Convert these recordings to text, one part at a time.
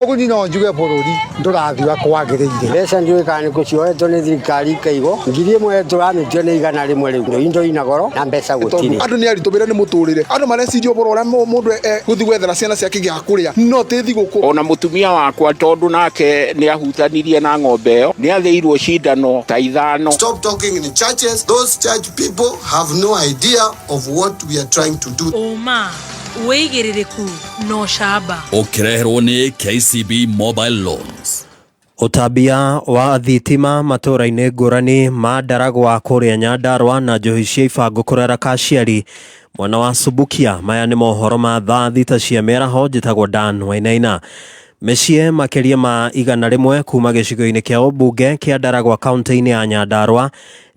Oguni no njuge bururi ndurathua kwagiriire. Mbeca ndiwikane kuciohetwo ni thirikari ikaigo ngiri imwe turamitio ni igana rimwe riu indo ina goro na mbeca gutiri. Andu ni aritubire ni muturire. Andu marecirio boro ura mundu guthi gwethera ciana ciake gia kuria no tethi guku. Ona mutumia wakwa tondu nake ni ahutanirie na ng'ombe iyo ni atheirwo cindano ta ithano. Stop talking in churches. Those church people have no idea of what we are trying to do. Oma weigiririku no shaba. Ukireherwo ni KCB Mobile Loans. Utambia wa thitima matũra-inĩ ngũrani ma Ndaragwa kũrĩa Nyandarua na njohi cia ibango kũrera Kaciari mwana wa Subukia. Maya nĩ mohoro ma thaa thita cia mĩaraho. Njĩtagwo Dan Wainaina. Mĩciĩ makĩria ma 100 kuma gĩcigo-inĩ kĩa ũmbunge kĩa Ndaragwa kaunti-inĩ ya Nyandarua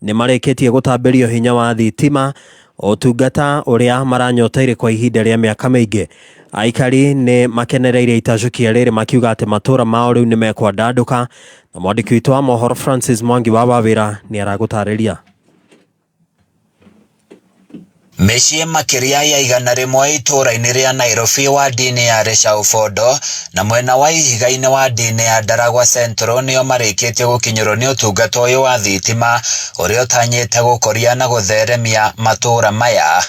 nĩ marĩkĩtie gũtambĩrio hinya wa thitima, ũtungata ũrĩa maranyoteire kwa ihinda rĩa mĩaka mĩingĩ. Aikari nĩ makenereire itacukia rĩrĩ makiuga atĩ matũra mao rĩu nĩ mekwandandũka, na mwandĩki witũ wa mohoro Francis Mwangi wa Wawĩra nĩ aragũtarĩria. Mĩciĩ makĩria ya 100 itũra-inĩ rĩa Nairobi wa dini ya Reshaũfondo na mwena wa ihiga-inĩ wa dini ya Ndaragwa Central nĩo marĩkĩtie gũkinyĩrwo nĩ ũtungata ũyũ wa thitima ũrĩa ũtanyĩte gũkũria na gũtheremia matũra maya.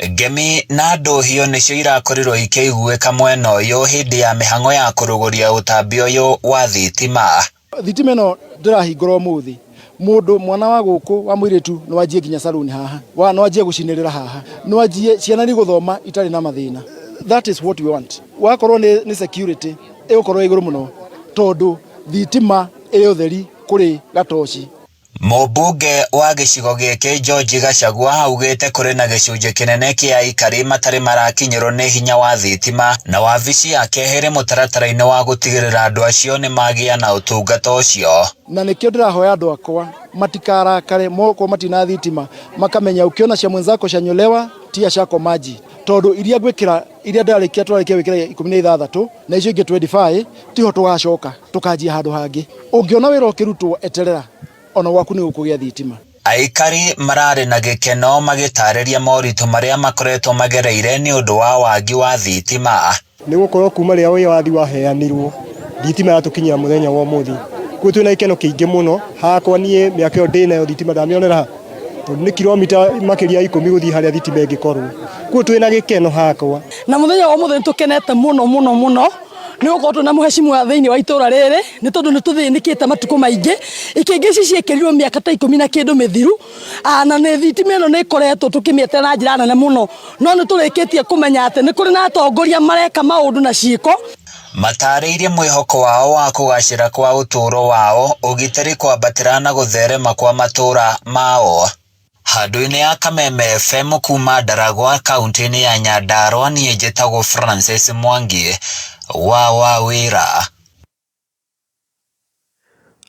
Ngemi na ndũhio nĩcio irakorirwo ikĩiguĩka mwena ũyũ hĩndĩ ya mĩhang'o ya kũrũgũria ũtambia ũyũ wa thitima. Thitima ĩno ndĩrahingũra ũmũthĩ. Mundu mwana wa guku wa muiritu no ajie kinya saluni haha wa no ajie gucinirira haha no ajie ciana ni guthoma itari na mathina. That is what we want. Wakorwo ni security igukorwo iguru muno tondu thitima iri utheri kuri gatoci. Mũmbunge wa gĩcigo gĩkĩ George Gachagua augĩte kũrĩ na gĩcunjĩ kĩnene kĩa aikari matarĩ marakinyĩrwo nĩ hinya wa thitima na wabici yake ĩrĩ mũtaratara-inĩ wa gũtigĩrĩra andũ acio nĩ magĩa na ũtungata ũcio. Na nĩkĩo ndĩrahoya andũ akwa matikarakare moko matina thitima makamenya ukiona cia mwenzako canyolewa tia shako maji tondu iria gwikira iria ndarikia twarikia wikira 16 na icio ingĩ 25 tiho tugacoka tukanjia handu hangi. Ungiona wĩra ũkĩrutwo eterera ona waku nĩ ũkũgĩa thitima. Aikari mararĩ na gĩkeno magĩtarĩria moritũ marĩa makoretwo magereire nĩ ũndũ wa wagi wa thitima. Nĩ gũkorwo kuma rĩrĩa ũyũ wathi waheanirwo thitima yatũkinyia mũthenya wa ũmũthĩ. Kuo twĩna ikeno kĩingĩ mũno hakwa niĩ mĩaka ĩyo ndĩ nayo thitima ndamĩonera tondũ nĩ kilomita makĩria 10 gũthiĩ harĩa thitima ĩngĩkorwo. Kuo twĩna gĩkeno hakwa. Na mũthenya wa ũmũthĩ tũkenete mũno ni uko na muheshimu wa thĩinĩ wa itũra rĩrĩ nĩ tondũ nĩ tũthĩnĩkĩte matukũ maingĩ ikĩngĩ ciekĩrirwo mĩaka ta 10 na kĩndũ mĩthiru na nĩ thitima ĩno nĩ ĩkoretwo tũkĩmĩetera na njĩra nene mũno no nĩ tũrĩkĩtie kũmenya atĩ nĩ kũrĩ na atongoria mareka maũndũ na ciĩko. Matarĩirie mwĩhoko wao wa kũgacĩra kwa ũtũũro wao ũgitĩri kwambatĩra na gũtherema kwa matũra mao. Handũ-inĩ ya Kameme FM kuma Ndaragwa kaunti-inĩ ya Nyandarua niĩ njĩtagwo Francis Mwangi wa Wawĩra.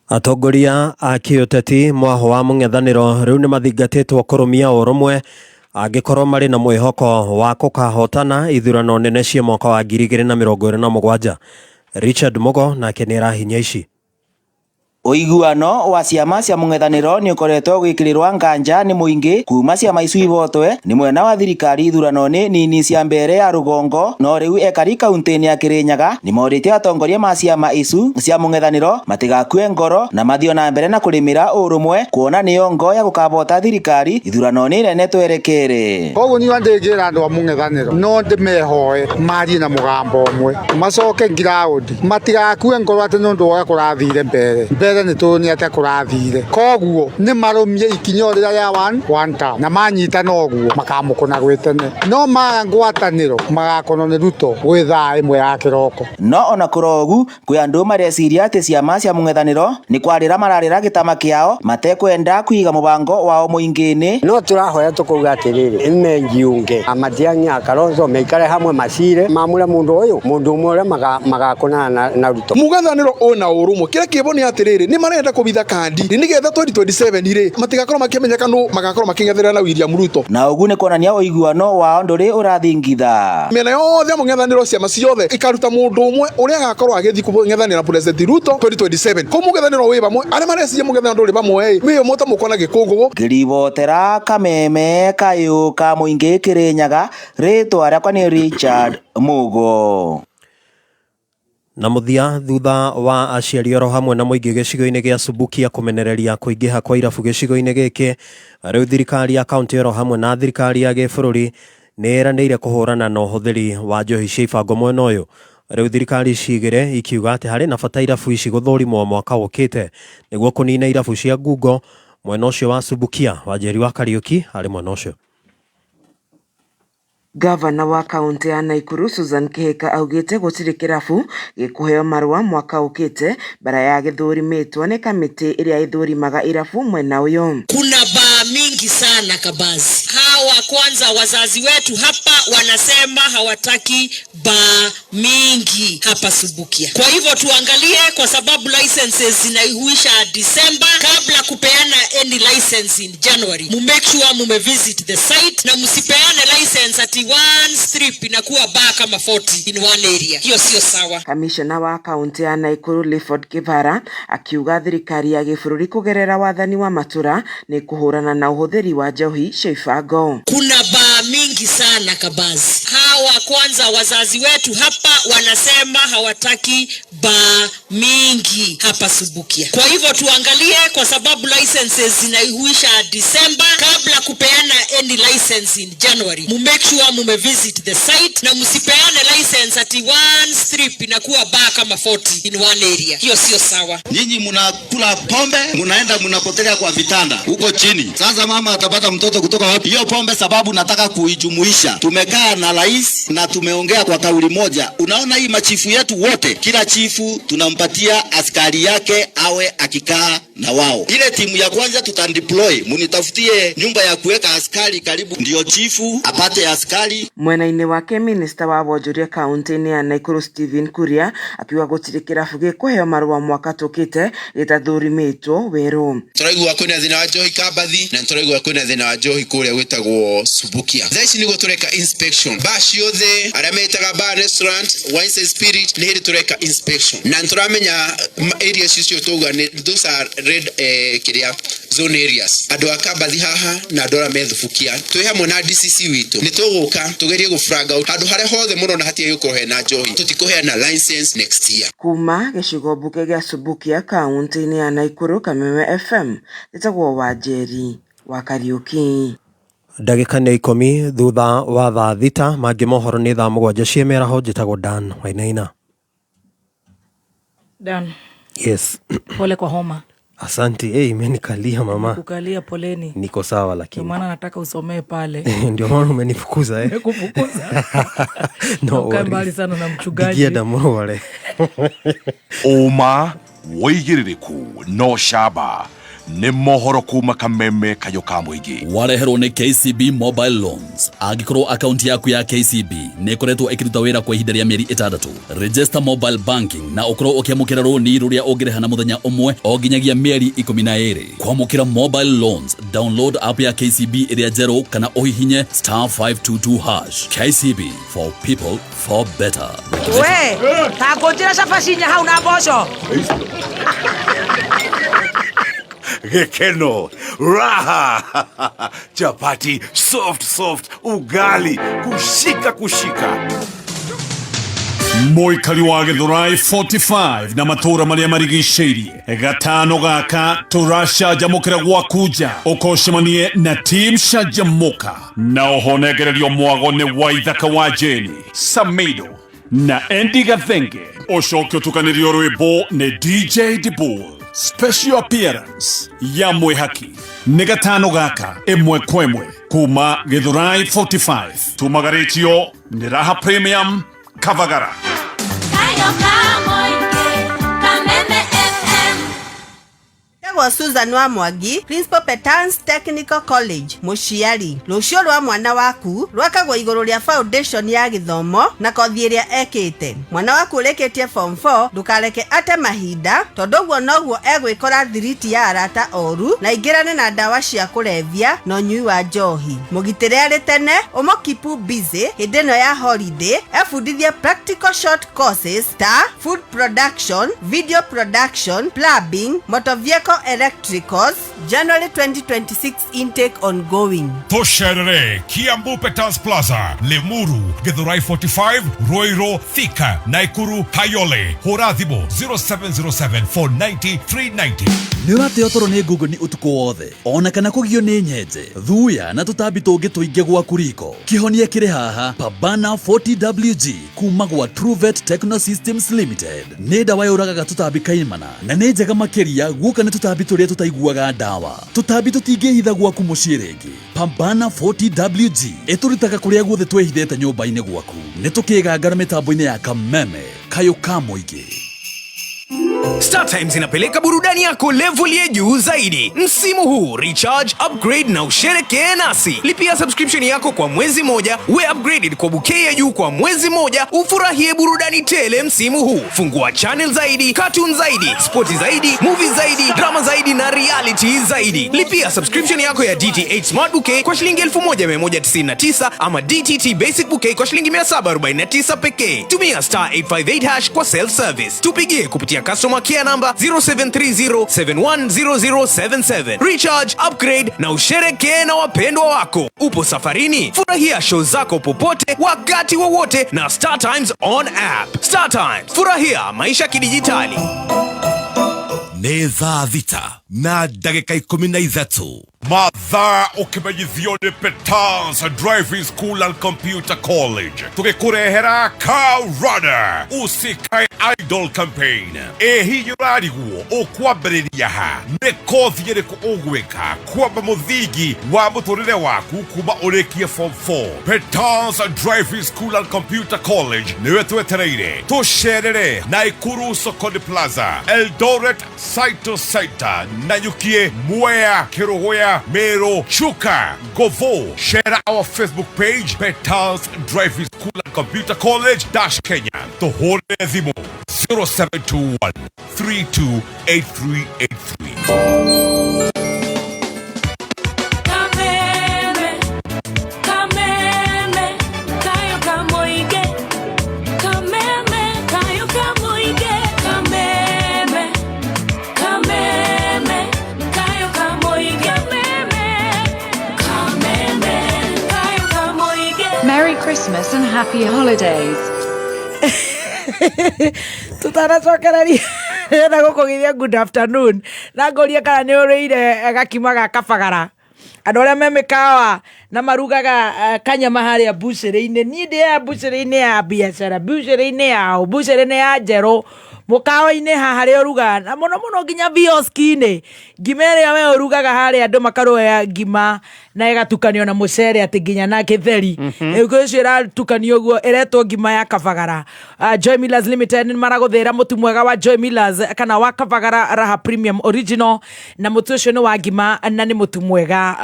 Atongoria a kĩũteti mwaho wa mũng'ethanĩro rĩu nĩ mathingatĩtwo kũrũmia ũrũmwe angĩkorwo marĩ na mwĩhoko wa gũkahotana ithurano nene cia mwaka wa 2027. Richard Mugo nake nĩ arahinya ici. Uiguano wa ciama cia mũng'ethanĩro nĩ ũkoretwo gwĩkĩrĩrwo nganja nĩ mũingĩ kuma ciama icu ibotwe nĩ mwena wa thirikari ithurano-inĩ nini cia mbere ya rũgongo no rĩu ekari kaunti-inĩ ya Kĩrĩnyaga nĩ morĩte atongoria ma ciama icu cia mũng'ethanĩro matigakue ngoro na mathio na mbere na kũrĩmĩra ũrũmwe kuona nĩyo ngo ya gũkabota thirikari ithurano-inĩ nene twerekere. Koguo niĩ ndĩngĩra andũ a mũng'ethanĩro no ndĩmehoe marie na mũgambo ũmwe macoke ngiraundi matigakue ngoro atĩ nĩ ũndũ wa kũrathire mbere nĩ tũni ate kũrathire koguo nĩ marũmie ikinyo rĩrĩa rĩa one time na manyita noguo makamũkũna gwĩtene no ngwatanĩro magakorwo nĩ Ruto gwĩ thaa ĩmwe ya kĩroko. No ona kũrogu kwĩ andũ mareciria atĩ ciama cia mũng'ethanĩro nĩ kwarĩra mararĩra gĩtama kĩao matekwenda kũiga mũbango wao mũingĩ-inĩ. No tũrahoya tũkauga atĩrĩrĩ mengiunge Matiang'i na Kalonzo meikare hamwe macire mamũre mũndũ ũyũ mũndũ ũmwe ũrĩa magakũnana na Ruto. Mũng'ethanĩro ona ũrũmwe kĩrĩa kĩbo nĩ atĩrĩrĩ nĩ marenda kũbitha kandi nĩgetha 2027 rĩ matigakorwo makĩmenyeka nũ magakorwo makĩng'etherera na William Ruto. Na ũguo nĩ kuonania ũiguano wao ndũrĩ ũrathingitha. Mĩena yothe mũng'ethanĩro ciama ciothe ikaruta mũndũ ũmwe ũrĩa agakorwo agĩthiĩ kũng'ethanĩra na President Ruto 2027. Kũ mũng'ethanĩro wĩ bamwe arĩa mareciria mũng'ethanĩro ndũrĩ bamwe wĩ mũta mũkona gĩkũngũ. Ngĩribotera Kameme kayũ ka mũingĩ Kĩrĩnyaga rĩtwa rĩakwa nĩ Richard Mugo. Na muthia thutha wa aciari oro hamwe na muingi gicigo-ini gia Subukia kumenereria kuingiha kwa irabu gicigo-ini giki, riu thirikari ya kaunti oro hamwe na thirikari ya gĩbũrũri nĩranĩire kuhurana na ũhũthĩri wa njohi cia ibango mwena ũyũ. Riu thirikari cigire ikiuga ati hari na bata irabu ici gũthũrimwo mwaka ũkĩte nĩguo kũnina irabu cia ngungo mwena ũcio wa Subukia. Wanjeri wa Kariuki harĩ mwena ũcio. Gavana wa kaunti ya Naikuru Susan Kihika augite gutiri kirabu gikuheo marua mwaka ukite bara ya githurimitwo ni kamiti iria ithurimaga irabu mwena uyu. Kuna baa mingi sana Kabazi. Hawa kwanza wazazi wetu hapa wanasema hawataki baa mingi hapa Subukia. Kwa hivyo tuangalie, kwa sababu licenses zinaisha December, kabla kupeana any license in January, make sure mume visit the site na msipeane license ati one strip inakuwa baa kama 40 in one area. Hiyo sio sawa. Kamishna wa kaunti ya Naikuru Clifford Kivara akiuga thirikari ya gĩbũrũri kugerera wathani wa matura ni kuhurana na uhuthiri wa njohi cia ibango. Kuna baa mingi sana Kabazi. Hawa kwanza wazazi wetu hapa wanasema hawataki baa mingi hapa Subukia. Kwa hivyo tuangalie, kwa sababu licenses zinaisha December, kabla kupeana any license in January, make sure mume visit the site na msipeane license ati one strip inakuwa baa kama 40 in one area. Hiyo sio sawa. Nyinyi mnakula pombe, mnaenda mnapotelea kwa vitanda huko chini. Sasa mama atapata mtoto kutoka wapi? Hiyo pombe sababu nataka kuijumuisha. Tumekaa na rais na tumeongea kwa kauli moja. Unaona hii machifu yetu wote, kila chifu tunampatia askari yake awe akikaa na wao. Ile timu ya kwanza tutandeploy, munitafutie nyumba ya kuweka askari karibu ndio chifu apate askari. Mwena-ini wake minista wa wonjoria kaunti-ini ya Naikuru Stephen Kuria akiuga gutiri kirabu gikuheo marua mwaka tukite gitathurimitwo weru. Turaigua kwina thina wa njohi Kabathi na turaigua kwina thina wa njohi kuria gwitagwo Subukia. Thaici nigo tureka inspection baa ciothe aria metaga bar restaurant wines and spirit ni hindi tureka inspection na turamenya areas icio tuga ni those are red kiria zone areas. Andu a Kabathi haha na andu aria methubukia twi hamwe na DCC witu ni tuguka tugerie gufranga andu haria hothe murona hatie gukorwo na njohi tutikuheana license next year. Kuma gicigo mbuke gia Subukia kaunti-ini ya Naikuru, Kameme FM, nitagwo Wanjeri wa Kariuki. Ndagĩka nĩ 10 thutha wa thaa thita, mangĩ mohoro nĩ thaa 7 cia mĩaraho. Njĩtagwo Dan Wainaina. Dan. Yes. Pole kwa homa. Asante. Imenikalia mama. Kukalia poleni. Niko sawa lakini. Ndio maana nataka usomee pale. Ndio maana umenifukuza Nimekufukuza. No, mbali sana na mchungaji. Digienda mwale. Oma woigĩrĩrĩku no shaba nĩ mohoro kuma Kameme kayo ka mũingĩ. Wareherwo nĩ KCB Mobile Loans. Angĩkorwo akaunti yaku ya KCB nĩ ĩkoretwo ĩkĩruta wĩra kwa ihinda rĩa mĩeri 6, register mobile banking na ũkorwo ũkĩamũkĩra rũni rũrĩa ũngĩrĩha na mũthenya ũmwe o nginyagia mĩeri 12. Kwamũkĩra mobile loans, download app ya KCB ĩrĩa njerũ kana ũhihinye *522#. KCB, for people for better. We, ta ngũnjĩra cabacinya hau na mboco. Gekeno, raha, chapati, soft, ugali, kushika. Mũikari wa Gĩthũrai 45 na matũra marĩa marigicĩirie. Gatano gaka tũracanjamũkĩra gwaku nja ũkocemanie na team Canjamũka na ũhonegererio mwago nĩ Waithaka wa Jeni, Samido na Andy Gathenge. Ũcoke ũtukanĩrio rwĩmbo nĩ DJ Dibul. Special appearance ya Mwihaki nĩ gatano gaka ĩmwe kwa ĩmwe kuma Gĩthũrai 45. Tumagarĩtio nĩ Raha Premium Kavagara. Ndagwa Susan wa Mwangi, Principal Petans Technical College, Mũciari. Rũciũ rwa mwana waku rwakagwo igũrũ rĩa foundation ya gĩthomo na kothi ĩrĩa ekĩte. Mwana waku ũrĩkĩtie form 4 ndũkareke ate mahinda, tondũ ũguo noguo egwĩkora thiriti ya arata oru na ingĩrane na ndawa cia kũrebia na ũnyui wa njohi. Mũgitĩre arĩ tene, ũmũkipu busy hĩndĩ ĩno ya holiday, ebundithie practical short courses ta food production, video production, plumbing, motor vehicle Electricals, January 2026 intake ongoing. Tosherere, Kiambu Petals Plaza, Lemuru, Githurai 45, Roiro, Thika, Naikuru, Kayole, Horadhibo, 0707 490 390. Nĩũrate ũtoro nĩ Google nĩ ũtukũ wothe ona kana kũgio nĩ nyenje thuya na tũtambi tũngĩ tũingĩ gwaku riko kĩhonia kĩrĩ haha Pabana 40WG kuma gwa Truvet Techno Systems Limited nĩ ndawa yũragaga tũtambi kaimana na nĩ njega makĩria guoka nĩ tũtambi tũrĩa tũtaiguaga ndawa tũtambi tũtingĩhitha gwaku mũciĩ rĩngĩ Pabana 40WG ĩtũrutaga kũrĩa guothe twehithĩte nyũmba-inĩ gwaku nĩ tũkĩgangara mĩtambo-inĩ ya kameme kayo ka mũingĩ. Star Times inapeleka burudani yako level ya juu zaidi. Msimu huu recharge, upgrade na usherekee nasi. Lipia subscription yako kwa mwezi moja, uwe upgraded kwa bouquet ya juu kwa mwezi moja, ufurahie burudani tele msimu huu. Fungua channel zaidi, cartoon zaidi, sporti zaidi, movie zaidi, drama zaidi na reality zaidi. Lipia subscription yako ya DTH Smart Bouquet kwa shilingi 1199 ama DTT Basic Bouquet kwa shilingi 749 pekee. Tumia star 858# kwa self service. Tupigie kupitia customer care number 0730710077. Recharge, upgrade na usherekee na wapendwa wako. Upo safarini? Furahia show zako popote wakati wowote na Star Times on app. Star Times, furahia maisha kidijitali. Nĩ thaa thita na ndagĩka 13 mathaa ũkĩmenyithio nĩ Petals Driving School and Computer College tũgĩkũrehera Car Runner usikae idle campaign hihi ũrarigwo ũkwambĩrĩria ha nĩ kothi ĩrĩkũ ũgwĩka kwamba mũthingi wa mũtũrĩre waku kuma ũrĩkie form 4 Petals Driving School and Computer College nĩwe twetereire tũcerere Naikuru Sokoni Plaza Eldoret site to site Nanyukie Mwea Kirogoya Mero Chuka Govo. Share our Facebook page Petals Driving School and Computer College Kenya. Tohore Zimo 0721 328383. Merry Christmas and happy holidays. Tutanacokereria na gũkũgithia good afternoon na ngũria kana nĩ ũrĩire gakima ga kabagara andũ arĩa me mĩkawa na marugaga kanyama harĩa bucĩrĩ-inĩ niĩ ndĩ bucĩrĩ-inĩ ya biacara bucĩrĩ-inĩ yao bucĩrĩ-inĩ ya njerũ mũkawa-inĩ haha harĩa ũrugaga na mũno mũno nginya bioski-inĩ ngima ĩrĩa we ũrugaga harĩa andũ makarũya ngima na ĩgatukanio na mũcere atĩ nginya na gĩtheri ĩgũo ũcio ĩratukanio ũguo ĩretwo ngima ya kabagara. Joy Millers Limited nĩ maragũthĩra mũtu mwega wa Joy Millers kana wa kabagara Raha Premium Original na mũtu ũcio nĩ wa ngima na nĩ mũtu mwega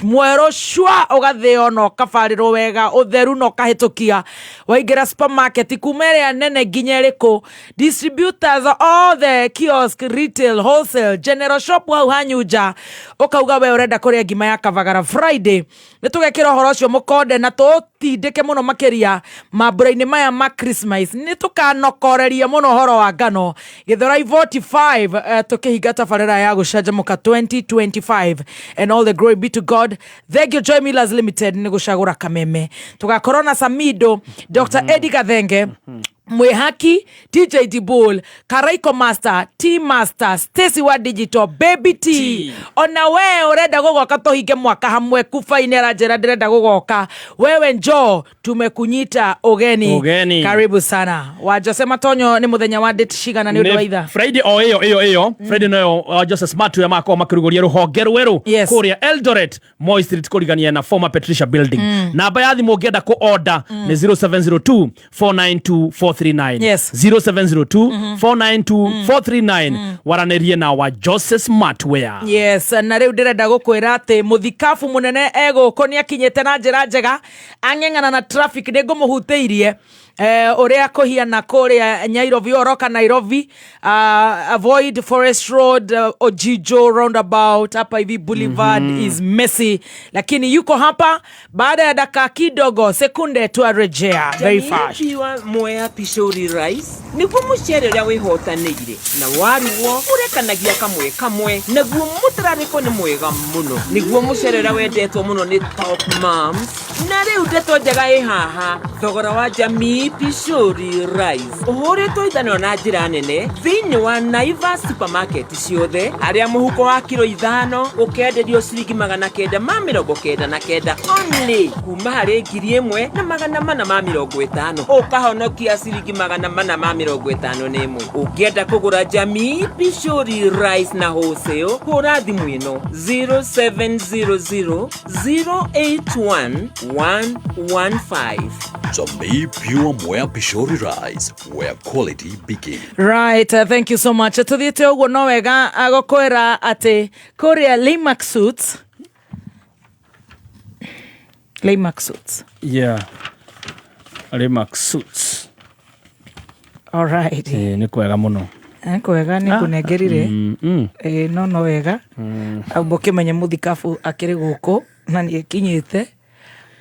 mwerũ shwa ũgathĩo na ũkabarĩrwo wega ũtheru na ũkahĩtũkia waingĩra supermarket kuma ĩrĩa nene nginya ĩrĩkũ distributors all the kiosk retail wholesale general shop hau hanyuja ũkauga we ũrenda kũrĩa ngima ya kabagara Friday nĩ tũgekĩra ũhoro ũcio mũkonde na tũtindĩke mũno makĩria mambura-inĩ maya ma Christmas nĩ tũkanokoreria mũno ũhoro wa ngano Githurai 45 tũkĩhinga tabarĩra ya gũcanjamũka 2025 and all the glory be to God. Thank you Joy Millers Limited nĩ gũcagũra kameme tũgakorwo na Samido Dr. Eddie Gathenge Mwehaki, DJ Dibul, Karaiko Master, T Master, Stacy wa Digital, Baby T. Ona we urenda gugoka tohige mwaka hamwe kufaine rajera direnda gugoka. Wewe njoo tumekunyita ugeni. Karibu sana. Wajosema Tonyo ni muthenya wa date shigana ni undu wa itha. Friday iyo. Friday no Joseph Smart ya mako makirugoria ruhonge rweru kuria Eldoret Moi Street kurigania na former Patricia Building. Namba ya thimu ngienda ku order ni 0702 492 439. Yes. 0702 492 439. Waranerie na wa Joseph Smart wear. Yes, na riu ndirenda gukwira ati muthikafu munene ego konia kinyete na njira njega ang'eng'ana na traffic ni ngumuhuteirie uria kuhiana kuria Nyairobi oroka Nairobi, avoid Forest Road, Ojijo roundabout hapa hivi Boulevard is messy, lakini yuko hapa. Baada ya dakika kidogo sekunde tuarejea very fast. Jamii Mwea Pishori Rice niguo mucere uria wihotanire na waruo urekanagia kamwe naguo mutarariko ni mwega muno, niguo mucere uria wendetwo muno ni Top Moms, na riu ndeto njega haha thogora wa Jamii Pishori Rice uhuritwo ithanio na njira nene thiini wa Naivas supermarket ciothe, aria muhuko wa kilo 5 ukenderio ciringi 999 only kuma hari 1,450 ukahonokia ciringi 451. Ukienda kugura Jamii Pishori Rice na wholesale hura thimu ino 0700 081 115. Jamii Pure Mwea Pishori Rice, where quality begins. Right, thank you so much. Tuthiete uguo no wega agokwera ati kuria Limax suits. Yeah. Limax suits. All right. Ni kwega muno. Kwega ni kunegerire. No wega. Mukimenye muthikabu akiri guku na ni kinyite.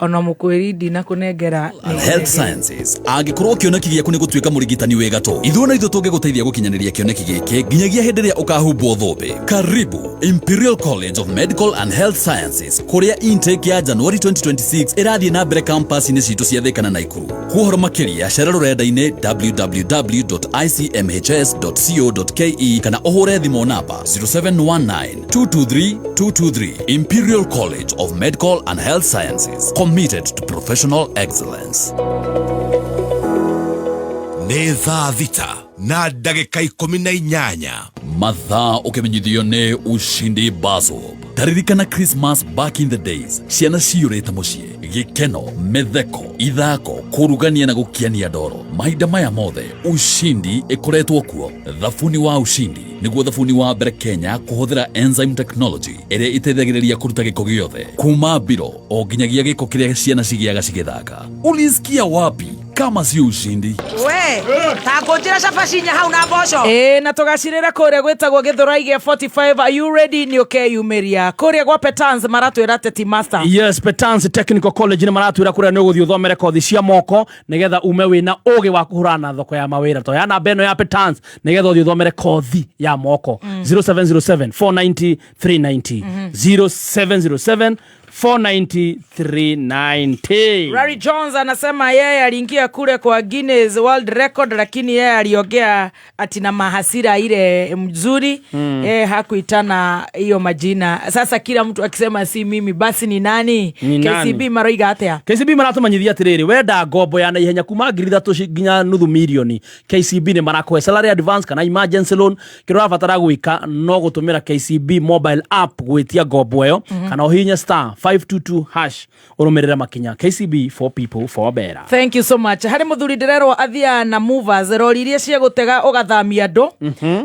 Ona mukwiri ndina kunengera Health Sciences agikorwo kioneki giaku ni gutwika murigitani wega to ithuo na ithuo tungeguteithia gukinyaniria kioneki giki nginyagia hindi ria ukahumbwo thumbi. Karibu Imperial College of Medical and Health Sciences, kuria intake ya January 2026 irathie na mbere campus ni citu cia Thika na Naikuru. Kuhoro makiria shara rurenda-ini www.icmhs.co.ke kana uhure thimo namba 0719223223. Imperial College of Medical and Health Sciences, committed to professional excellence. Nĩ thaa thita na ndagĩka 18 mathaa ukimenyithio ni Ushindi Bazo. Taririkana Christmas back in the days, ciana ciurĩte muciĩ, gĩkeno, mĩtheko, ithako, kurugania na gukiania ndoro. Mahinda maya mothe Ushindi ĩkoretwo kuo. Thabuni wa Ushindi nĩguo thabuni wa mbere Kenya kuhũthĩra enzyme technology ĩrĩa ĩteithagĩrĩria kuruta gĩko gĩothe kuma biro o nginyagia gĩko kĩrĩa ciana cigĩaga cigĩthaka. Ulisikia wapi kama si Ushindi? We takujira shafashinya hauna bosho na tugacirira kuria gwitagwo Githurai 45. Are you ready? Ni okay yumeria kuria gwa Petans maratwira Teti Master. Yes, Petans Technical College ni maratwira kuria ni guthio thomere kothi cia moko nigetha ume wina ugi wa kuhurana thoko ya mawira to yana beno ya Petans nigetha uthio thomere kothi ya moko 0707 490 390 0707 490-390. Rary Jones anasema yeye aliingia kule kwa Guinness World Record, lakini yeye aliongea atina mahasira ile mzuri. Yeye hakuitana hiyo majina. Sasa kila mtu akisema si mimi basi ni nani? KCB maroiga atia. KCB maratumanyithia atiriri wenda ngombo ya naihenya kuma 300 nginya nuthu milioni. KCB ni marakwe salary advance kana emergency loan. Kiro abatara gwika no gutumira KCB mobile app gwitia ngombo yo kana uhinya star 522# urumirira makinya. KCB for people for better. Thank you so much. Hari muthuri ndirerwo athia na movers rori iria cia gutega ugathamia andu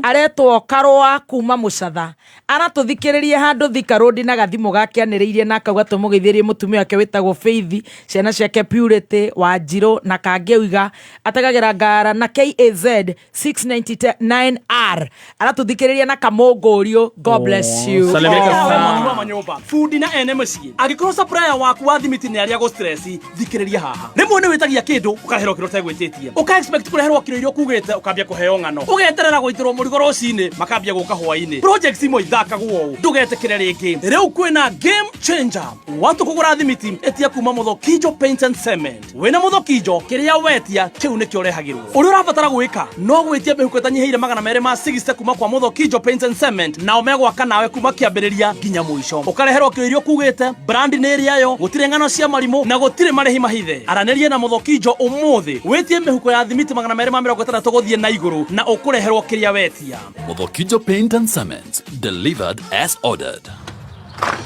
aretwo Karwa kuma Mucatha aratuthikiririe handu Thika Road na gathimo gake aniriirie na akauga tumugeithirie mutumia wake witagwo Faith, ciana ciake Purity, Wanjiru na Kangeuiga atagagira ngara na KAZ 699R aratuthikiririe na Kamongorio. God bless you. Salimika manyumba food na NMC agikoro supplier waku wa thimiti ni aria go stress thikiriria haha rimwe ni witagia kindu ukahero kiro tegwititie uka expect kureherwo kiro irio kugite ukambia kuheo ngano ugeterera gwitirwo murigo rocini makambia guka hwaini projects imo ithakagwo ndugetekere ringi riu kwina game changer watu kugura thimiti etia kuma Muthokinjo Paint and Cement wina Muthokinjo kiria wetia kiu ni kiorehagirwo uri urabatara gwika no gwitia behuko tanyihire 260 kuma kwa Muthokinjo Paint and Cement na omegwaka nawe kuma kiambiriria nginya mwisho ukareherwo kiro irio kugite brand ni ria yo gutire ngano cia marimo na gutire marehi mahithe aranirie na Muthokinjo umuthi wetie mehuko ya thimiti 260 guthie na iguru na ukureherwo kiria wetia. Muthokinjo Paint and Cement, delivered as ordered.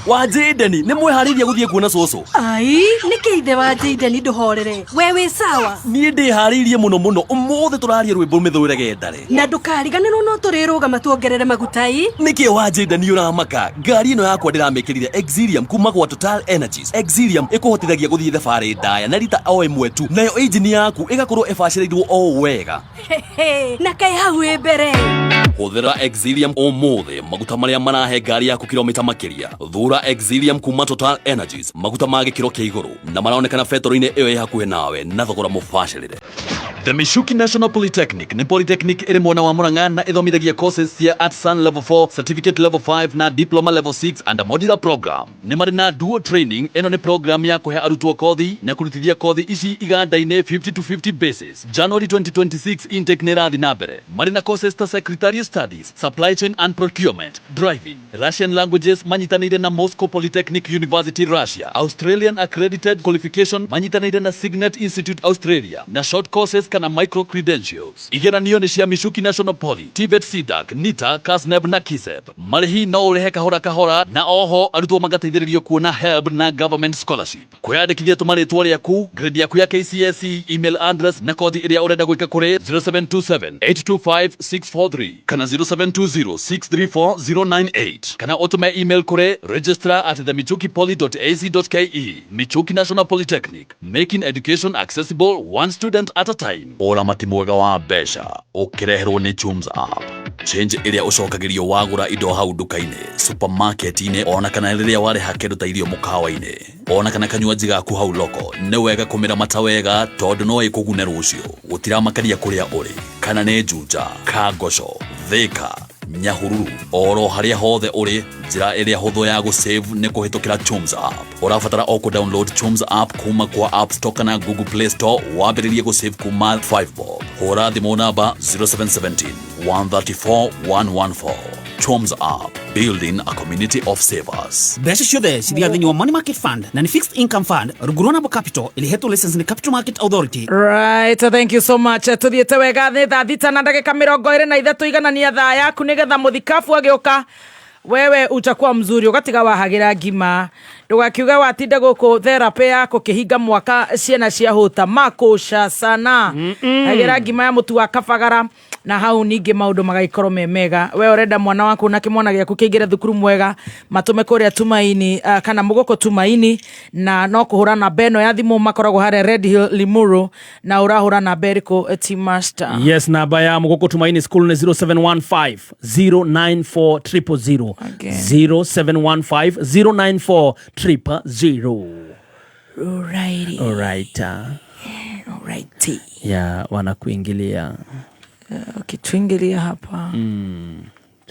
wa Jaden nĩ mwĩharĩria gũthiĩ kuona cucu. Ai, nĩkĩ ithe wa Jaden ndũhorere. We wĩ sawa? Niĩ ndĩharĩirie mũno ũmũthĩ tũraria rwĩmbo mĩthũĩre ndare. Na ndũkariganĩrwo no tũrĩrũgama tuongerere magutai. Nĩkĩ wa Jaden ũramaka? Ngari ĩno yakwa ndĩramĩkĩrire Exilium kuma gwa Total Energies. Exilium ĩkũhotithagia gũthiĩ thabarĩ ndaya na rita o ĩmwe tu. Nayo engine yaku ĩgakorwo ĩbacĩrĩirwo o wega. Na kai hau mbere. Hũthĩra Exilium ũmũthĩ, maguta marĩa marahe ngari yaku kilomita makĩria. Thura Exilium kuma Total Energies, maguta ma gĩkĩro kĩa igũrũ na maronekana betoro-inĩ ĩyo ĩ hakuhĩ nawe na thogora mũbacĩrĩre. The Michuki National Polytechnic nĩ polytechnic ĩrĩ mwena wa Murang'a na ĩthomithagia courses cia Artisan Level 4, Certificate Level 5 na Diploma Level 6 and a modular program. Nĩ marĩ na dual training. Ĩno nĩ program ya kũhe arutwo kothi na kũrutithia kothi ici iganda-inĩ 50 to 50 basis. January 2026 intake nĩ ĩrathiĩ na mbere. Marĩ na courses ta Secretarial Studies, Supply Chain and Procurement, Driving, Russian Languages manyitanĩire na Moscow Polytechnic University Russia, Australian Accredited Qualification manyitanĩire na Signet Institute Australia na short courses kana micro credentials. Igeranio nĩ cia Michuki National Poly, TVET, CDAC, NITA, KASNEB na KISEP. Marĩhi no ũrĩhe kahora na oho arutwo magateithĩrĩrio kuona HELB na government scholarship. Kwĩyandĩkithia tũma rĩtwa rĩaku, grade yaku ya KCSE, email address na kothi ĩrĩa ũrenda gwĩka kũrĩ 0727825643 kana 0720634098 kana ũtũme email kũrĩ registrar@themichukipoly.ac.ke. Michuki National Polytechnic, making education accessible one student at a time. Ũramati mwega wa mbeca ũkĩreherwo nĩ Chums App. Change ĩrĩa ũcokagĩrio wagũra indo hau nduka-inĩ, supermarket-inĩ ona kana rĩrĩa warĩha kĩndũ ta irio mũkawa-inĩ ona kana kanywaji gaku hau loko. Nĩ wega kũmĩramata wega tondũ no ĩkũgune rũciũ. Gũtiramakaria kũrĩa ũrĩ kana nĩ Juja, Kangoco, Thika, Nyahururu, oro harĩa hothe ũrĩ. Njĩra ĩrĩa hũthũ ya gũsave nĩ kũhĩtũkĩra Chums App. Ũrabatara o kũdownload Chums App kuma kwa App Store kana Google Play Store. Wambĩrĩrie gũsave kuma 5 bob. Hũra thimũ namba 0717 134 114. Chums App, building a community of savers. Mbeca ciothe cithiaga thĩinĩ wa Money Market Fund na nĩ Fixed Income Fund rungu rwa Nabo Capital ĩrĩhetwo license nĩ Capital Market Authority. Right, thank you so much. Tuthiĩte wega nĩ thaa thita na ndagĩka 23 iganania thaa yaku nĩgetha mũthikabu agĩũka. Wewe utakuwa mzuri ugatiga wahagira ngima ndugakiuga watinda gũkũ therapy yako kĩhinga mwaka ciana cia hũta makũca sana hagira ngima ya mũtu wa kabagara na hau ningĩ maũndũ magaikorwo me mega. We ũrenda mwana waku na kĩmwana gĩaku kĩingĩre thukuru mwega, matume kũrĩa Tumaini kana mũgũkũ Tumaini, na no kũhũra namba ĩno ya thimũ makoragwo harĩa Red Hill Limuru na ũrahũra namba ĩrĩkũ T-Master? Yes, namba ya mũgũkũ Tumaini school nĩ 0715 094 00715 094 Alrighty. Alrighty. Ya wanakuingilia. Ukituingilia hapa.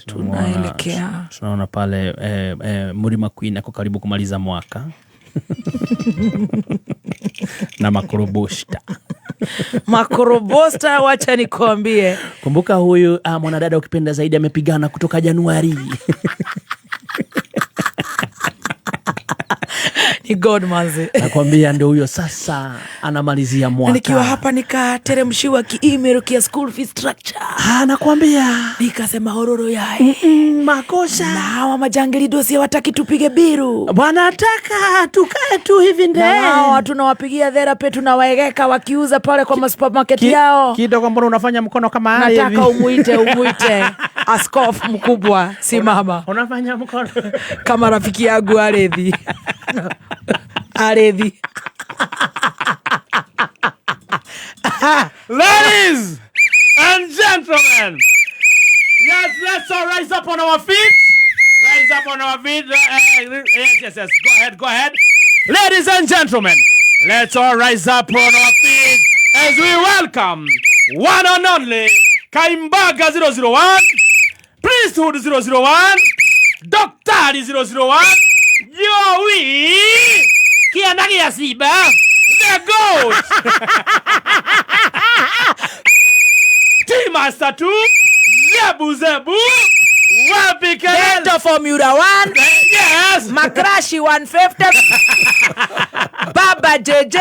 Tunaelekea. Tunaona pale Murima Queen ako karibu kumaliza mwaka. Na makorobosta. Makorobosta, wacha nikwambie. Kumbuka huyu mwanadada ukipenda zaidi amepigana kutoka Januari. Ni God manze. Nakwambia ndio huyo sasa anamalizia mwaka. Nikiwa hapa nikateremshiwa email kia school fee structure. Nakwambia. Nikasema hororo ya makosa. Na hawa majangili dosi wataki tupige biru. Bwana ataka tukae tu hivi ndani. Na hawa tunawapigia therapy tunawaegeka wakiuza pale kwa supermarket yao. Kidogo mbona unafanya mkono kama haya hivi? Nataka umuite askofu mkubwa, si mama. Unafanya mkono kama rafiki yangu Arethi. Ladies and gentlemen, yes, let's all rise up on our feet. Rise up on our feet. Yes. Go ahead. Ladies and gentlemen, let's all rise up on our feet as we welcome one and only Kaimbaga 001, Priesthood 001, Doctor 001, Joey Kianagi Asiba, the GOAT, T-Master 2, Zebu, Wapikel, Beto Formula 1, yes, Makrashi 150, Baba JJ,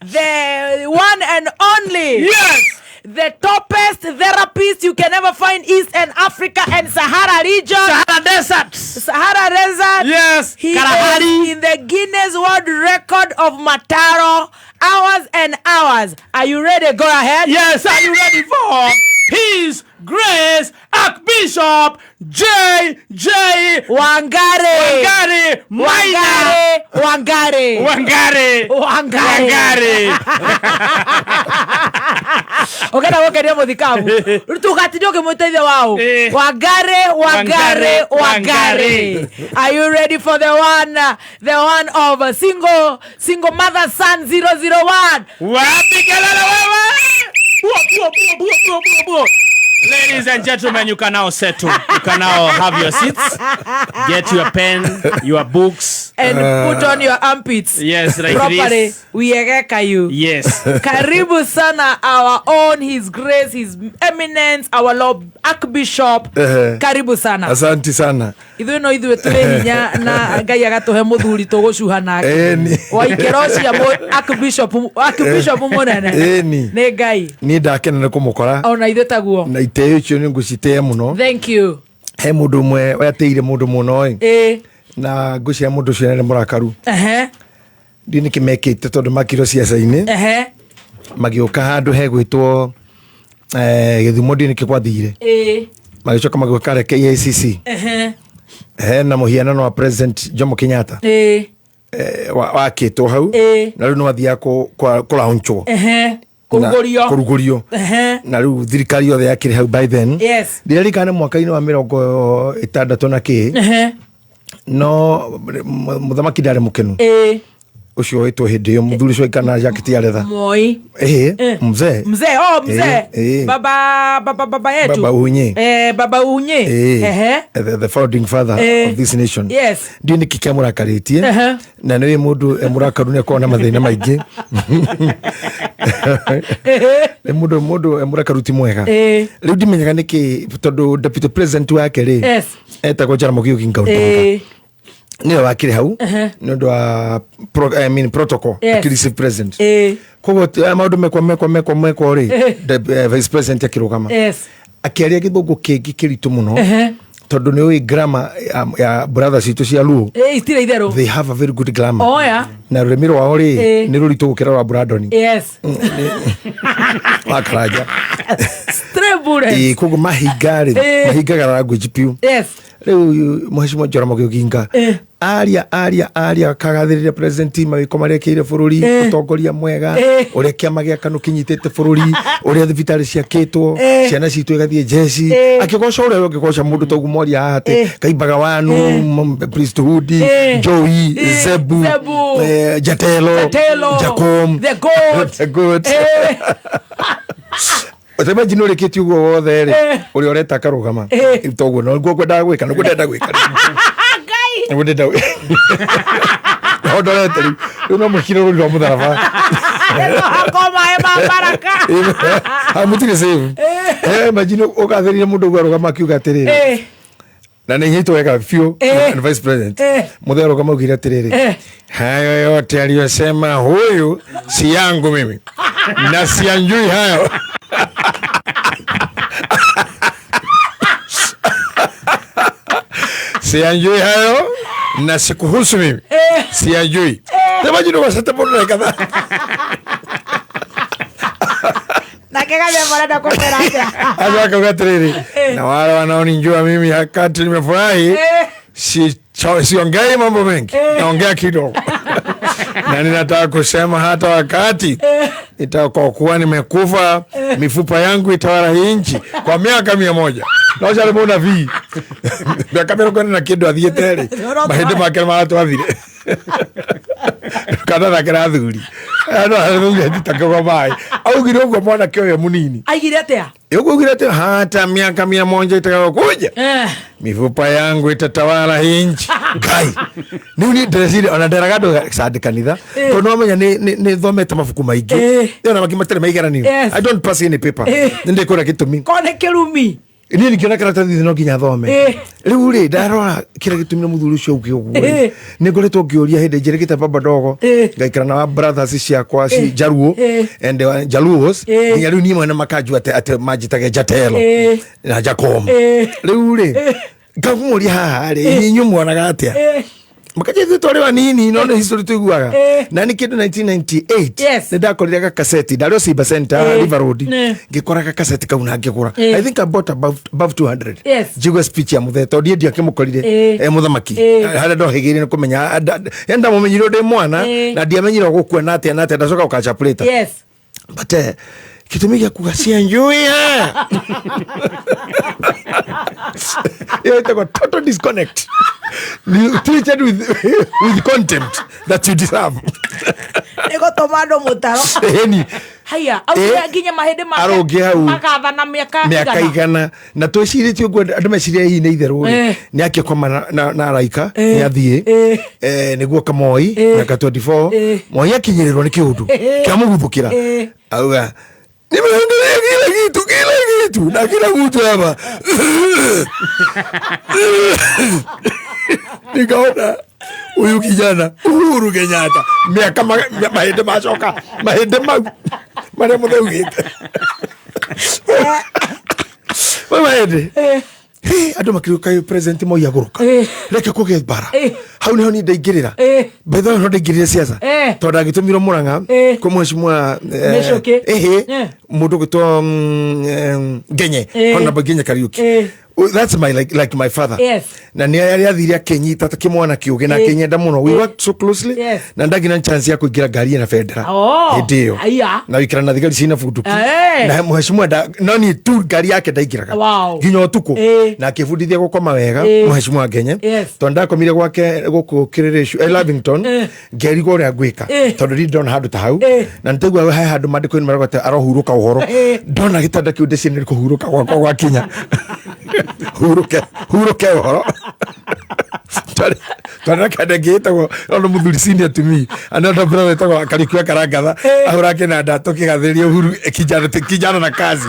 the one and only, yes, the toppest therapist you can ever find East and Africa and Sahara region. Sahara Sahara Desert. Yes. He Kalahari. is in the Guinness World Record of Mataro. Hours and hours. Are you ready? Go ahead. Yes, are you ready for His Grace Archbishop J.J. Wangari Maina. Wangari Ogera wokeria muthikabu rutugatithio kimuteithia wao Wangari. Are you ready for the one of single mother son 001? Wapi kelele wewe? Ladies and gentlemen, you can now settle. You can now have your seats. Get your pen, your books. And put on your armpits. Yes, like properly. this. We egeka you. Yes. Karibu sana, our own, His Grace, His Eminence, our Lord Archbishop. Karibu sana. Asante sana. Ithu no ithu tule hinya na Ngai agatuhe muthuri tugucuha nake. Wa ikerocia Archbishop munene. Ni Ngai. Ni ndakena ni kumukora. Ona ithu taguo. Na iteo icio ni ngucitea muno. Thank you. He mundu mwe wateire mundu muno na ngucia mundu cio ni murakaru. Ndi ni kimekite tondu makiro ciaca-ini. Magioka handu he gwitwo Githumo ndi ni kigwathire. Magicoka magioka KICC. Na muhianano wa President Jomo Kenyatta. Wakitwo hau na riu no athia kuraunchwo. Kurugurio. Na riu thirikari yothe yakiri hau by then. Ndirikana mwaka-ini wa 60 na ki. No muthamaki ndari mukenu. Ucio witwo hindi yo muthuri ucio ikana jacket ya leather. Moi. Mzee. Baba yetu. Baba unye. The founding father of this nation. Yes. Ndi ni kikamura karitie. Na niwe mundu emurakaru ne kona mathina maingi. Ne mundu emurakaru ti mwega. Riu ndimenyaga niki tondu deputy president wake ri. Etagwo Jaramogi Oginga Odinga. Niwe wakire hau nondu wa protocol to receive president. Koguo maundu mekwo ri vice president akirugama akiaria githungu kingi kiritu muno tondu ni ui grammar ya brothers itu cia Luo. Itire itherũ. They have a very good grammar. Na rurimi rwao ri ni ruritu gukira rwa Brandon. Wakaraja Strebure. Koguo mahingaga language piu. Riu Mheshimiwa Jaramogi Oginga aria kagathirire president mawiko marekeire bururi utongoria mwega uria kiama gia kanu kinyitete bururi uria thibitari ciakitwo ciana citu igathie jeshi akigoca uria ungigoca mundu togu moria hate Kaimbaga Wanu priesthood Joey Zebu Jatelo Jacom the goat Otema jino reketi ugo wothe ri uri oreta karugama toguo no guo kwenda gwika no kwenda gwika ngai ndenda odorete ri no mukhiro ri ro mutharaba akoma baraka amutire save majino ugatherire mundu gwarugama kiuga atiriri na ni nyito weka fio and vice president muthero kama ugira atiriri hayo yote aliyosema huyu si yangu mimi na sianjui hayo. Sianjui hayo na sikuhusu mimi. Sianjui. Tema jino wasata mbona kadha. Na kega de morada koperate. Aza kagatiri. Na wale wanaoninjua mimi hakati nimefurahi. Siongei mambo mengi. Naongea kidogo. Na ninataka kusema hata wakati itakokuwa nimekufa mifupa yangu itawala nchi kwa miaka 100. Na ujale mbona vi. Miaka 100 na kido athiete mahindi make marato athire. Kana na kira thuri. Ano haruge titakaga bai. Augire ugo mwana kioyo munini. Aigire atia? Ugire atia hata miaka 100 itakayokuja. Mifupa yangu itatawala nchi. Kai. Ni ndesire ona nderagado sade kanitha. Tono menya ni thomete mafuku maingi. Ndona makimatele maigeranio. I don't pass any paper. Ninde kora gitumi. Kone kirumi. Ni nikiona karatathi no nginya thome. Riu ri ndarora kira gitumi na muthuri ucio ukiuguo. Ni ngoretwo ngioria hindi njirikite baba dogo. Ngaikara na brothers ciakwa ci Jaruo and Jaluos. Nginya riu ni mwana makaju ate majitage Jatelo na Jacom. Riu ri ngakumuria haha ri inyu mwonaga atia makaje twari wanini no ne history tuiguaga na ni kindu 1998 ni ndakorire ga cassette ndario Simba Center River Road ngikora ga cassette kau na ngigura I think I bought above 200 jigwa speech ya muthe ndi ndio akimukorire muthamaki hada ndo higiri ni kumenya enda mumenyiro ndi mwana na ndiamenyiro gukua na atia ndacoka ukachapuleta but kitumi gya kugacia njui it got total disconnect. Treated with contempt that you deserve. Ego tomado mutaro. Haya, au nginya mahende makatha na miaka igana na twiciritie gwa andu meciria hi ni itheru ni akikoma na araika ni athie niguo kamoi na 24 moi akinyirirwo ni kiundu kiamuguthukira auga nimeangalia kila kitu na kila mtu hapa nikaona huyu kijana Uhuru Kenyatta miaka mahende macoka mahende mare muthugite mahende andu makiruka president Moi aguruka reke kuge bara hau niho ni ndaingirira betho no ndaingirire siasa tondu agitumiro Murang'a kwa mheshimiwa mundu gitwa Ngenye Honorable Ngenye Kariuki. That's my like my father. Na ni athire akinyita takimwana kiuge na kinyenda muno. We worked so closely. Na ndagina chance ya kuingira ngari na federa. Ndio. Na wikira na thigari cina funduki. Na mheshimiwa no ni tu ngari yake ndaingiraga. Nginya utuku. Na akifundithia gukoma wega mheshimiwa Ngenye. Tonda komire gwake gukukiririshu Lavington. Ngeri gore agwika. Tondu ri ndona handu ta hau. Na ntegwa ha handu mandiko ni maragota arohuruka uhoro. Ndona gitanda kiu ndecine ni kuhuruka gwa Kinya. Huruke uhoro twana kadageta ono muthuri senior to me another brother to Kariuki Karangatha ahurake na ndato kigatheria Uhuru kijana na kazi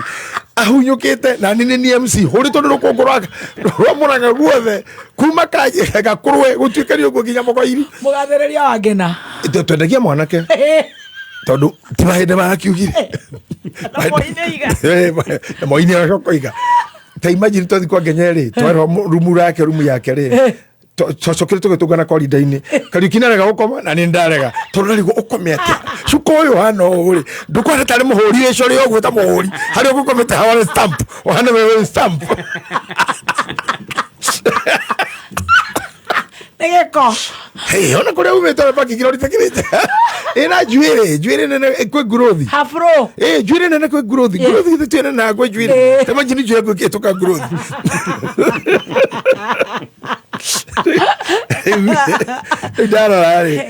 ahunyukite na nini ni MC hori tondu rukongo rwa Murang'a guothe kuma kaje gakurwe gutuikario gukinya moko iri mugathereria wangena twendagia mwanake tondu timahinde makiugire moine arakoiga ta imagine to thikwa Ngenyeri twaro rumu yake ri cocokire tugitungana korinda-ini Kariuki narega gukoma na ni ndarega tondu narigo ukome atia cuko uyu hano uri ndukwana tari muhuri weco ri ogwita muhuri hari ugukomete hawa stamp ohana wewe stamp Negeko. Hey, ona kore umetoa paki kirori takirite. Ina juire nene kwe growth. Afro. Juire nene kwe growth. Growth tu nene kwe juire. Tema jini juire kwe ketoka growth. Idara lari.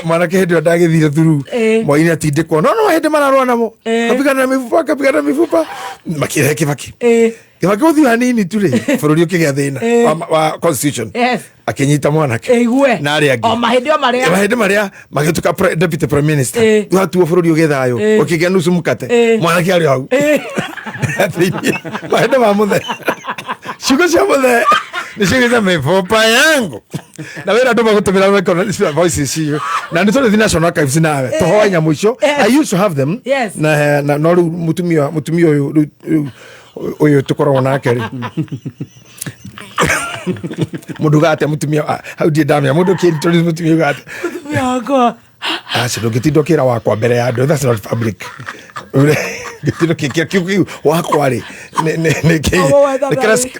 Mwana ke hedo dage dhira thuru. Moini atinde kwa. No hede manarwa namo. Kapigana na mifupa. Makire kibaki. Kibaki uthi hanini tule. Fururi ukigea thina wa constitution. Akinyita mwanake na ari agi mahende maria magituka deputy prime minister watu fururi ugethayo ukigea nusu mukate mwanake ari hau mahende mamuthe shugo cia muthe nishigiza mifupa yangu na wera ndo magutumira voices ciyo na nitore the national archives nawe tohoanya mwisho I used to have them na no mutumia uyu tukorwo nake ri mundu gate mutumia how did damia mundu kintroduce mutumia gate yako ndo gitindo kira wakwa mbere ya andu that's not public gitindo kiki wakwa ri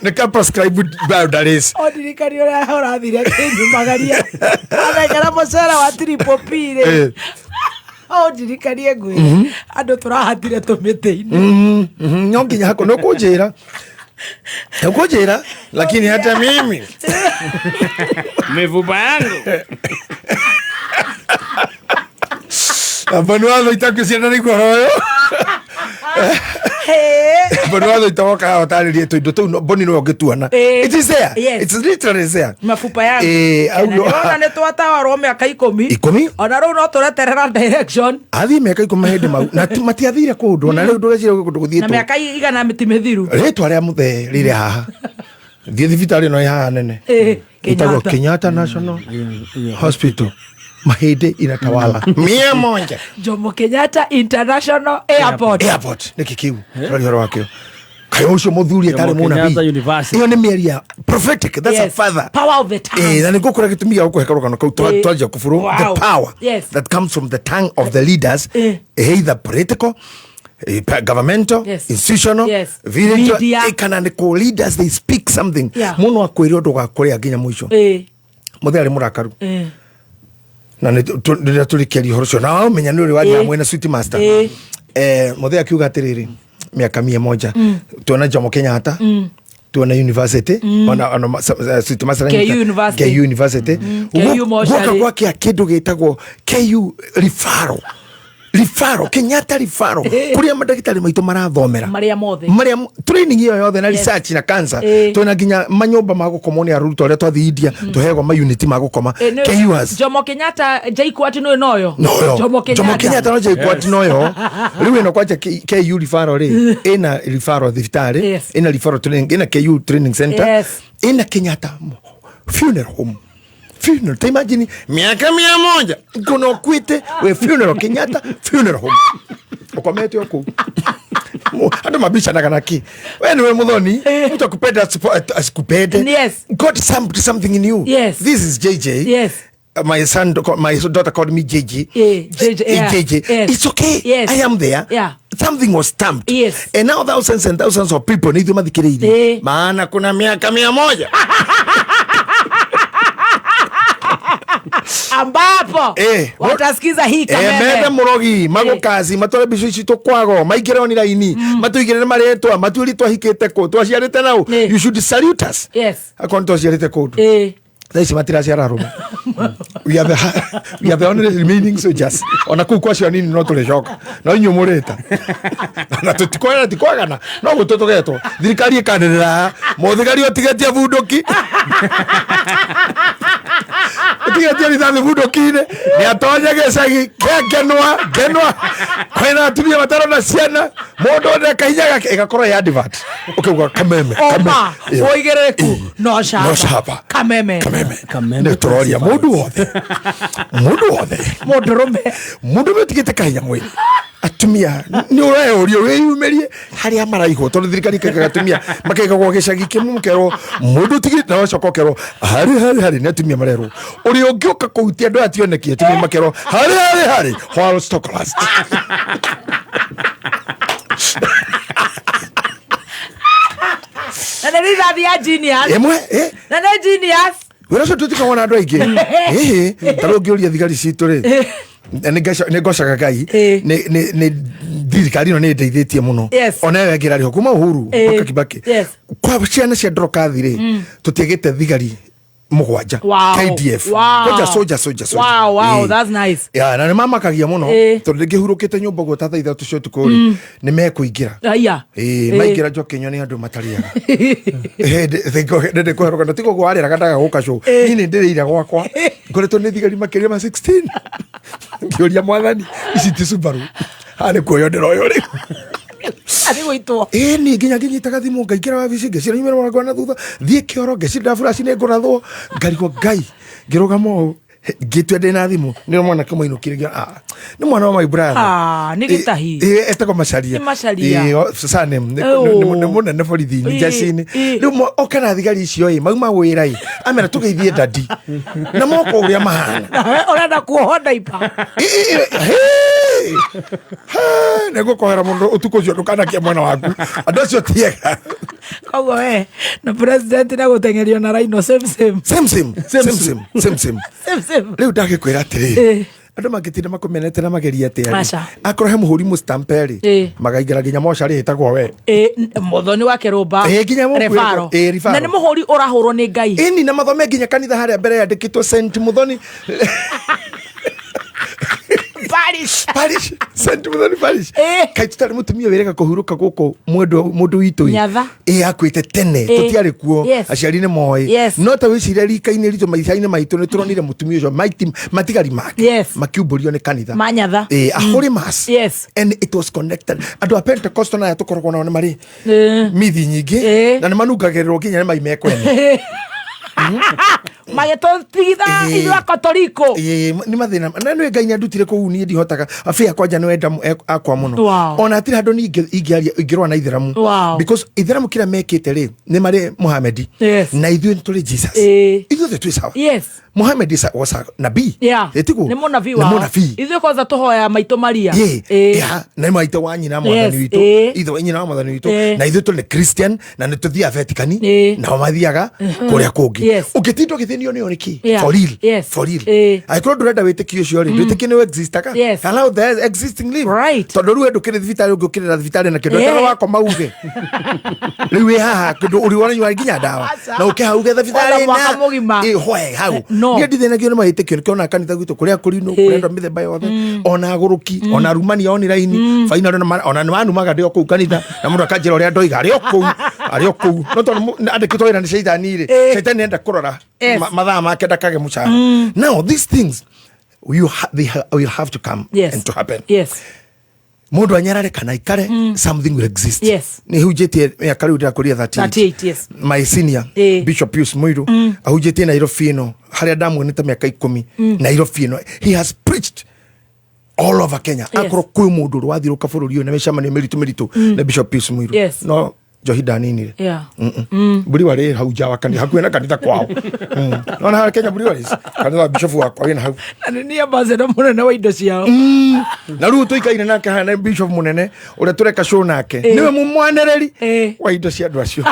ne ka prescribe boundaries odirikari ora hora thire kinyu magaria agakara mosera wa triple P re odirikari ngui andu turahatire tumite-ini nginya hako no kunjira ukujira lakini hata mimi mifupa yangu Manuel itakusiana ni kwaro Manuel itoka hoteli tu ndo boni no getuana it is there it's literally there mafupa yangu ona ne twata waro miaka 10 ona ro no tureterera direction athi miaka 10 hende mau na matiathire kundu na riu ndugecire kundu guthie na miaka igana mitimithiru ritwa ria muthe rire haha thie thibitari no haha nene Kenyatta National Hospital mahinde inatawala 100 Jomo Kenyatta International Airport nikikiu rori horo wakio kayo ucio muthuri atari munabii iyo ni mieri ya prophetic, that's a father. Power of the tongue. Na niko kura kitumia huko hekaro kana twaje kufuru, the power that comes from the tongue of the leaders, either political, governmental, institutional, village, kana niko leaders, they speak something. Muno akwiri ndu gakuria nginya mwisho. Muthari murakaru. Na ndio tulikeli horosho na wao menya nuri waje amwe na sweet master. Muthari akiuga atiriri miaka 100 tuona Jomo Kenyatta. Tuona university ona sweet master KU university. Woka gwake akindo gitagwo KU Rifaro Kenyatta Rifaro kuria madagitari maitu marathomera maria training iyo yothe na research na cancer tuna ginya manyomba magukomoni aruto aria twathi India tuhegwa ma unity magukoma KUs Jomo Kenyatta jaikwati noyo Jomo Kenyatta no jaikwati noyo riwe no kwacha KU Rifaro ri ina Rifaro thibitari ina Rifaro training ina KU training center ina Kenyatta funeral home. Funeral, imagine miaka 100 kuna kwite we funeral Kenyatta funeral home ukomete huko hata mabisha na kanaki wewe muthoni mtu akupenda asikupende God something in you. This is JJ. My daughter called me JJ. JJ. It's okay. I am there. Something was stamped. And now thousands and thousands of people need to mathikiririe maana kuna miaka 100 ambapo watasikiza hii kamera mede murogi magokazi matore bicu ici tukwago maigire oni laini matuigire maretwa maturi twahikite ko twaciarite nau you should salute us akon twaciarite ko These matirasi araruma. We are the only remaining soldiers. Ona kukwasha nini no tulicoka. No nyumureta. Na tutikwagana. No gutotogetwo. Thirikari ikanirira muthigari otigetia bunduki. Otigetia rithathi bunduki-ini. Ni atonya gicagi genwa. Kwena atumia mataro na ciana. Mundu onde kahinya gake igakorwo ya advert. Ukauga kameme. Oigereku no shaba. Kameme. Ne turoria mundu wothe mundu tigite kahinya mwiri atumia ni ureorio wiyumerie haria maraigo tondu thirikari kagatumia makegagwo gicagi kimu mukero mundu tigite no cokokero hari ne atumia marero uri ungioka kuhutia ndo ationekie atumia makero hari hall stocklast na nini za genius na ne genius wera so tutika wana ndo aige taro ngioria thigari citu ri ne gocaga Ngai ne thirikari no ne ndeithĩtie muno ona wegira riho kuma Uhuru mpaka Kibaki kwa ciana cia ndorokathi ri tutiagite thigari mugwanja KDF koja soja wow that's nice na mama kagia muno tondu ngihurukite nyumba go tatha ithatũ cio tukuri ni mekuingira maingira njokenyo ni andu matariaga thego kuheroka ndiko gwarira kandaga gukacu ni ndireira gwakwa ngoretwo ni thigari makiria ma 16 ngioria mwathani ici ti Subaru ani kuoyo ndiroyo ri Adigoitwo. Ni ginya ginyitaga thimu ngaikira wabici ngecira imero wakwa na thutha thie kioro ngecira flash ne ngorathwo ngarigwo Ngai ngirugamo ngitwende na thimu ni mwana kama inukire ni mwana wa my brother ni gitahi etako macaria sasa ni muna na borithi ni jacini riu okana thigari icio mauma wira amena tugeithie dadi na moko uria mahana orenda kuohonda ipa nego kohera mundu utuko cio ndukanakia mwana waku andu acio tiega koguo we na president na gutengerio na Rhino same riu ndagikwira atiri andu magitinda makumenete na mageria atiri akorwo he muhuri mustamperi magaingira ginya moca ritagwo we muthoni wa Kirumba Refaro na ni muhuri urahurwo ni Ngai ini na mathome ginya kanitha haria mbere yandikitwo Saint Muthoni Parish Saint Muthoni Parish kaitutari mutumia wirega kuhuruka guko mundu witu akwite tene tutiari kuo aciari ni moi no ta wicire rika-ini ritu maithaini maitu ni turonire mutumia ucio matigari make makiumburio ni kanitha manyatha a holy mass and it was connected andu a Pentecostal na tukoragwo nao ni mari mithi nyingi na ni manungagirirwo nginya ni mai mekwene magĩtũtigitha ithuĩ Katoriko. Nĩ mathĩna na nĩ Ngai nyandutire kũu niĩ ndihotaga afia kwanja nĩ wenda akwa mũno. Ona atiri handũ ni ingĩrũa na Ithĩramu because Ithĩramu kĩrĩa mekĩte rĩ nĩ marĩ Muhammad na ithuĩ tũrĩ Jesus. Ithuĩ twĩ sawa. Muhammad was a nabii. Nĩ mũnabii wao. Ithuĩ kwanza tũhoya maitũ Maria. Na maitũ wa nyina mwathani witũ. Ithuĩ nyina wa mwathani witũ. Na ithuĩ tũrĩ Christian na nĩ tũthiaga Vatican na mathiaga kũrĩa kũngĩ. Ũgĩtinda ũgĩthĩnio nĩ ũrĩki. For real. Aikoro ndũrenda wĩtĩkio ũcio rĩ wĩtĩkio nĩ existaga. Allow the existing live. Tondũ rĩu ndũkĩrĩ thibitarĩ ũngĩũkĩrĩra thibitarĩ na kĩndũ ndara wako mauge. Rĩu wĩ haha kĩndũ ũrĩ wona nyua nginya ndawa. Na ũkĩhauge thibitarĩ na hoe hau. Niĩ ndithenagio nĩ mahĩtĩkio nĩkĩona kanitha gwitũ kũrĩa kũrinũ kũrenda mĩthemba yothe ona agũrũki ona arumani online final ona nĩ manumaga ndĩ kũu kanitha na mũndũ akanjĩra ũrĩa ndoiga arĩ o kũu no tondũ andĩkĩtwo wĩra nĩ caitani rĩ caitani enda kũrora mathaa make ndakage mũcara. Now these things will have to come and to happen. Mundu anyarare kana ikare something will exist. Ni hujete miaka riu ndakũria 38. My senior Bishop Pius Muiru ahujete Nairobi ino haria ndamuonete miaka 10 Nairobi ino. He has preached all over Kenya. Akoro kwi mundu rwathiruka bururi na mecamania meritu na Bishop Pius Muiru. No Johi Danini. Buri wari hau jawa kandi hakuwe na kanitha kwao. Nona ha Kenya buri wari kanitha Bishop wakwa wina hau. Ni ambassador munene wa indo ciao. Na riu tuikaire nake hana Bishop munene uria tureka show nake niwe mumwanereri wa indo cia andu acio.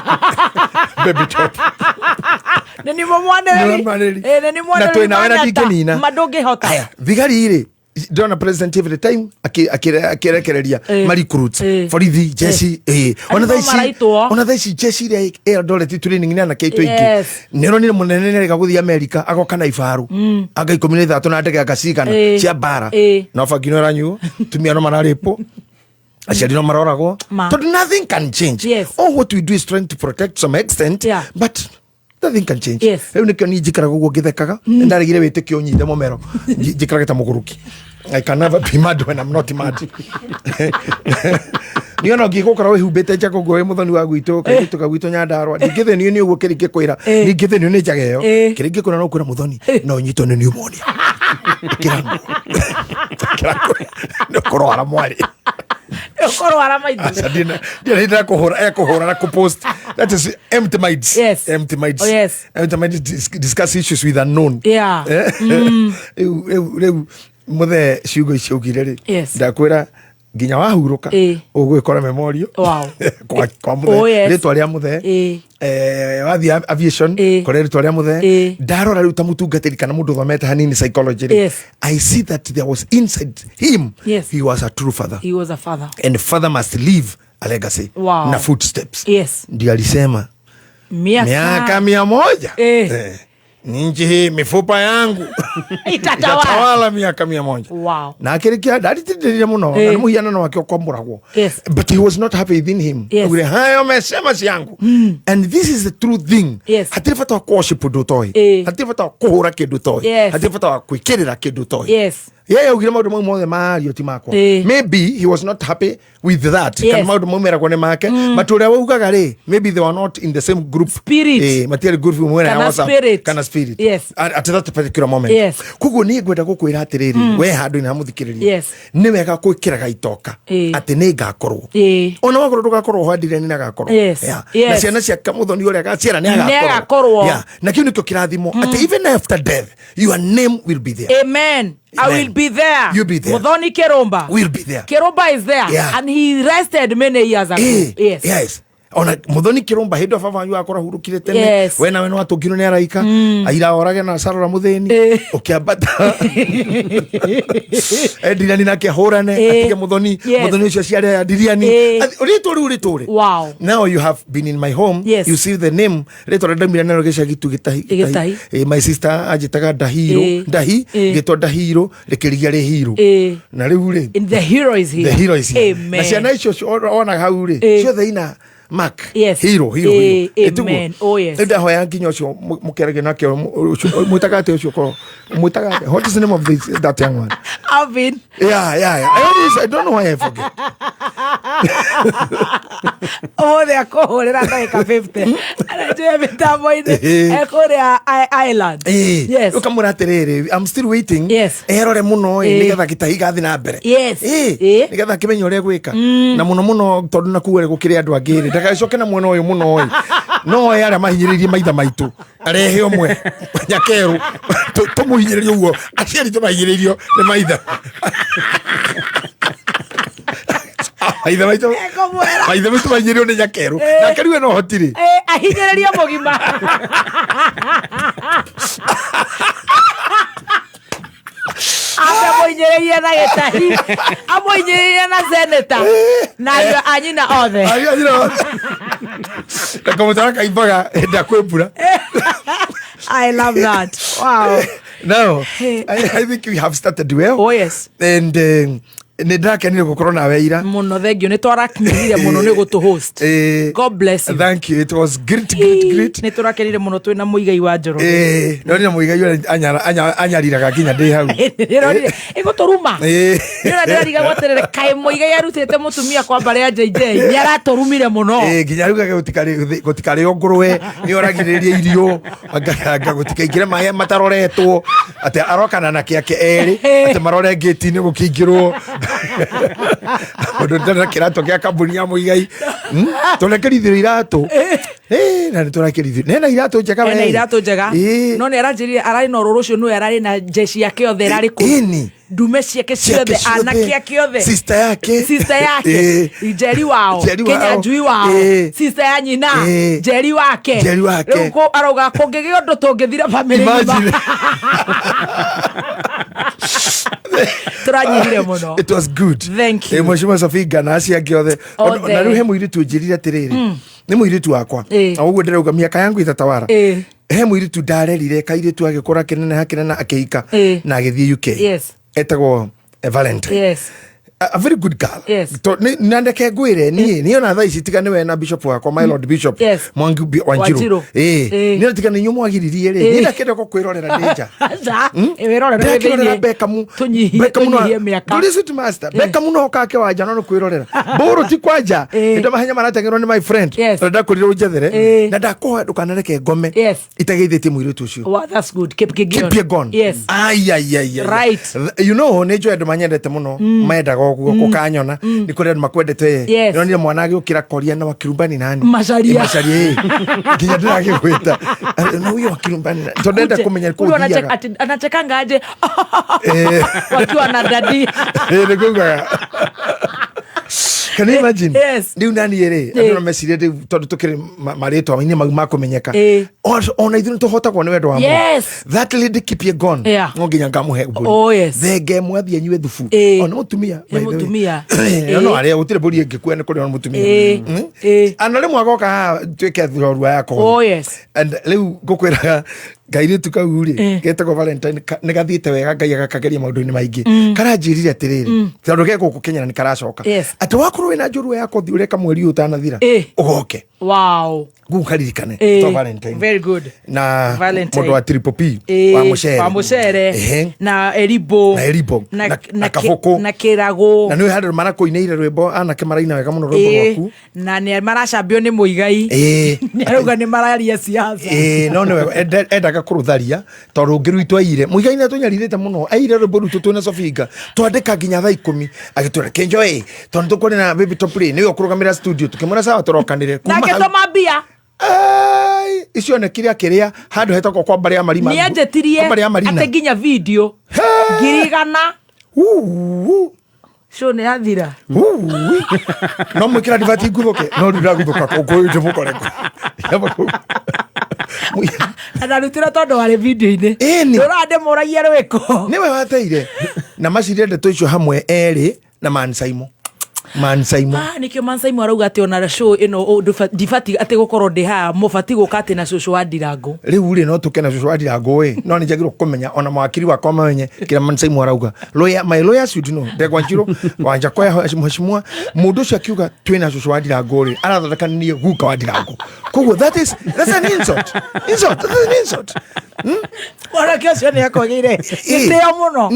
Baby top. Nani mumwanereri. Nani mwanereri. Na twina wena ndingenina. Madungihota. Aya thigari iri Dona president every time akirekereria recruits for the Jesse ona thaici Jesse ria Eldoret training na keito ingi nero ni munene nega guthia America agoka na ifaru aga 13 na ndege agacigana cia bara na fagino ranyu tumia no manaripo aciari no maroragwo but nothing can change. All what we do is trying to protect some extent but nothing can change. Riu nikio ni njikaraga guo ngithekaga ndaregire wĩtĩkio nyite momero njikaraga ta mũguruki. I can never be mad when I'm not mad. Niona ngigukora we humbite njako goe muthoni wa gwitũ kaituka gwitũ Nyandarua ngithenio ni uguo kĩrĩngĩ kwĩra ngithenio ni njageo kĩrĩngĩ kwĩra no kwĩra muthoni no nyitwo ni pneumonia kirango no korora mwari korora maitho ndira kuhura na kupost that is empty minds. Empty minds. Empty minds discuss issues with unknown. Muthe ciugo icio ugire ri ndakwira nginya wahuruka ugwikora memorio kwa muthe ritwa ria muthe wathi aviation kore ritwa ria muthe ndarora riu ta mutungatiri kana mundu thomete hanini psychology. I see that there was inside him he was a true father. He was a father and father must leave a legacy na footsteps. Ndio alisema miaka 100 ninji mifupa yangu itatawala miaka 100. Na akirikia ndaritirire muno na muhiana wake okwamuragwo but he was not happy within him. Ugire hayo mesema ciangu and this is the true thing. Hatiri fata worship ndutoi hatiri fata kuhura kindu toi hatiri fata kwikirira kindu toi. Yeye ugire maundu mau mothe mario ti makwa. Maybe he was not happy with that. Kana maundu mau meragwo ni make but uria waugaga ri maybe they were not in the same group material group mwena wasa kana spirit at that particular moment. Kuguo ni ngwenda gukwira atiriri we handu ina muthikiriria ni wega kwikiraga itoka ati ni ngakorwo ona wakorwo ndugakorwo handire ni ngakorwo na ciana cia kamuthoni uria gaciara ni agakorwo na kiu nikio kirathimo ati even after death your name will be there. Amen. I will be there. You'll be there. Muthoni Kirumba will be there. Kirumba is there and he rested many years ago. Yes. Ona Muthoni Kirumba hindu baba wanyu akora hurukire tene wena wena watungiro ni araika aira orage na sarora mutheni ukiambata Diriani nake horane atige Muthoni ucio ciare Diriani rituri. Wow. Now you have been in my home. You see the name ritwa ndamira nero gecia gitu gitahi. My sister ajitaga Dahi gitwa Dahiro rikirigia ri hero na riu ri the hero is here. The hero is here. Na ciana icio ona hau ri ciothe ina Mark. Yes. Hero. Amen. Oh yes. Nda hoya nginya ucio mukerege nake mutakate ucio ko mutakate. What is the name of that young one? Alvin. Yeah. I don't know why I forget. Oh, they are called like 50. Anajua mitambo ine. Ekore Island. Yes. Ukamura terere. I'm still waiting. Yes. Erore muno nigetha gitahiga thi na mbere. Yes. Nigetha kimenyo ria gwika. Na muno tondu nakuere gukire andu angiri. Ndagacoke na mwena uyu muno no yara mahinyiririe maitha maitu arehe omwe nyakeru tumuhinyiririe uguo aciari tumahinyiririo ni maitha maitha maitu mahinyiririo ni nyakeru na kariwe no hotiri ahinyiririe mugima amoinyereria na getahi amoinyereria na seneta na anyina othe nakamutara kaimbaga enda kwembura. I love that. Wow. Now, I think we have started well. Oh yes. And nä ndakenire gå korwo nawe ira muno thengio nä twarakinyire muno nä gå tå host. God bless you. Thank you. It was great. Nä tå rakenire muno twä na må igai wa njoro no nä na må igai anyariraga nginya ndä hau ä gå tå ruma nä na ndä rariga gwatä rä kaä må igai arutä te må tumia kwa mbarä ya JJ nä aratå rumire må no nginya rä u gå tikarä o ngårwe nä oragirä ria irio gå tikaingä maä mataroretwo atä arokana na kä ake erä atä marore ngäti-inä gå kä ingä rwo ndona kirato kia kambuni ya muigai turekerithio irato na turekerithio nena irato njega we irato njega no ne aranjirire arari no roro cio no arari na jeshi yake othe rari ku ndume ciake ciothe anake yake othe sister yake Njeri wao Kenya njui wao sister ya nyina Njeri wake riu ko arauga kungigio ndo tungithira family turanyihire muno. It was good. Thank you. Mheshimiwa Safiga na acia angĩ othe na rĩu he mũirĩtu njĩrire atĩrĩrĩ nĩ mũirĩtu wakwa na ũguo ndĩrauga mĩaka yangu itatawara he mũirĩtu ndarerire kairĩtu agĩkũra kĩnene akĩhika na agĩthiĩ UK etagwo Valentine. A very good girl. Yes. Na ndeke ngwire ni ona thaa ici tiga niwe na bishop wakwa my lord bishop Mwangi Wanjiru ni tiga ni nyumu agiririe ri ni ndakende ko kwirorera ndeja wirorera thini Beckham miaka tulisit master Beckham no kake wanja no kwirorera boro ti kwanja ndo mahenya maratengerwo ni my friend ndakurire unjethere na ndakoha ndukanareke ngome itageithĩtie mũirĩtu ũcio. Wow, that's good. Keep going. Yes. Right. You know ni joe ndo manyendete muno maendaga guo kukanyona ni kuri andu makwendete no ni mwana agĩũkĩra koria na wakirumbani nani macaria nginya ndĩragĩgwĩta no huyo wakirumbani tondu ndenda kũmenya kũthiaga anachekanga aje wakiwa na dadi nĩ kugaga. Can you imagine? Ndiu nani ere andu mecirie ndiu tondu tukiri maritwa ini makumenyeka ona ithu tuhotagwo ni wendo wa Mungu. That lady keep you gone no nginya ngamuhe mburi thenge mwathie nywe thufu ona mutumia no aria gutire mburi ingikua ni kuri ona mutumia ana rimwe agoka twike thurua yako and riu ngukwiraga ngairitu kau ri getagwo Valentine ni gathiite wega ngai agakageria maundu-ini maingi karanjirire atiriri tondu geko gukenyera ni karacoka ati wakorwo wina njuru yako thi ureka mweri utanathira ugoke gukaririkane to Valentine. Very good. Na mundu wa Triple P wa mucere na Eribo na Kabuku na Kirago na ni handu marakoineire rwimbo anake maraina wega muno rwimbo rwaku na ni maracambio ni muigai ni arauga ni mararia siasa no no endaga kurutharia tondu ngirwitwa ire muigai na tunyaririte muno aire rwimbo rutu twina Sofinga twandika nginya thaa 10 agitwira kenjoy tondu tukuri na baby top play niyo kurugamira studio tukimura sawa turokanire kuma na ketoma bia icio ne kiria handu hetako kwa mbari ya marima ni anjetirie ate nginya video ngirigana show ne athira no mwikira divati nguthoke no ndiraguthoka ko ndimukoreko anarutira tondu wari video-ini urande muragia rwiko niwe wateire na macirire ndeto icio hamwe eri na Man Simon Mansaimo nikio Mansaimo arauga ati ona show ino difati ati gukoro ndi ha mufati gukate na Cucu wa Ndirango riu ri no tukena Cucu wa Ndirango no ni njagirwo kumenya ona mawakiri wa koma wenye kila Mansaimo arauga my lawyer should know ndegwa njiro wanja kwa mheshimiwa mundu ucio akiuga twina Cucu wa Ndirango ri arathondekanie guka wa Ndirango koguo that's an insult that's an insult ora kio ni yakogire iteo muno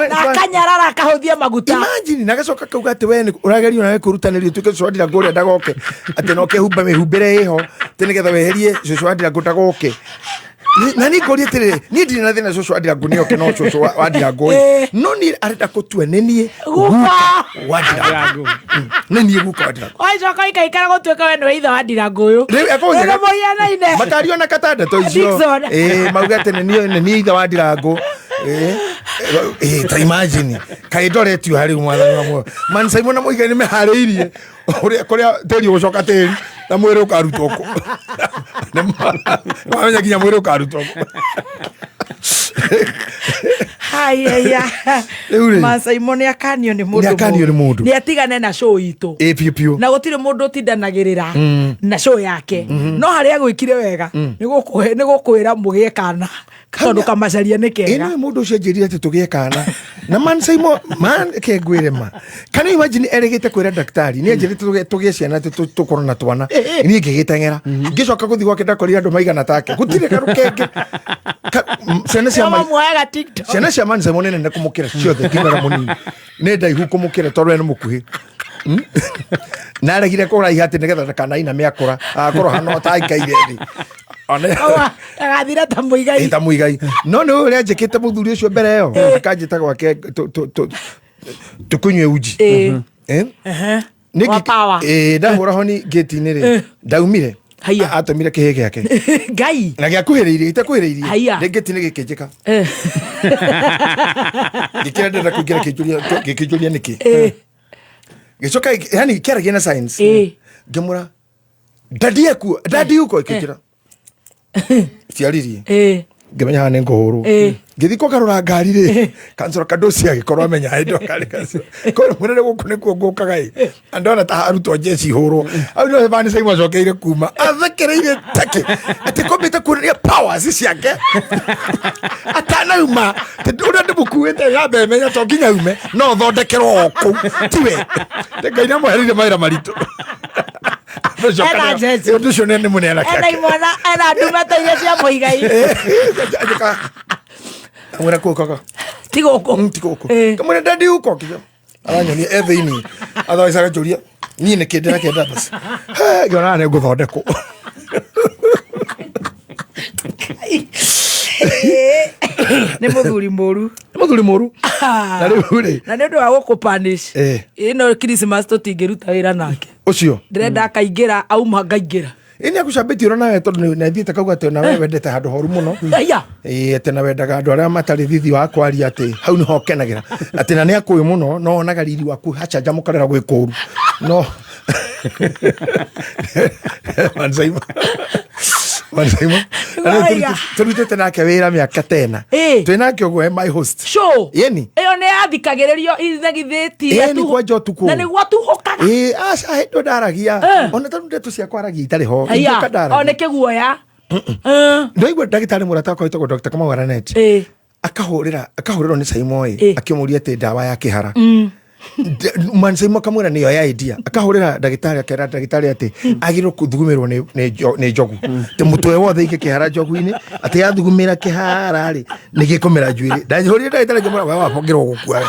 na kanyarara akahuthia maguta imagine nagacoka kauga ati we uragerio nawe kurutanirio tuke Cucu wa Ndirango ri ndagoke ati no kehumba mihumbire iho tinigetha weherie Cucu wa Ndirango ndagoke na ni ngorie tirire ni ndiri na thina Cucu wa Ndirango ni oke no Cucu wa Ndirango no ni arenda kutue nenie guka wa Ndirango nenie guka wa Ndirango oi coka ikaikara gutweka we no itha wa Ndirango uyu ego moyana makario na katanda to icio mauga ati nenie itha wa Ndirango ta imagine kaidoretio hari mwathani wa mwe Mansaimo na muiga ni mehariirie kuria teri ucoka teri na mwire ukarutwo ko mwanya kinya mwire ukarutwo ko haya Mansaimo ni akanio ni mundu ni atigane na show itu piu na gutire mundu tindanagirira na show yake no haria gwikire wega ni gukwira mugie kana tondu kamacaria ni kega ino mundu ucio njirire ati tugie kana na Mansaimo ke ngwire ma kana imagine erigite kwira daktari ni njirite tugie ciana tukorona twana ni ngigitengera ngicoka guthi gwake ndakorire andu maigana take gutire karukenge ciana cia Mansaimo nene kumukira ciothe kinara munini ne ndaihu kumukira tondu ni mukuhi na aragire kuraiha ati nigetha ndakanaina miakura akorwo hano taikaire thi agathira ta muigai no no ria njikite muthuri ucio mbere yo akanjita gwake tukunywe uji ndahura honi gate-ini ri ndaumire atomire kihe giake ngai na giakuhiriirie itakuhiriirie gate-ini gikinjika gikirenda kuingira gikijuria niki gicoka yani kiaragia na science ngemura dadi uko ikikira ciaririe ngemenya hane ngohuru ngithi ko karora ngari ri kansoro kadosi agikorwa menya indo kari kacio ko munene guku ni kuo ngukaga andona ta haruto jesi huru au no bani sai macokeire kuma athekereire take ati kombite kuria powers ciake atana uma ura ndimukuite ya bemenya to nginya ume no thondekerwo ku tiwe ngai mweherire maira maritu ndio nene munena kake imwana ndumata iria cia muigai amwira koko tigoko kamwira dadi uko kijo aranyoni etheini otherwise agajuria ni ne kende na kenda basi ngona ne guthondeko ni muthuri muru na riu ri na ndio wa gukupanish ino Christmas tutingiruta wira nake ucio ndirenda akaingira auma ngaingira ini akucambiti ro nawe tondu na thiete kauga ati na we wendete handu horu muno ati na wendaga andu aria matari thithi wa kwaria ati hau ni hokenagira ati na ni akuyu muno no onaga riri waku hacanja mukarera gwi kuru no Mansaimo turutete nake wira miaka tena twinake ogwe my host show yeni iyo ni athikagiririo ithagithiti na ni gwatuhukaga aca hendo ndaragia ona tondu ndeto cia kwaragia itari ho one kiguoya ndoigua ndagitari murata wakwa witagwo Dr. Kamau Aranet akahurirwo ni Saimo akimuria ati ndawa ya kihara Mansaimo kamwira niyo ya idea akahurira ndagitari akera ndagitari ati agiro kuthugumirwo ni njogu te mutwe wothe ike kihara njogu-ini ati yathugumira kihara ri ni gikomera njuiri ndahurira ndagitari ngemura wa wapongirwo gukua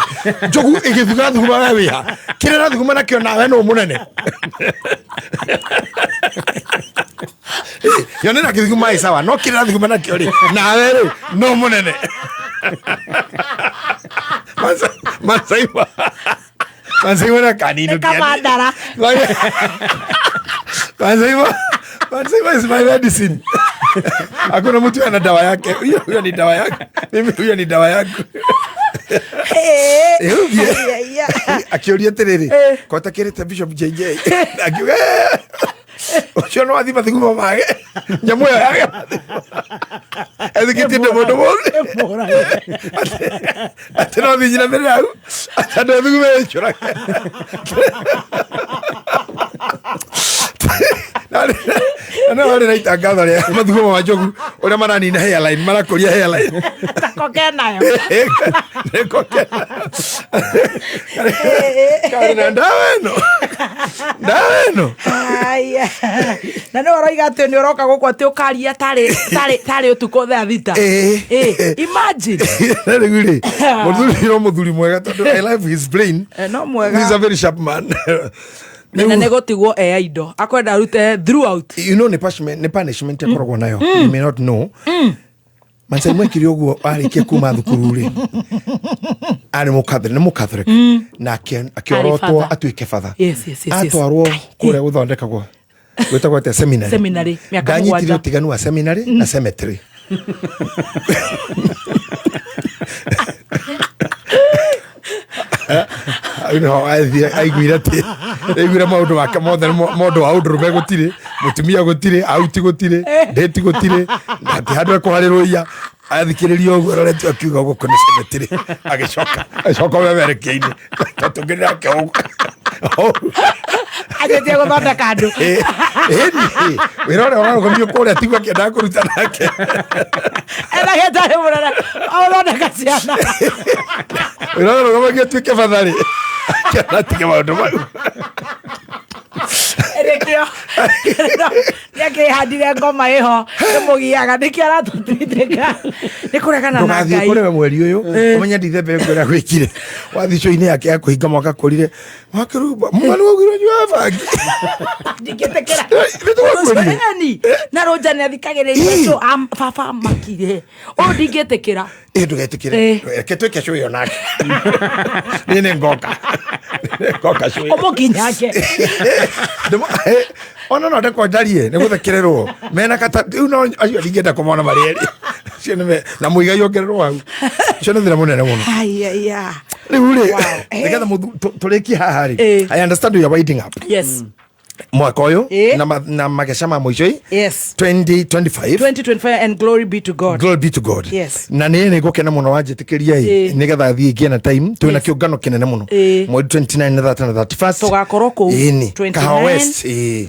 njogu igithuga thuguma we wiha kirera thuguma nakio nawe no munene yonena kithuguma isawa no kirera thuguma nakio ri nawe ri no munene Mansaimo na kanino kamandara Mansaimo is my medicine. Hakuna mtu ana dawa yake. Huyo ni dawa yake. Mimi huyo ni dawa yangu. Akioria terere. Kota kireta Bishop JJ. Ucio no athi mathugumo mage. Nyamu yo yage. Ezikitie mundu mothe. Ati no thi nyina mbere yau. Ati no thugumo echura. Na wale naita gather ya mathugumo ma njogu uria maranina hairline marakuria hairline. Takokena yo. Nekokena. Kana ndaweno. Aya. Na no roiga ati ni uroka guku ati ukaria tari utuko thaa thita. Imagine. Naguri. Muthuri mwega tondu I love his brain. No mwega. He's a very sharp man. Na negotigwo indo akwenda rute throughout. You know ne punishment yakoragwo nayo. You may not know. Manse mwekiri oguo arikia kuma thukuru ri. Ari mukathire na akiorotwo atuike father. Yes. Atwarwo kuria guthondekagwo. Gwetagwo ate seminary. Seminary. Ganyitire utiganu wa seminary na cemetery. Aiguire maundu wake mothe mundu wa undurume gutire mutumia gutire auti gutire ndeti gutire ati handu ekuharirũia athikiririo guo roretio akiuga guku ni cemetery agicoka weberekeini tatungirira ke ajetie guthondeka andu wira uria ũrarũgamio kũrĩa tigwo akĩendaga kũruta nake ndagĩtarĩ mũnene athondeka ciana wira uria ũrũgamagio atuĩke batharĩ akĩenda atige maũndũ mau Rekio. Nĩakĩhandire ngoma ĩho nĩmũgiaga nĩkĩ aratũtindĩka nĩkũregana na Ngai. Ndũgathiĩ kũrĩ mweri ũyũ ũmenye Ndithemba kwĩra gwĩkire wathi show-inĩ yake ya kũhinga mwaka kũrire wakĩrumba mwana wagĩrwo nyua bangi ndingĩtĩkĩra na Roja nĩathikagĩrĩria show baba makire ndingĩtĩkĩra ndũgetĩkĩre reke twĩke show ĩyo nake nĩ ngoka show ũmũkinyake ona no ndeko ndarie nĩ gũthekererwo mena kata rĩu no acio ndingĩenda kũmona marĩ erĩ cio nĩ na mũigai ongererwo hau cio nĩ thĩna mũnene mũno rĩu rĩ nĩgetha tũrĩkie haha rĩ I understand you are winding up. Yes. Mwaka ũyũ na magesha ma mũico yes 2025 and glory be to God. Yes. Na nĩ gũkena mũno wanjĩtĩkĩria nĩgetha thiĩ ngĩe na time twĩna kĩũngano kĩnene mũno mweri 29 na 31 tũgakorwo kũu 29 West 30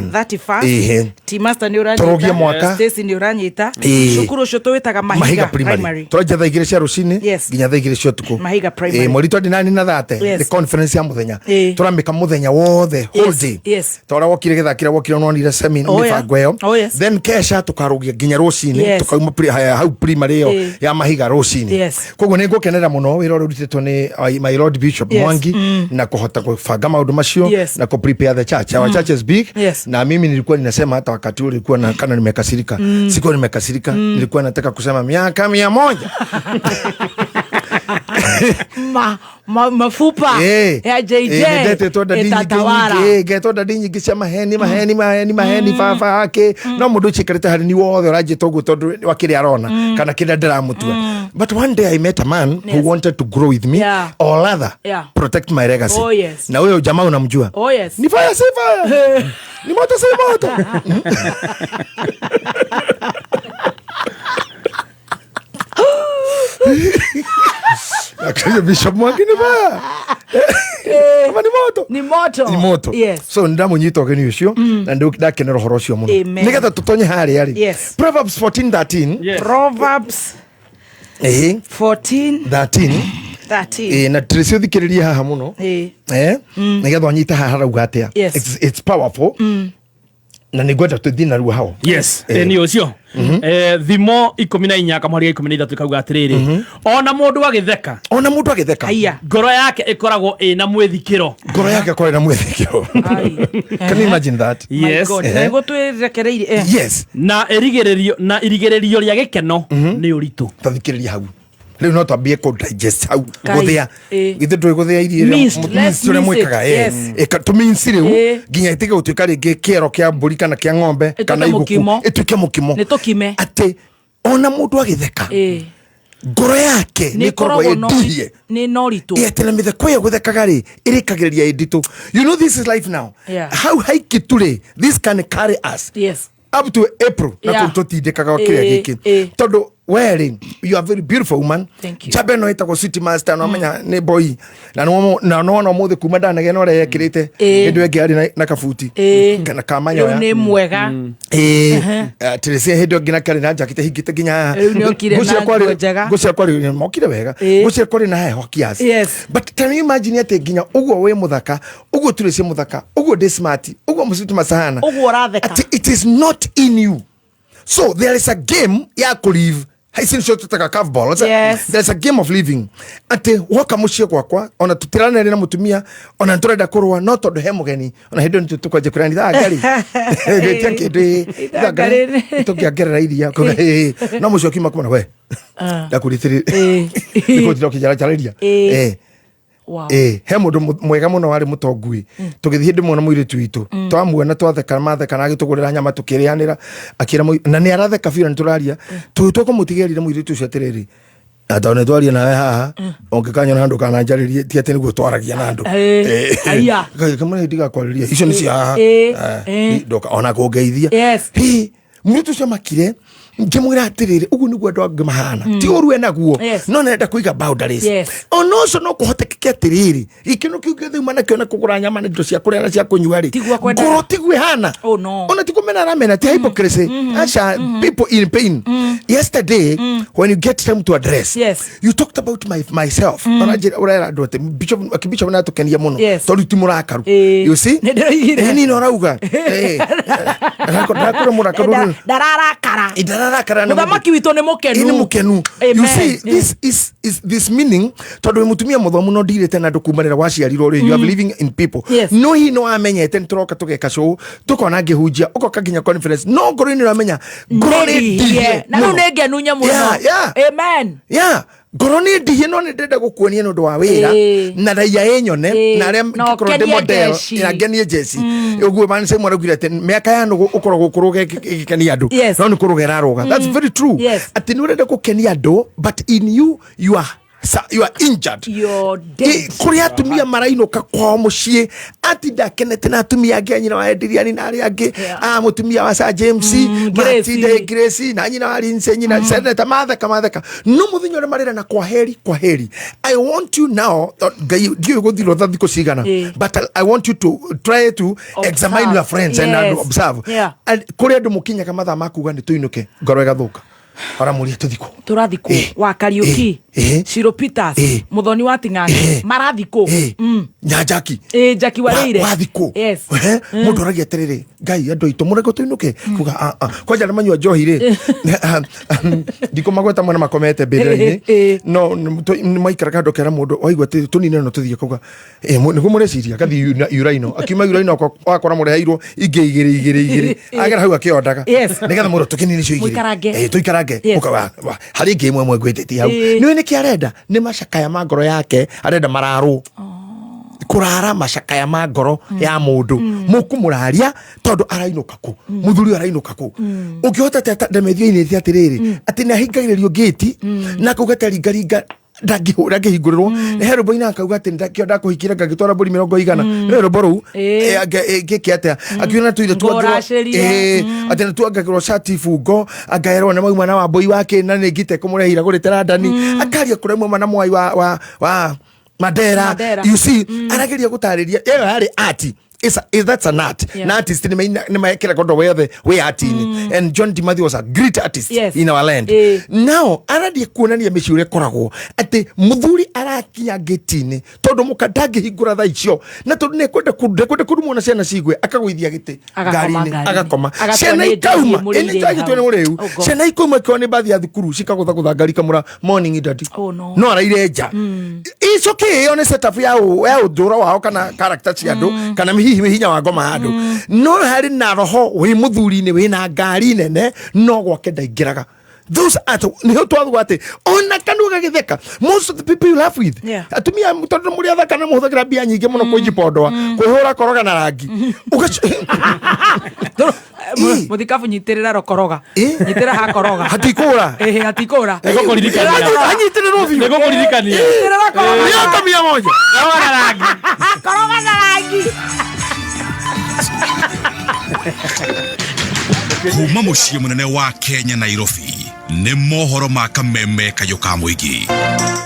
31 Timasta nĩ ũranyita tũrogia mwaka Stacy nĩ ũranyita cukuru ũcio tũwĩtaga Mahiga Primary tũranjia thaa 2 cia rũcinĩ nginya thaa 2 cia ũtukũ Mahiga Primary mweri 29 na 30 the conference ya mũthenya tũramĩka mũthenya wothe yes tora wokire githakira wokire nonire seminar mibango ĩyo then kesha tukarugia nginya rũcinĩ tukauma hau primary ĩyo ya Mahiga rũcinĩ koguo nĩ ngũkenera mũno wĩra ũrĩa ũrutĩtwo nĩ my Lord Bishop Mwangi na kuhota kufanga maundu macio na ku prepare the church. Our church is big na mimi nilikuwa ninasema hata wakati ule nilikuwa na kana nimekasirika sikuwa nimekasirika nilikuwa nataka kusema miaka 100 mafupa ya JJ itatawara getonda nyingi cia maheni baba yake no mundu cikarite hari ni wothe urajita uguo tondu wakiri arona kana kida ndiramutua but one day I met a man who wanted to grow with me or rather protect my legacy. Na huyo jamaa unamjua ni fire si fire ni moto si moto Akaya Bishop Mwangi ni baya kama ni moto so ndamunyita ogeni ucio na ndakenera horo ucio muno nigetha tutonye hari ari Proverbs 14:13 Proverbs 14:13 na tresio thikiriria haha muno nigetha onyita haha rauga atia it's powerful na nigwenda tuthina ruo hao ni ucio thimo 14 kamharia 13 kauga atiriri ona mundu agitheka haya ngoro yake ikoragwo ina mwithikiro can you imagine that nego twerekereire na irigererio ria gikeno ni uritu tathikiriria hau leo no twambie ko digest hau guthia ithe ndwe guthia irio tule mwikaga tumins riu nginya itige utuika ringi kiero kia mburi kana kia ng'ombe kana iguku ituike mukimo nitukime ati ona mundu agitheka ngoro yake ni korwo endihie ni norito yetena mitheko ya guthekaga ri irikagiria inditu. You know this is life now. How haiki tuli this can carry us up to April na tutindikaga kiria giki tondu wearing you are very beautiful woman. Jabe no itagwo city master no menya ni boy na no muthe kuma ndanage no rekirite indu engi ari na kabuti kana kamanya ya ni mwega tirese hindu ngina kari na jacket hingite ginya gucia kwari mokire wega gucia kwari na heho kiasi. But can you imagine ate ginya uguo we muthaka uguo tirese muthaka uguo de smart uguo musuti masahana uguo ratheka. It is not in you. So there is a game ya kulive. Haisini shoto taka curveball. There's a game of living. Ate waka mushie kwa ona tutirana na mutumia ona ntorenda kurwa no tondu he mugeni ona hindu nitutukwaje kurani da gari getia kidi da gari tukiagerera iria ko no mucio kima kuma we ndakuritiri niko tiro kijara chaleria he mundu mwega muno wari mutongui tugithie ndi mwana muire twitu twamuona twatheka matheka na agitugurira nyama tukirianira akira na ni aratheka bira nituraria twitu ko mutigerire muire tu atiriri atone twaria nawe haha ongikanya na ndu kana njaririe ti ati niguo twaragia na ndu aya kama ndiga kwariria icio ni cia ndoka ona kungeithia hi mutu cia makire ngimwira atiriri ugu niguo andu angi mahana ti urwe naguo no nenda kuiga boundaries ono so no kuhotekeke atiriri ikino kiu gethe mana kiona kugura nyama ndo cia kuria na cia kunyua ri ngoro tigwe hana ona tikumena ramena ti hypocrisy asha people in pain. Yesterday when you get time to address you talked about myself ona jira urera andu ati bishop na tukenia muno tondu ti murakaru you see ni no rauga rakora murakaro kara muthamaki witu ni mukenu. You see this meaning tondu mutumia muthomu no ndirite na ndukumanira waciarirwo ri you are living in people no hi no amenyete nturoka tugeka show tukona ngihunjia ukoka ginya conference no ngoro ni ramenya ngoro ni na no ngenu nya muno amen ngoro ni ndihie no ni ndenda gukuonia nundu wa wira na raia enyone na aria ngikoro model ina genie jesi uguo manse mwarugire ati miaka ya nugu ukorwo kuruga gikenia andu no ni kurugera roga. That's very true. Ati ni urenda gukenia andu but in you are injured. Kuria atumia marainoka kwa mucii ati ndakenete na atumia angi anyina wa Ediriani na aria angi mutumia wa Sir James Matinde Grace na anyina wa Lindsay nyina Senator matheka no muthinyo ore marira na kwa heri. I want you now dio guthiro thathiko cigana but I want you to try to examine your friends and observe kuria andu mukinya kamatha makuga ni tuinuke ngoro igathuka aramuria turathiko wa Kariuki Shiro Peters muthoni wa Ting'ang'i marathiko Nyajaki Jaki Wareire wathiko mundu aragia atiriri ngai andu itu murego tuinuke kuga kwaja na manyua njohi ri ndiko magweta mwana makomete mbere-ini no maikara kando kera mundu oigwa tunine no tuthie kuga niguo mureciria kathi uraino akiuma uraino akora mureheirwo igiri agera hau akiondaga nigetha mundu tukinini cio igiri tuikarange ukawa hari ngi imwe gweteti hau ni kiarenda ni macakaya ma ngoro yake arenda mararo kurara macakaya ma ngoro ya mundu mukumuraria tondu arainuka ku muthuri arainuka ku ukihota tata ndemethio-ini ti atiriri ati na hingagiririo gate na kugata ringaringa ndangihingurwo hero boina akauga ati ndakionda kuhikira ngagitwara mburi 100 hero boru gikiatea akiona tuire tuagirwo ati na tuagirwo shati fungo agaerwo na mwana wa boy wake na ngite kumurehira guritera ndani akaria kuremwe mwana mwai wa Madera. You see arageria gutariria iyo hari art that's an art. An artist ni maekera kondo we artini and John Timothy was a great artist in our land. Now aradi kuonania meciure koragwo ati muthuri arakinya gitini tondu mukadangi hingura tha icio na tondu ne kwenda kudumona ciana cigwe akagwithia giti ngari-ini agakoma ciana ikauma eni tagitwe ni uriu ciana ikauma kione bathi ya thukuru cikagutha ngari kamura morning daddy no araire nja ico kione setup ya uthura wao kana character cia andu kana hinya wa ngoma andu no hari na roho wi muthuri ni wi na ngari nene no gwake ndaingiraga those are niho twathwa ati ona kanduga githeka most of the people you laugh with atumia tondu muri athaka na muhuthagira bia nyingi muno kwijipondoa kwihura koroga na rangi muthikabu nyitirira rokoroga nyitira ha koroga hatikura hatikura ego kuririkania anyitirira vio ego kuririkania miaka 100 na rangi koroga na rangi kuma muciĩ munene wa Kenya Nairobi nĩ mohoro ma kameme kayo ka mũingĩ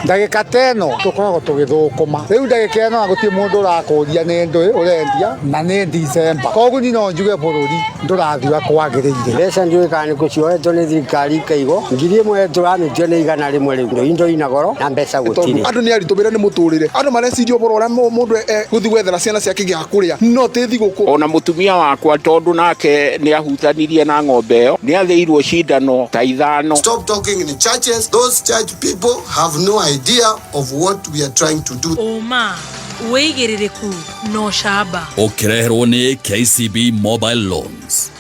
ndagĩka teno tukoragwo tũgĩthũkũma rĩu ndagĩka ĩno gũtirĩ mũndũ ũrakũria nĩ ndũ ũrendia na nĩ December koguo ni no njuge bũrũri ndũrathiĩ kwagĩrĩire mbeca ndiũĩ kana nĩ ciohetwo nĩ thirikari ikaigwo ngiri ĩmwe tũramĩtio nĩ igana rĩmwe rĩu indo ina goro na mbeca gũtirĩ andũ nĩ aritũmĩra nĩ mũtũrĩre andũ mareciria ũboro ũrĩa mũndũ gũthiĩ gwethera ciana ciake gĩa kũrĩa no tĩ thigũkũ ona mũtumia wakwa tondũ nake nĩ ahutanirie na ng'ombe ĩyo nĩ athĩirwo cindano ta ithano. Stop talking in churches. Those church people have no idea of what we are trying to do. Oma, weigĩrĩrĩku no shamba. Ũkĩreherwo nĩ KCB Mobile Loans.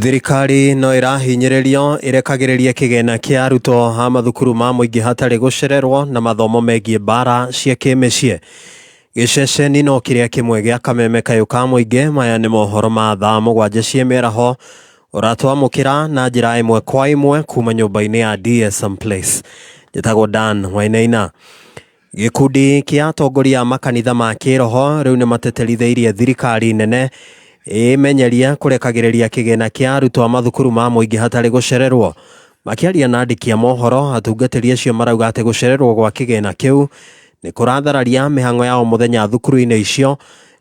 Thirikari no ĩrahinyĩrĩrio ĩrekagĩrĩria kĩgĩna kĩa arutwo a mathukuru ma mũingĩ hatarĩ gũcererwo na mathomo megiĩ mbara cia kĩmĩciĩ. Gĩceceni no kĩrĩa kĩmwe gĩa kameme kayũ ka mũingĩ maya nĩ mohoro ma thaa 7 cia mĩaraho ũratwamũkĩra na njĩra ĩmwe kwa ĩmwe kuma nyũmba-inĩ ya DSM Place. Njĩtagwo Dan Wainaina. Gĩkundi kĩa atongoria makanitha ma kĩroho rĩu nĩ mateterithĩirie thirikari nene ĩmenyeria kũrekagĩrĩria kĩgĩna kĩa arutwo a mathukuru ma mũingĩ hatarĩ gũcererwo. Makĩaria na andĩki a mohoro atungatĩri acio marauga atĩ gũcererwo gwa kĩgĩna kĩu nĩ kũrathararia mĩhang'o ya o mũthenya thukuru-inĩ icio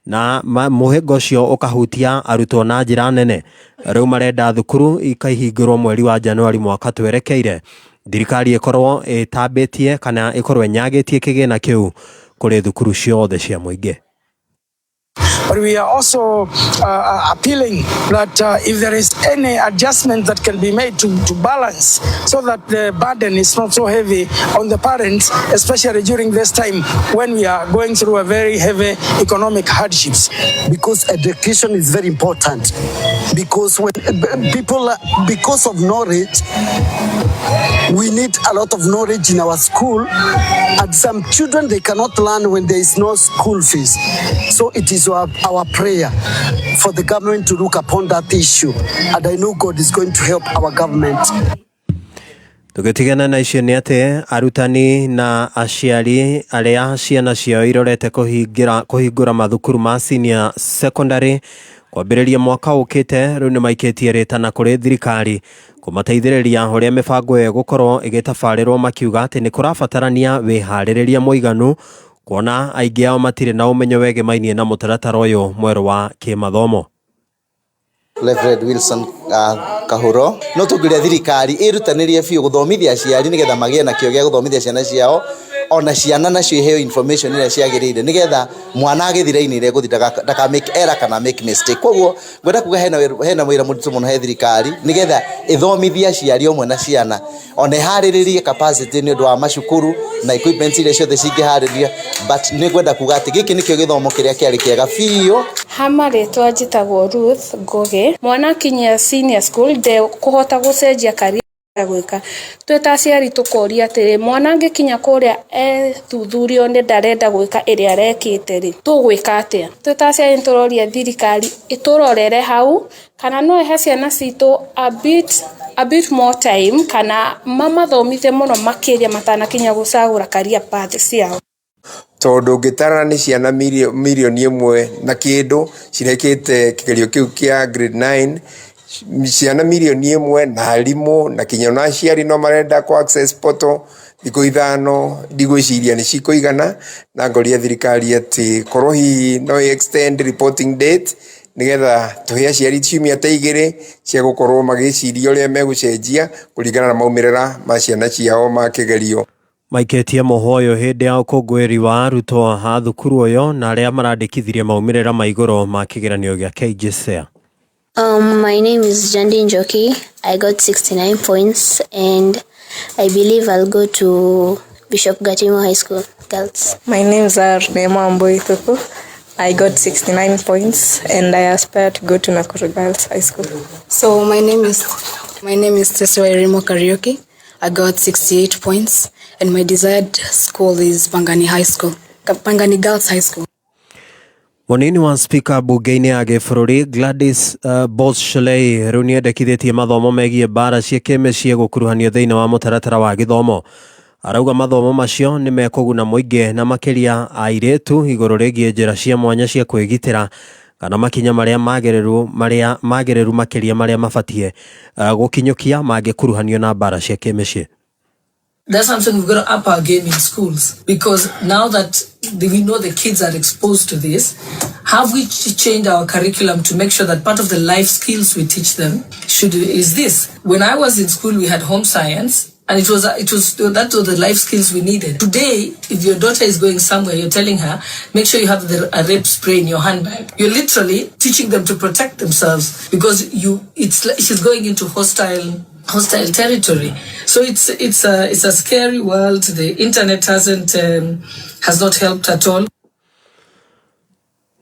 na mũhĩngo ũcio ũkahutia arutwo na njĩra nene. Rĩu marenda thukuru ikahingũrwo mweri wa Januari mwaka twerekeire. Thirikari ĩkorwo ĩtambĩtie kana ĩkorwo ĩnyagĩtie kĩgĩna kĩu kũrĩ thukuru ciothe cia mũingĩ. But we are also appealing that if there is any adjustment that can be made to balance so that the burden is not so heavy on the parents, especially during this time when we are going through a very heavy economic hardships. Because education is very important. Because when people, because of knowledge, we need a lot of knowledge in our school, and some children, they cannot learn when there is no school fees. So it is our prayer for the government to look upon that issue, and I know God is going to help our government. Tũgĩtigana na icio nĩ atĩ arutani na aciari arĩa ciana ciao irorete kũhingũra mathukuru ma senior secondary kwambĩrĩria mwaka ũkĩte rĩu nĩ maikĩtie rĩtana kũrĩ thirikari kũmateithĩrĩria ũrĩa mĩbango ĩyo gũkorwo ĩgĩtabarĩrwo, makiuga atĩ nĩ kũrabatarania wĩharĩrĩria mũiganu kuona aingĩ ao matirĩ na ũmenyo wĩgĩmainie na mũtaratara ũyũ mwerũ wa kĩmathomo. Reverend Wilson Kahuro no tũngĩria thirikari ĩrutanĩrie biũ gũthomithia aciari nĩgetha magĩe na kĩo gĩa gũthomithia ciana ciao, ona ciana nacio iheo information ĩrĩa ciagĩrĩire nĩgetha mwana agĩthira raini ĩrĩa gũthi ndaka make error kana make mistake. Koguo ngwenda kuga hena wĩra mũritũ mũno he thirikari nĩgetha ĩthomithie aciari omwe na ciana, ona ĩharĩrĩrie capacity nĩ ũndũ wa macukuru na equipment iria ciothe cingĩharĩria, but nĩ ngwenda kuga atĩ gĩkĩ nĩkĩo gĩthomo kĩrĩa kĩarĩ kĩega biũ. Hamarĩtwa njĩtagwo Ruth Ngoge, mwana kinyia senior school de kũhota gũcenjia career gwĩka. Twĩta aciari tũkoria atĩrĩ mwana angĩkinya kũrĩa thuthurio nĩ ndarenda gwĩka ĩrĩa arekĩte rĩ tũgwĩka atĩa? Twĩta aciari tũroria thirikari ĩtũrorere hau kana no ĩhe ciana citũ a bit more time kana mamathomithie mũno makĩria matanakinya gũcagũra career path ciao. Tondũ ngĩtarana nĩ ciana mirioni ĩmwe na kĩndũ cirekĩte kĩgerio kĩu kĩa grade 9, ciana mirioni ĩmwe na arimũ na kinya na aciari no marenda ku access portal thikũ ithano, ndigwĩciria nĩ cikũigana, na ngoria thirikari atĩ korwo hihi no extend reporting date nĩgetha tũhe aciari ciumia ta 2 cia gũkorwo magĩciria ũrĩa megũcenjia kũringana na maumĩrĩra ma ciana ciao ma kĩgerio. Maikĩtie mũhoyo hĩndĩ ya ũkũngũĩri wa arutwo a thukuru ũyũ na arĩa marandĩkithirie maumĩrĩra ma igũrũ ma kĩgeranio gĩa KJSEA. My name is Jandi Njoki. I got 69 points and I believe I'll go to Bishop Gatimo High School, girls. My name is Neema Mboituku. I got 69 points and I aspire to go to Nakuru Girls High School. So my name is Teswairimo Karaoke. I got 68 points and my desired school is Pangani High School, Pangani Girls High School. Munini wa speaker bunge-inĩ ya gĩbũrũri Gladys Bosch-Sholei rĩu nĩendekithĩtie mathomo megiĩ mbara cia kĩmĩciĩ gũkuruhanio thĩinĩ wa mũtaratara wa gĩthomo. Arauga mathomo macio nĩ mekũguna mũingĩ na makĩria airĩtu igũrũ rĩgiĩ njĩra cia mwanya cia kwĩgitĩra kana makinya marĩa magĩrĩru makĩria marĩa mabatie gũkinyũkia mangĩkuruhanio na mbara cia kĩmĩciĩ. That's something we've got to up our game in schools, because now that we know the kids are exposed to this, have we changed our curriculum to make sure that part of the life skills we teach them is this? When I was in school, we had home science, and that was the life skills we needed. Today, if your daughter is going somewhere, you're telling her, make sure you have a rape spray in your handbag. You're literally teaching them to protect themselves, because she's going into hostile territory. So it's a scary world. The internet has not helped at all.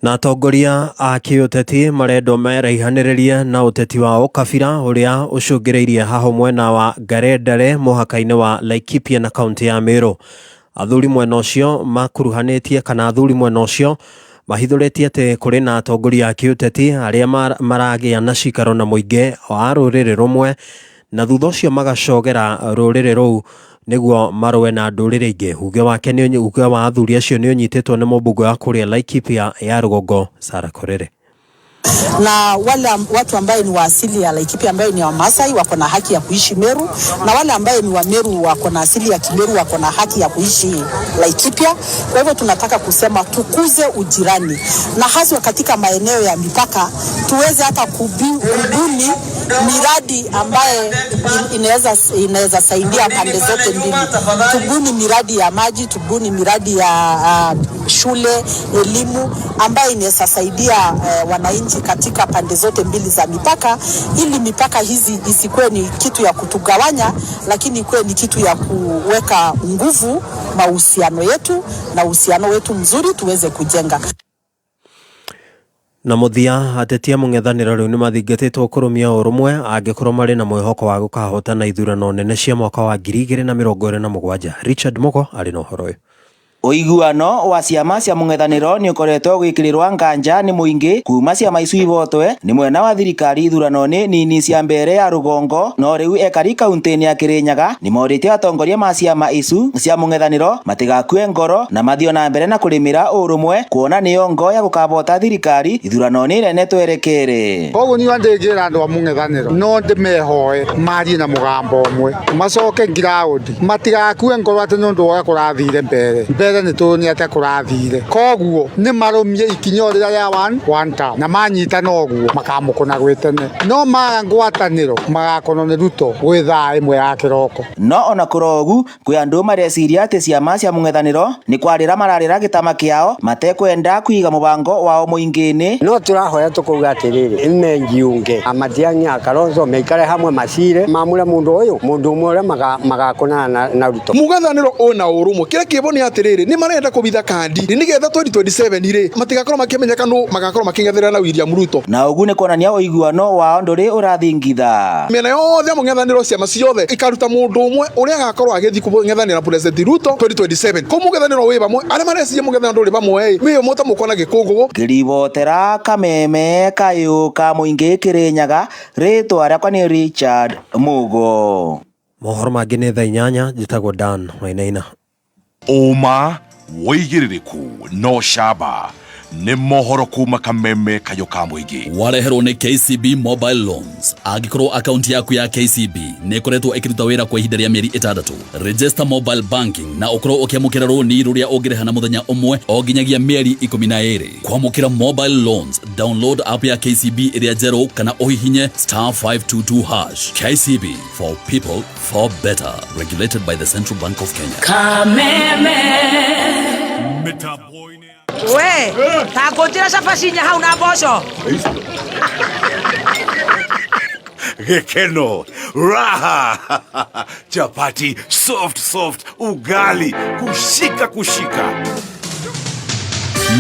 Na atongoria a kĩũteti marendwo meraihanĩrĩrie na ũteti wa ũkabira ũrĩa ũcũngĩrĩirie haho mwena wa Garendare mũhaka-inĩ wa Laikipia na kaunti ya Meru. Athuri mwena ũcio makuruhanĩtie kana athuri mwena ũcio mahithũrĩtie atĩ kũrĩ na atongoria a kĩũteti arĩa maragĩa na cikaro na mũingĩ wa rũrĩrĩ rũmwe na thutha ũcio magacogera rũrĩrĩ rũu nĩguo marũe na ndũrĩrĩ ingĩ. Uge wa athuri acio nĩ ũnyitĩtwo nĩ mũmbunge wa kũrĩa Laikipia ya Rũgongo Sarah Korere. Na wale watu ambaye ni wa asili ya Laikipia ambaye ni wa Masai wako na haki ya kuishi Meru, na wale ambaye ni wa Meru wako na asili ya Kimeru wako na haki ya kuishi Laikipia. Kwa hivyo tunataka kusema tukuze ujirani, na haswa katika maeneo ya mipaka tuweze hata kubuni miradi ambaye inaweza saidia pande zote mbili. Tubuni miradi ya maji, tubuni miradi ya shule, elimu ambaye inaweza saidia wananchi katika pande zote mbili za mipaka, ili mipaka hizi isikuwe ni kitu ya kutugawanya, lakini ikuwe ni kitu ya kuweka nguvu mahusiano yetu, na uhusiano wetu mzuri tuweze kujenga. Na muthia atetia mũng'ethanĩro rĩu nĩmathingatĩtwo kũrũmia ũrũmwe angĩkorwo marĩ na mwĩhoko wa gũkahotana ithurano nene cia mwaka wa 2027. Richard Moko arĩ na ũhoro ũyũ. Uiguano wa ciama cia mũng'ethanĩro nĩ ũkoretwo gwĩkĩrĩrwo nganja nĩ mũingĩ kuma ciama icu ibotwe nĩ mwena wa thirikari ithurano-inĩ nini cia mbere ya Rũgongo, no rĩu ekari kaunti-inĩ ya Kĩrĩnyaga nĩ morĩte atongoria ma ciama icu cia mũng'ethanĩro matigakue ngoro na mathio na mbere na kũrĩmĩra ũrũmwe, kuona nĩyo ngo ya gũkabota thirikari ithurano-inĩ nene twerekere. Koguo niĩ ndĩngĩra andũ a mũng'ethanĩro no ndĩmehoe marie na mũgambo ũmwe, macoke ngiraundi, matigakue ngoro atĩ nĩ ũndũ wa kũrathire mbere nĩ tũnĩ atĩ kũrathire. Koguo nĩ marũmie ikinyo rĩrĩa rĩa one time na manyitana ũguo makamũkũna gwĩtene, no maga ngwatanĩro magakorwo nĩ Ruto gwĩ thaa ĩmwe ya kĩroko. No ona kũrĩ ũguo kwĩ andũ mareciria atĩ ciama cia mũng'ethanĩro nĩ kwarĩra mararĩra gĩtama kĩao matekwenda kũiga mũbango wao mũingĩ-inĩ. No tũrahoya tũkauga atĩrĩrĩ, mengiunge Amatiang'i a Kalonzo meikare hamwe macire mamũre mũndũ ũmwe ũrĩa magakonana na Ruto. Mũng'ethanĩro ona ũrũmwe kĩrĩa kĩbo nĩ atĩrĩrĩ, nĩ marenda kũbitha kandi nĩgetha 2027 rĩ matigakorwo makĩmenyeka nũ magakorwo makĩng'etherera na William Ruto. Na ũguo nĩ kuonania ũiguano wao ndũrĩ ũrathingitha. Mĩena yothe mũng'ethanĩro ciama ciothe ikaruta mũndũ ũmwe ũrĩa agakorwo agĩthiĩ kũng'ethanĩra President Ruto 2027. Ko mũng'ethanĩro wĩ bamwe arĩa mareciria mũng'ethanĩro ndũrĩ bamwe wĩ mũta mũkona gĩkũngũ ngĩribotera kameme kayũ ka mũingĩ Kĩrĩnyaga, rĩtwa rĩakwa nĩ Richard Mugo. Mohoro mangĩ nĩ thaa 8 njĩtagwo Dan Wainaina. Uma woigĩrĩrĩku no shaba nĩ mohoro kuma kameme kayo ka mũingĩ. Wareherwo nĩ KCB Mobile Loans. Angĩkorwo akaunti yaku ya KCB nĩ ĩkoretwo ĩkĩruta wĩra kwa ihinda rĩa mĩeri 6, register mobile banking na ũkorwo ũkĩamũkĩra rũni rũrĩa ũngĩrĩha na mũthenya ũmwe o nginyagia mĩeri 12. Kwamũkĩra mobile loans, download app ya KCB ĩrĩa njerũ kana ũhihinye *522#. KCB, for people for better. Regulated by the Central Bank of Kenya. Kameme we ta ngũnjĩra cabacinya hau na mboco Gekeno raha chapati soft ugali kushika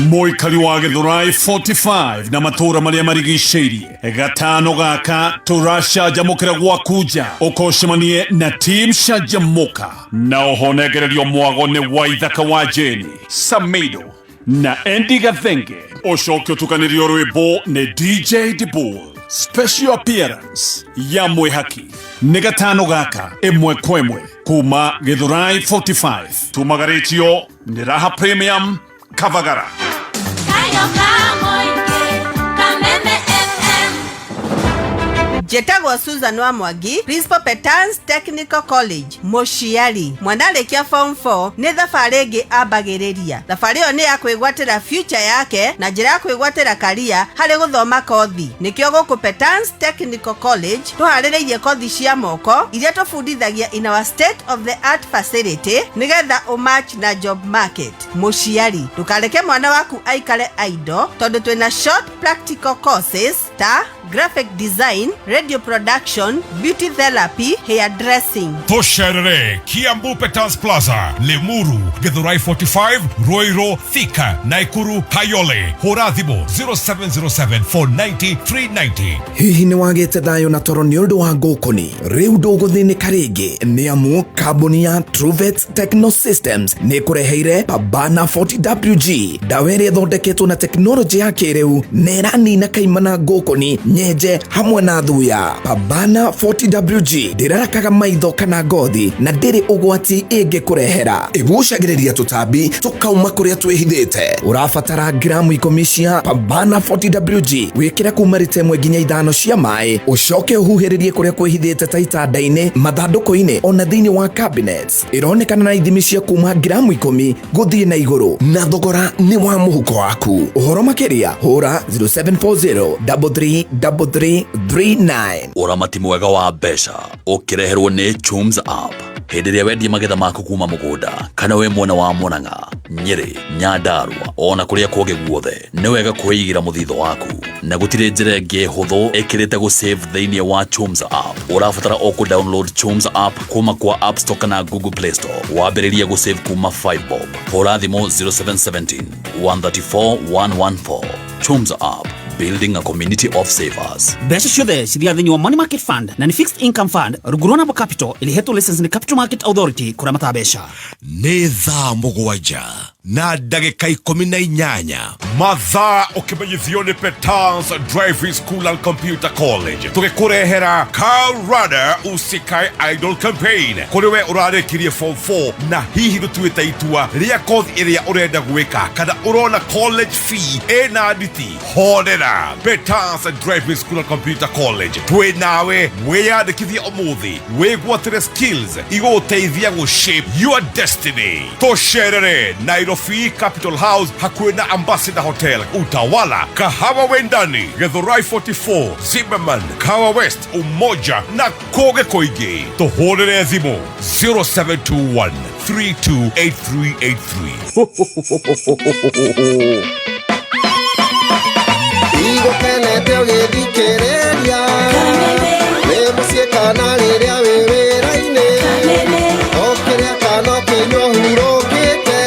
Moikari wa Githurai 45 na matura maria marigiceirie gatano gaka turacajamukira gwakuja ukoshemanie na team Shajamuka na uhonegererio mwago ni Waithaka wa Jeni Samido na Andy Gathenge ucoke utukanirio rwimbo ni DJ Dibul. Special appearance ya Mwihaki ni gatano gaka imwe kwemwe kuma Githurai 45 tumagaritio ni Raha Premium Kavagara. Jetagwo Susan wa Mwangi, Principal Petans Technical College, Moshiari. Mwana alekia form 4 ni thabarĩ ĩngĩ ambagĩrĩria. Thabarĩ ĩyo nĩ ya kwĩgwatĩra future yake na njĩra ya kwĩgwatĩra career harĩ gũthoma kothi. Nĩkĩo gũkũ Petans Technical College tũharĩrĩirie kothi cia moko iria tũbundithagia in our state of the art facility nĩgetha ũmatch na job market. Moshiari, ndũkareke mwana waku aikare idle tondũ twĩna short practical courses ta graphic design, radio production, beauty therapy, hairdressing. Tosherere, Kiambu Petans Plaza, Lemuru, Githurai 45, Roiro, Thika, Naikuru, Kayole, Horathimo 0707490390. Hihi ni wagete thayo na toro ni undu wa ngukuni riu nduguthinika ringi ni amu kambuni ya Truvet Techno Systems ni kureheire Pabana 40WG dawa iria thondeketwo na teknoloji ya kiriu neranina kaimana ngukuni nyenje hamwe na thuya. Pabana 40WG ndirarakaga maitho kana ngothi na ndiri ugwati ingĩkũrehera. Igucagĩrĩria tũtambi tukauma kũrĩa twĩhithĩte. Ũrabatara gramu 10 cia Pabana 40WG wĩkĩra kuma rita 1 nginya 5 cia maĩ, ucoke ũhuhĩrĩrie kũrĩa kwĩhithĩte ta itanda-inĩ, mathandũkũ-inĩ ona thĩinĩ wa cabinets. Ironekana na ithimi cia kuma gramu 10 gũthiĩ na igũrũ na thogora nĩ wa mũhuko waku. Ũhoro makĩria hũra 0740333339. Uramati mwega wa mbeca ukireherwo ni Chums App. Hĩndĩ ĩrĩa wendia magetha maku kuma mũgũnda kana we mwena wa Mũrang'a, Nyeri, Nyandarua ona kũrĩa kũngĩ guothe nĩ wega kwĩigĩra mũthitho waku na gũtirĩ njĩra ĩngĩ hũthũ ĩkĩrĩte gũsave thĩinĩ wa Chums App. Ũrabatara o download Chums App kuma kwa App Store kana Google Play Store. Wambĩrĩrie gũsave kuma 5 bob. Hũra thimũ 0717 134 114. Chums App, building a community of savers. Mbeca ciothe cithiaga thĩinĩ wa money market fund na ni fixed income fund rungu rwa Namba Capital ilihetwo license ni Capital Market Authority kuramata mbeca. Nĩ thaa mũgwanja na ndagĩka 18 mathaa ũkĩmenyithio nĩ Petans Driving School and Computer College tũgĩkũrehera Car Radar Usikae Idle Campaign kũrĩ we ũrarĩkirie form 4 na hihi ndũtuĩte itua rĩa kothi ĩrĩa ũrenda gwĩka kana ũrona college fee ĩna nditi. Horera Petans Driving School and Computer College twĩ nawe wĩyandĩkithie ũmũthĩ wĩgwatĩre skills igũgũteithia gũshape your destiny. Tũcerere Nairobi Capital House hakuhĩ na Ambassador Hotel, Utawala, Kahawa Wendani, Githurai 44, Zimmerman, Kawa West, Umoja na kũngĩ kũingĩ. Tũhũrĩre thimũ 0721 328383. Igũkenete ũgĩthikĩrĩria nĩ mũciĩ kana rĩrĩa wĩ wĩra-inĩ o kĩrĩa kana kĩnyua hurũkĩte.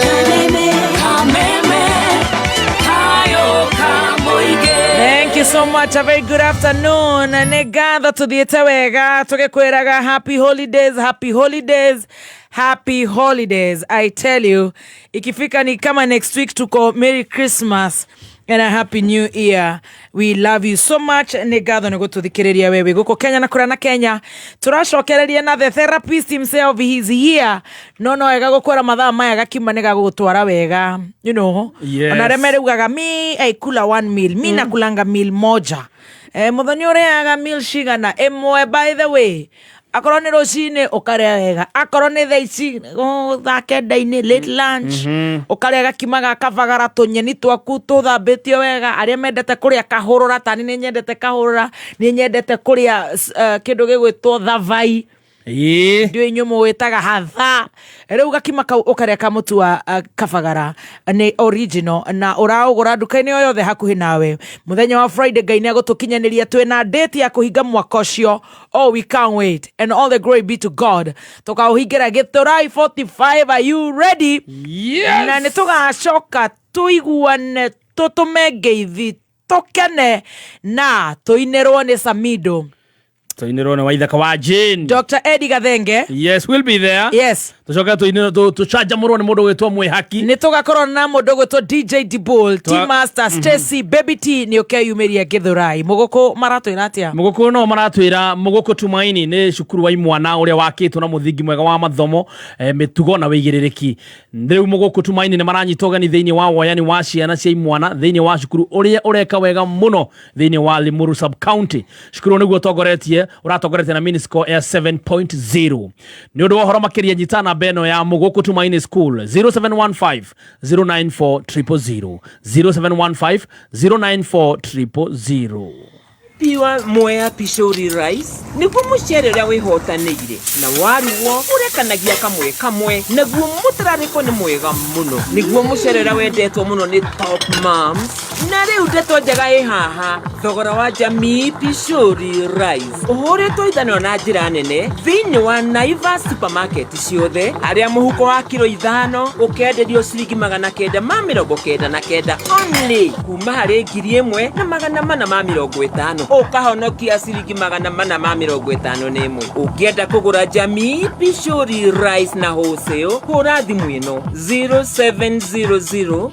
Thank you so much. A very good afternoon. Negatha tuthiĩte wega tũgĩkwĩraga happy holidays, happy holidays, happy holidays. I tell you, ikifika ni kama next week tuko Merry Christmas and a happy new year. We love you so much. Negatha nĩ gũtũthikĩrĩria wewe gũkũ Kenya na kũrĩa na Kenya. Tũracokereria na the therapist himself, he's here. No ega gũkwĩra mathaa maya gakima nĩ gagũtwara wega, you know. Yes. Ona reme reugaga mi aikula 1 meal, mi nakulanga meal moja. Mũthenya ũrĩaga meal cigana ĩmwe, by the way. Akorwo nĩ rũcinĩ ũkarĩa wega, akorwo nĩ thaa ici thaa kenda-inĩ late lunch ũkarĩa gakima ga kabagara, tũnyeni twaku tũthambĩtio wega. Arĩa mendete kũrĩa kahũrũra, tani nĩ nyendete kahũrũra, nĩ nyendete kũrĩa kĩndũ gĩgwĩtwo thavai. Ndio inyuĩ mũwĩtaga hatha. Rĩu gakima kau ũkarĩa kamũtu wa kabagara nĩ original na ũraũgũra nduka-inĩ o yothe hakuhĩ nawe. Mũthenya wa Friday Ngai nĩ agũtũkinyanĩria twĩna date ya kũhinga mwaka ũcio. Oh, we can't wait, and all the glory be to God. Tũkaũhingĩra Githurai 45. Are you ready? Yes. Na nĩ tũgacoka tuiguane tutumengeithi tokene na tuinerwo ni Samido Tuinirone wa ithaka wa Jane. Dr. Eddie Gathenge. Yes, we'll be there. Yes. Tucoka tuiniro tuchaja murwo ni mundu gwitwo mwe haki. Ni tugakorwo na mundu gwitwo DJ Dibol, T-Master, Stacy, Baby T ni ukeyumiria Githurai. Muguku maratwira atia? Muguku no maratwira Muguku Tumaini ni cukuru wa imwana uria wakitwo na muthingi mwega wa mathomo mitugo na wigiririki. Riu Muguku Tumaini ni maranyitwo gani thiini wa woyani wa ciana cia imwana thiini wa cukuru uria ureka wega muno thiini wa Limuru sub county. Cukuru niguo togoretie uratogoretie na miniscore ya 7.0. Ni undu wa horo makiria nyitana beno ya Muguku Tumaini School 0715 094 000 0715 094 Piwa moya pishori rice niguo mucere uria wihotanire na waruo urekanagia kamwe naguo mutarariko ni mwega muno niguo mucere uria wendetwo muno ni Top Moms na riu ndeto njega haha thogora wa Jamii pishori rice uhuritwo ithanio na njira nene thiini wa Naivas supermarket ciothe aria muhuko wa kilo 5 ukenderio ciringi 999 only kuma hari 1,450 ukahonokia ciringi 451 ukienda kugura Jamii pishori rice na wholesale hura thimu ino 0700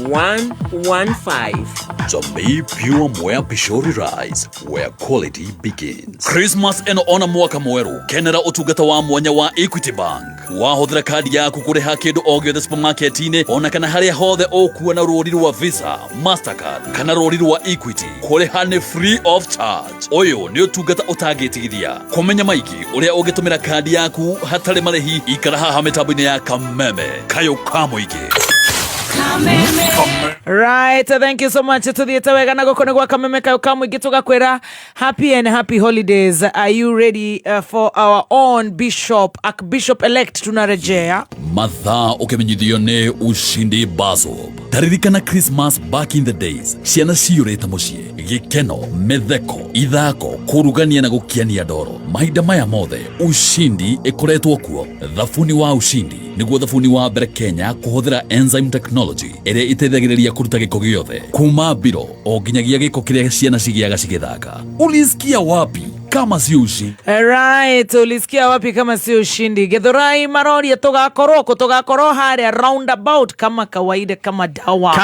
081 115. Jamii Pure Moya Pishori Rice, where quality begins. Christmas and ona mwaka mweru kenera utugata wa mwanya wa Equity Bank wahothera kadi yaku kuriha kindu o giothe supermarket-ine ona kana haria hothe okuwa na rori rwa Visa, Mastercard kana rori rwa Equity kuriha ni free of charge. Oyo ni utugata utagitigithia kumenya maiki uria ugitumira kadi yaku hatari marehi ikara haha mitambo-ine ya Kameme kayo kamuigi. Right, thank you so much to the Etawega na goko negwa Kameme kayo kamu igituga kwera happy and happy holidays. Are you ready for our own Bishop, Archbishop elect tunarejea? Matha ukimenyithio ni Ushindi Bazob. Taririkana Christmas back in the days. Ciana ciurite mucie, gikeno, metheko, ithako, kurugania na gukiania ndoro. Mahinda maya mothe Ushindi ikoretwo kuo. Thabuni wa Ushindi niguo thabuni wa mbere Kenya kuhuthira enzyme technology ere itethagiriria kuruta giko giothe kuma biro o nginyagia giko kiria ciana cigiaga cigithaka. Ulisikia wapi kama si Ushindi? Right, ulisikia wapi kama si Ushindi? Githurai maroria tugakorwo haria roundabout kama kawaida kama dawa.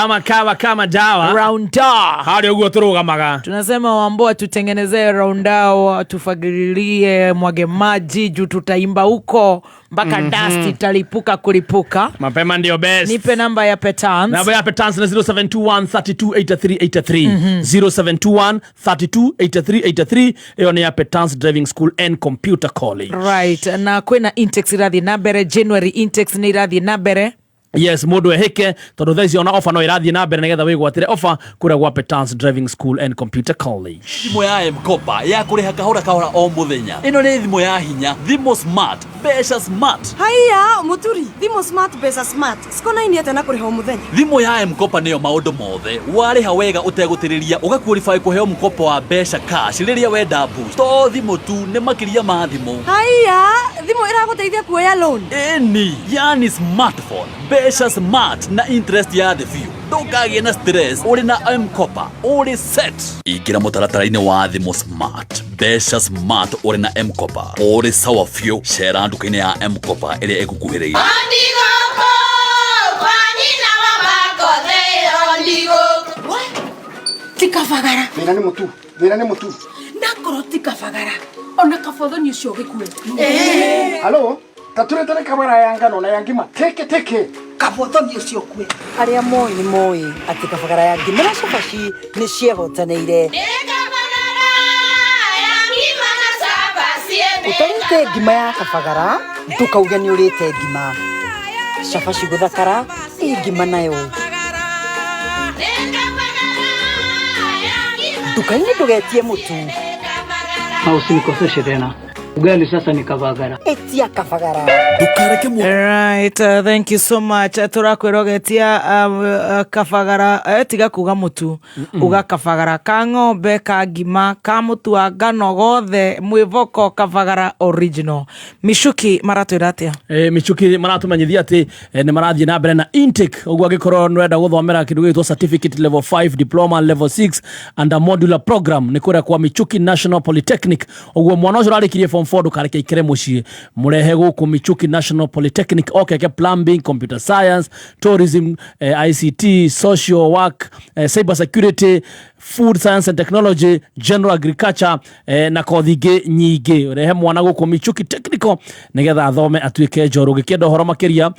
Kama dawa. Rounda. Haria uguo turugamaga. Tunasema Wamboa tutengenezee roundao, tufagililie mwage maji juu tutaimba huko mpaka dust italipuka kulipuka. Mapema ndio best. Nipe namba ya Petans. Namba ya Petans na 0721 328383 0721 328383. Iyo ni ya Petans Driving School and Computer College. Right, na kwena Intex irathi na mbere, January Intex ni irathi na mbere. Yes, mundu ehike tondu thaici ona offer no irathie na mbere nigetha wigwatire offer kura gwa Petans Driving School and Computer College. Thimo ya M-Kopa ya kuriha kahora o muthenya. Ino ni thimo ya hinya, thimo smart, besha smart. Haya, muturi, thimo smart, besha smart. Sikona ini atena kuriha o muthenya. Thimo ya M-Kopa niyo maundu mothe. Wariha wega utegutiriria ugaqualify kuheo mkopo wa besha cash riria wenda boost. To thimo tu ne makiria ma thimo. Haya, thimo iraguteithia kuoya loan. Eni, yani smartphone. Besha smart na interest ya the few. Ndũkagĩe na stress uri na M-Kopa uri set. Ingira mũtaratara-inĩ wa thimũ smart, besha smart uri na M-Kopa uri sawa few. Cera nduka-inĩ ya M-Kopa ĩrĩa ĩgũkuhĩrĩirie. Tikavagara. Thĩna nĩ mũtu. Nakorwo tikavagara. Ona kabotho ni ũcio gĩkue. Halo, taturete kamera ya ngano na ya ngima. Teke. Kabotho ni ũcio kue. Haria moi ati kabagara ya ngima na cabaci ni ciehotanĩire. Utarite ngima ya kabagara, tukauga ni urite ngima. Cabaci guthakara, ngima nayo. Dukaini ndugetie mutu. Na usinikoseshe tena. Ugali sasa ni kavagara. Etia kavagara. Right, thank you so much. Turakwirogetia kavagara tiga kuga mutu uga kavagara ka ng'ombe ka ngima ka mutu wa ngano gothe mwivoko kavagara original. Michuki maratwira atia? Michuki maratumenyithia ati ni marathie na mbere na intake ugwa gikorwo nurenda guthomera kindu gitwo certificate level 5 diploma level 6 and a modular program ni kuria kwa Michuki National Polytechnic ugwa mwana ucio arikirie form 4 dukareke ikire mucii murehe guku Michuki National Polytechnic okeke plumbing, computer science, tourism, ICT, social work, cyber security, food science and technology, general agriculture na kothi ingi nyingi. Rehe mwana guku Michuki Technical nigetha athome atuike njoru. Gikienda horo makiria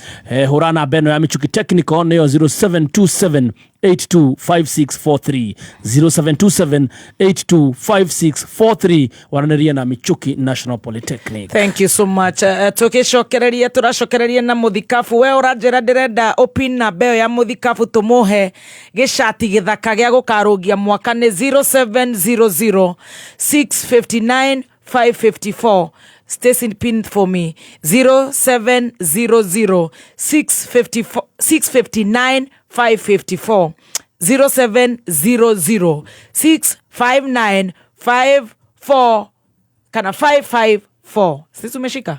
hurana beno ya Michuki Technical niyo 0727 825643 0727825643 wananeria na Michuki National Polytechnic. Thank you so much. Tukishokereria turashokereria na muthikafu we uranjira ndirenda opin na beo ya muthikafu tumuhe gishati githaka gya gukarugia mwaka ni 0700 659 554. Stacy pin for me 0700 659 554 0700 659 54 kana 554. Sisi umeshika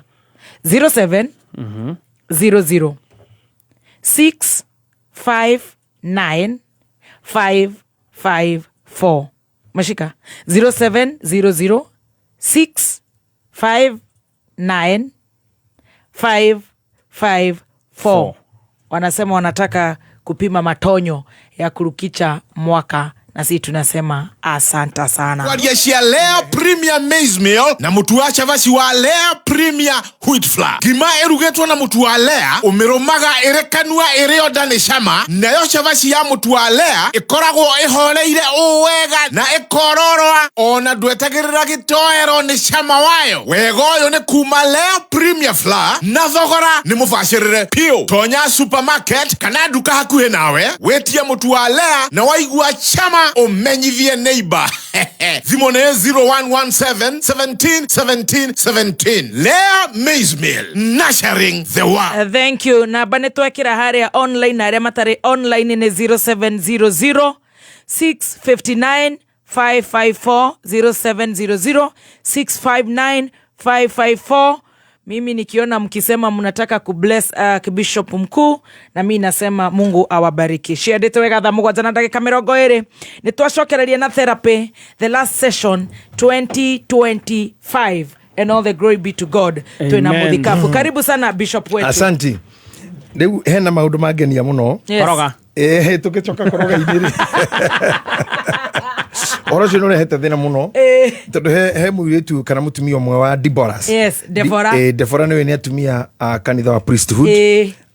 07 00 659 554. Umeshika 0700 659 554. Wanasema wanataka kupima matonyo ya kurukicha mwaka na sisi tunasema asanta sana. Wadiashia Lea Premier Maize Meal na mutu wa chavasi wa Lea Premier Wheat Flour. Gima erugetwa na mutu wa Lea umirumaga erekanua ereo dane shama na yo chavasi ya mutu wa Lea ikoragwo iholeire uwega na ikororoa ona duetagirira gitoero ni shama wayo. Wegoyo ni kuma Lea Premier Flour na thogora ni mufashirire pio. Tonya supermarket kana duka hakuhe nawe wetia mutu wa Lea na waigua chama umenyithie neighbor. Zimone 0117 17 17 17. Lea Maize Meal, nurturing the world. Thank you. Na banetwekira haria online na aria matari online ni 0700 659 554 0700 659 554. Mimi nikiona mkisema mnataka kubless Bishop mkuu na mimi nasema Mungu awabariki. Share date wega tha mugwanja na ndagika 20 ni twashokereria na therapy the last session 2025 and all the glory be to God. Twina muthikafu. Karibu sana Bishop wetu. Asante. Leo hena maundu magenia muno. Koroga. Tukichoka koroga iniri. Ora jino ne heta thina muno. Tondu he muiretu kana mutumia omwe wa Deborah. Yes, Deborah. Deborah ne atumia kanitha wa priesthood.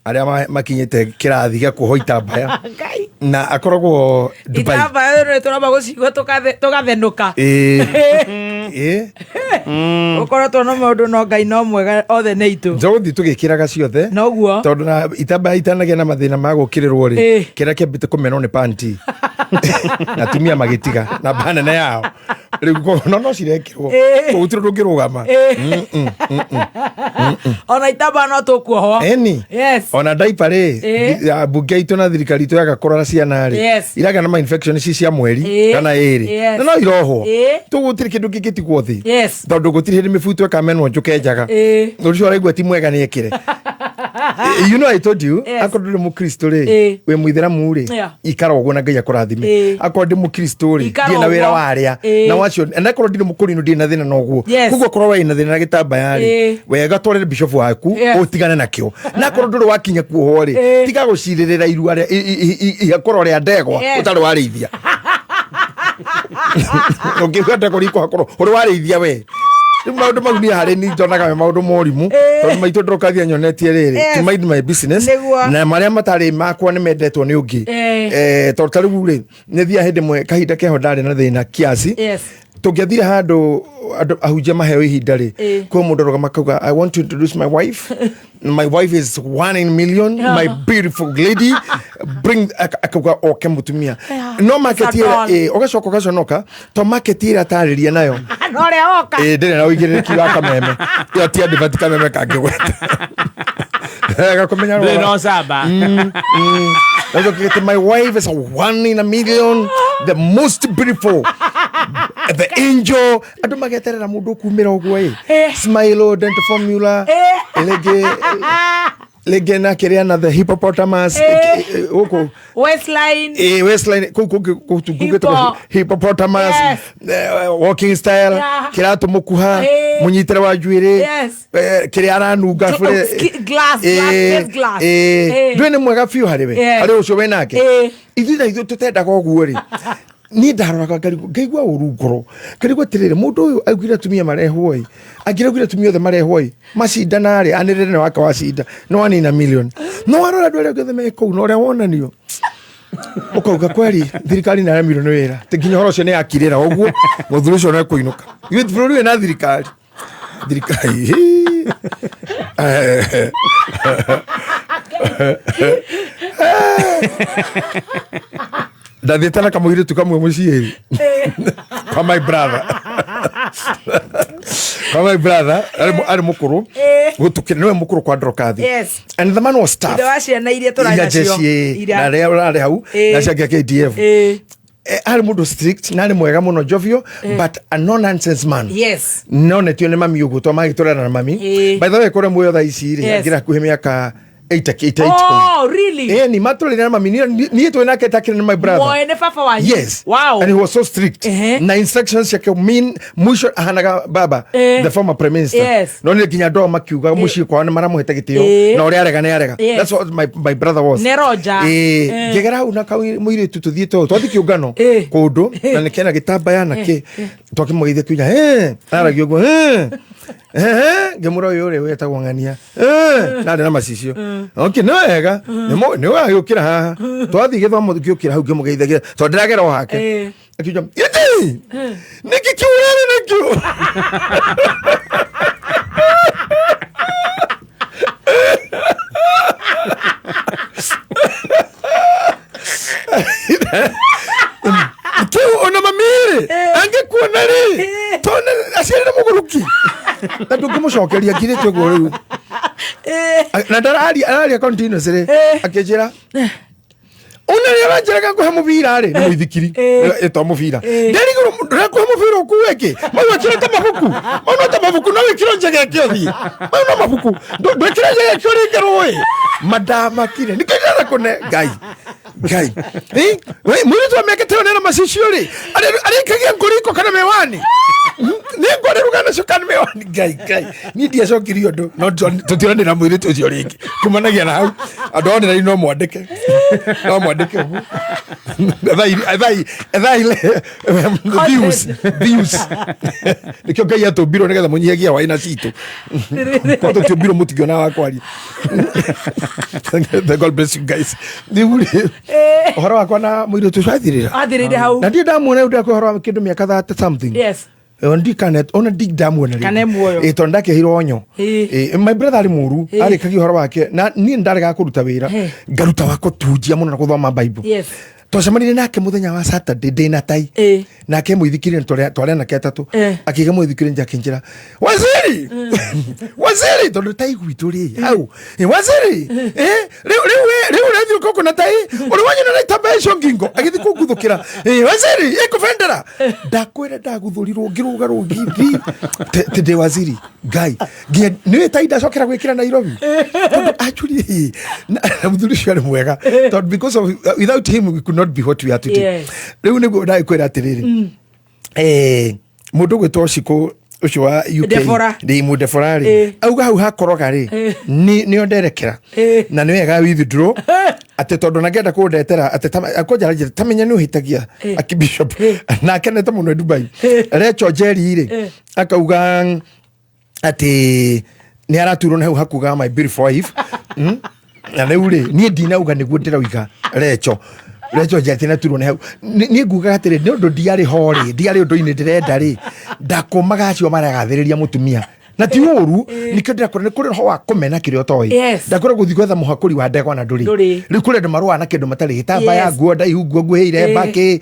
Aria makinyete kirathi gya kuhoita baya. Na akoragwo Dubai. Itaba ero turaba gucigwa tugathenuka. Ukorotwo no maundu no Ngai no mwega othe ne itu. Njothi tugikiraga ciothe. Noguo. Tondu na itaba itanagia na mathina ma gukirirwo ri. Kira kiambite kumenwo ni panty. Na tumia magitiga na bana na yao. Riu no cirekirwo. Utiro ndungirugama. Ona itaba no tukuoho. Eni. Yes. Ona diaper ya bunge itu na thirikari itu yagakora ciana ri. Iraga na infection ci cia mweri kana iri. Na no iroho. Tugutiri kindu gigitigwo thi. Tondu gutiri hindi mifuto kamenwo njuke njaga. Ucio araigua ti mwega ni ekire. You know I told you akorwo ndi mukristo ri we muitheramu ri ikara uguo na Ngai akurathime. Akorwo ndi mukristo ri ndi na wira waria na wacio na akorwo ndi mukurino ndi na thina no guo kugo korwo we na thina na gitambaya ri wega twarire bishop waku utigane nakio na akorwo nduri wakinya kuoho ri tiga guciririra irua ri ikorwo ri ndegwa utari warithia ukigwata kuriko akorwo uri warithia we maundu mau ni hari ni ndonaga maundu morimu tondu maitu ndokathia nyonetie riri to mind my business na maria matari makwa ni mendetwo ni ungi tondu tariu ri ni thia hindi mwe kahinda keho ndari na thina kiasi tugiathire handu ahunjia maheo ihinda ri kwa mundu roga makauga I want to introduce my wife. My wife is 1 in a million. My beautiful lady. Bring akauga oke mutumia no marketira ogacoka gaconoka to marketira tariria nayo no le oka ndire na uigiriki wa kameme yo ti advert kameme kangigweta gakumenya no saba look my wife is a 1 in a million, the most beautiful, the angel. Adu mageterera mundu kumira ogwo smile dent formula lege na kiriana the hippopotamus waistline hippopotamus walking style kiratu mukuha munyitire wa juire kiriana nuga fure glass ndwene mwega fiu hariwe ari ucio we nake ithu tutenda koguo ri ni ndarora ngaigua urungoro karigwa tirire mundu uyu augire tumia marehwo agire tumia the marehwo macindana ari anirire ne waka wacinda no 1 in a million no arora ndwere gothe me kou no ria wonanio ukauga kweli thirikari na milioni wira tinginya horo cio ne akirira oguo muthuru cio no kuinuka youth bro na thirikari ndathitana kamwire tukamwe muciiri kwa my brother ari mukuru gutukire niwe mukuru kwa Drokathi and the man was tough ndawashia iria turanacio na rare hau na cia KDF ari mundu strict na ari mwega muno jovial but a no nonsense man none tio ne mami ugu to magitorana na mami by the way kore muyo tha ici ri ngira kuhe miaka 8 oh really ni matole na mami ni to na ketakire na my brother moene papa wa yes wow and he was so strict na instructions yake mwisho ahanaga baba the former prime minister no ni kinya ndo makiuga mushi kwa na maramuheta gitio na uri arega ne arega that's what my brother was neroja ngegera una muire tututhie to thikiungano kundu na nikena gitambaya nake twakimugeithia kuja aragio go gemuro yore wetagwo ngania na macicio okay no ega ni wa yukira haha twathi githomo giukira hau ngimugeithagia to ndiragera o hake akija yiti niki kiurere nakio ona mamire angekuona ri tona asiere muguruki na ndungumucokeria ngirite go riu na ndarari continuous ri akijira ona ri aranjiraga kuhe mubira ri ni muithikiri eto mubira ndari guru kuhe mubira kuweke mayo akira ta mabuku no wikiro njege kiothi mayo mabuku ndwikira njege kiori ngeroi madama kire nikajara kone gai mwiri tu ameketeo nena masishio ri ari kagia nguriko kana mewani ni ngore rugana cio kana mewani gai ni dia cio kirio ndo no tutirane na mwiri tu cio ringi kumanagia na hau andone na no mwandike views nikio ngai atubiro nigetha munyihagia waina citu kwa tutubiro mutigio na wakwari God bless you guys ohoro wakwa na mwiri tu athirire hau na ndio ndamuona ndio kohoro kindu miaka 30 something ndi kanet ona dig ndamuona ri tondake hironyo my brother ari muru ari kagi horo wake na ni ndarega kuruta wira ngaruta wako tujia muno na kuthoma bible twacemanire nake muthenya wa Saturday ndina tai nake muithikire tware na ketatu akiga muithikire njakinjira waziri tondu tai gwitu ri au waziri riu radio koko na tai uri wanyu na tabesho ngingo agithi kuguthukira waziri ikuvendera ndakwira ndaguthurirwo ngiruga rugindi tede waziri guy ni tai ndacokera gwikira Nairobi actually muthuri cio mwega because of without him we could not be what we are today. Riu nigo dai kwira atiriri mundu gwitwo ciko ucio wa UK ndi mu Deforari auga hau hakoroga ri ni onderekera na ni wega withdraw ate tondu na ngenda kundetera ate akonjara tamenya ni uhitagia akibishop na kenete muno Dubai Recho Jerry ri akauga ati ni araturo na hau hakuga my beautiful wife na neure ni ndinauga niguo ndirawiga Recho jatina turo ne ni nguga atire ni undu diari hori diari undu ini ndirenda ri ndakomaga acio maragathiriria mutumia na ti uru nikio ndakora ni kuri ho wa kumena kirio toyi ndakora guthi gwetha muhakuri wa ndegwa na nduri ri kuri ndu marua na kindu matari hitamba ya nguo ndaihu nguo nguheire mbaki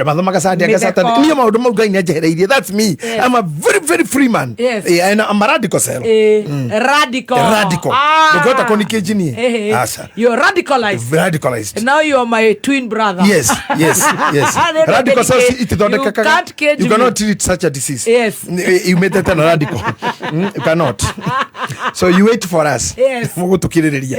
mathomaga sande gasata ni maundu mau Ngai njehereirie. That's me. I'm a very free man. And I'm a radical cell. Radical. Ugota konikejini asa you're radicalized. And now you are my twin brother. Yes. Radical cells itithondeka you cannot treat such a disease. You made that a radical. You cannot. So you wait for us. Mugutukiriria.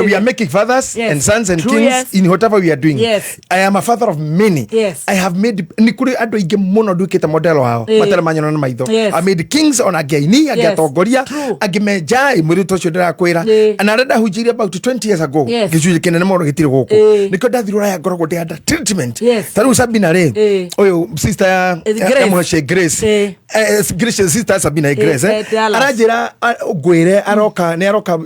We are making fathers and sons and kings in whatever we are doing. I am a father of many. I have made nikuri adu ige muno dukita modelo hao matala manyana na maitho. I made kings on againi agatongoria agimeja imuri tocho ndira kwira anarenda hujiria about 20 years ago gicuje kinene moro gitire guku niko ndathirura ya ngorogwo ndi under treatment taru Sabina re oyo sister ya Mwashe Grace Grace sister Sabina Grace arajira gwire aroka ne aroka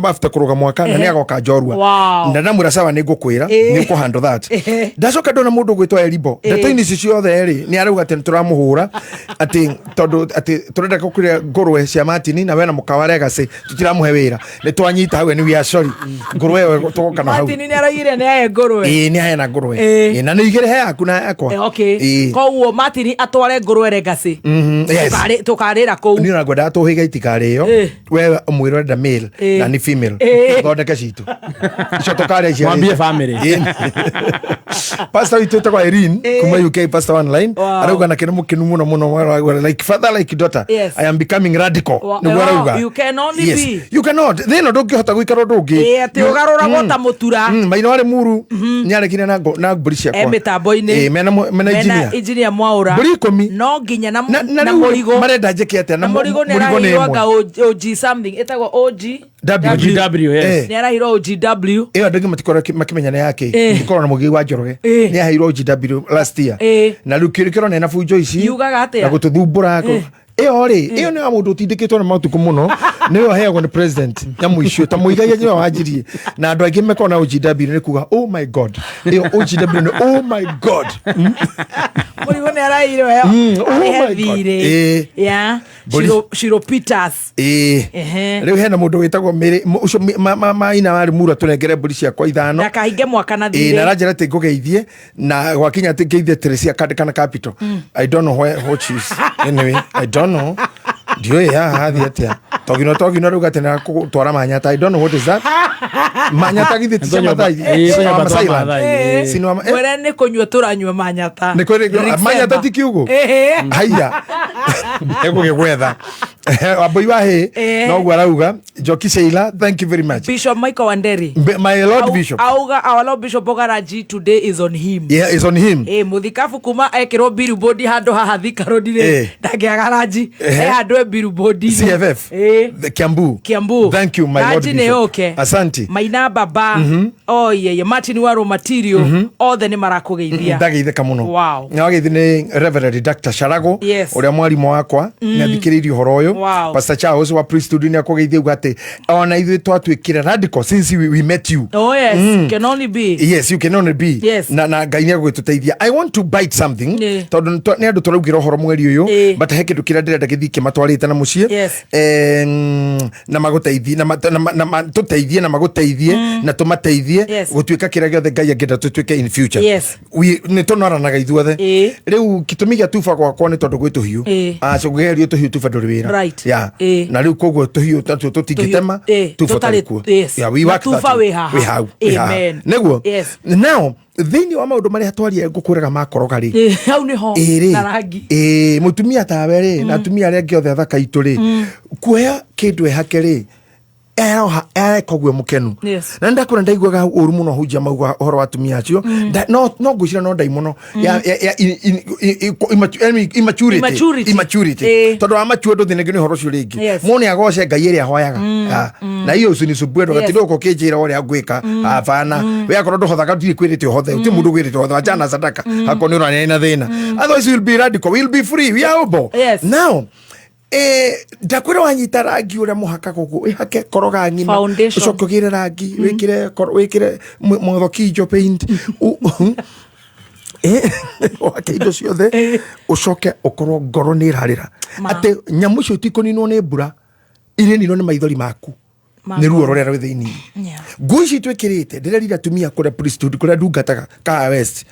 after kuruga mwaka na ne agoka jorua ndana sawa ne gukwira ni ku handle that ndacoka ndona mundu gwitwa Elibo ndatoini cicio othe eri ni arauga ati turamuhura ati tondu ati turenda kukuria ngurwe cia Martin na wena mukaware gase tutiramuhe wira ni twanyita hawe ni we are sorry ngurwe yo toka na hau Martin ni aragire ne aye ngurwe ni aye na ngurwe na ni igire he yakuna yakwa koguo Martin atware ngurwe regase tukarira kou ni na gwenda tuhiga itikari yo we mwiro nda male na ni female thondeka citu ico tukare cia mwambie family pastor ituta kwa Irene kuma UK pastor online arauga na kinemu kinu muno like father like daughter I am becoming radical ni arauga you can only be you cannot then ndungihota gwikara ndungi ati ugarura gota mutura maina wale muru nyarekine na mburi cia kwa mitambo-ini mena engineer Mwaura mburi no nginya na murigo marenda njeke ate na murigo ne OG something etagwa OGW ni arahiro OGW iyo ndingi matikora makimenyana yake ndikora na mugi wa Njoroge ni ahiro OGW last year na rukirikiro na fujo ici na gututhumbura iyo ni mundu utindikitwo na mautuku muno niyo heagwo ni president nyamu icio ta muigagia nyo wajirie na andu aingi mekona OGW ni kuga oh my god iyo OGW ni oh my god murigo ni arahiro yo heavy Shiro Peters riu hena mundu witagwo ucio maina wari mura tunengere mburi cia kwa ithano ndakahinge mwaka na thire na ranjira te ngugeithie na gwakinya te ngeithie Teresia kana capital I don't know what she is anyway I don't know dio ya hathi atia togino ruga tena twara manyata I don't know what is that manyata githi tia mathai sinwa wera ne konywa turanywa manyata ne kore manyata tikiugo haya ego gegwetha aboi wa he no gwarauga Joki Sheila thank you very much Bishop Michael Wanderi my Lord Bishop auga our Lord Bishop Bogaraji today is on him is on him muthikafu kuma ekiro billboard hando haha Thika Road re ndagiagaraji hando billboard CFF the Kiambu thank you my Lord Bishop asante Maina baba Martin Waro material othe ni marakugeithia ndageitheka muno na wageithia ni Reverend Dr. Sharago uria mwarimu wakwa na thikiririo horo uyu Pastor Charles wa priesthood ni akugeithia ugate ona ithu twatwikira radical since we met you you can only be you can only be na Ngai ni agwituteithia I want to bite something tondu ni andu turaugira horo mweri uyu but he kindu kira ndirenda githike matwarite na mucie na maguteithie na tuteithie na maguteithie na tumateithie gutwika kira giothe Ngai angenda tutwike in future ni tunaranaga ithuothe riu kitumi gia tufa gwakwa ni tondu gwituhiu acugerio tuhiu tufa nduri wira na riu koguo tuhiu tatu tutingitema tufa tarikuo we work that we have neguo now thini wa maundu maria twaria ngukuraga makoroga ri hau ni ho na rangi mutumia tawe ri na atumia aria ngiothe athaka itu ri kuoya kindu ehake ri kogwe mukenu na ndakura ndaiguaga uru muno hujia mauga horo wa atumia acio no ngwicira no ndai muno ya immaturity tondu wa mature ndu thinege ni horo cio ringi mone agoce Ngai iri ahoyaga na hiyo usini subwendo gatidoko kinjira uri agwika afana we akorwo nduhothaga ndiri kwirite hothe uti mundu gwirite hothe wajana sadaka akoni urania na thina otherwise we'll be radical we'll be free we are able now ndakwira wanyita rangi uria muhaka guku ihake koroga ngima ucokogire rangi wikire mothoki jo paint wake indo ciothe ucoke ukorwo ngoro ni irarira ate nyamu cio tikoninwo ni mbura ire nino ni maithori maku ni ruo rorera we thiini ngui ci twikirite ndirerira tumia kure priesthood kure ndungataga ka west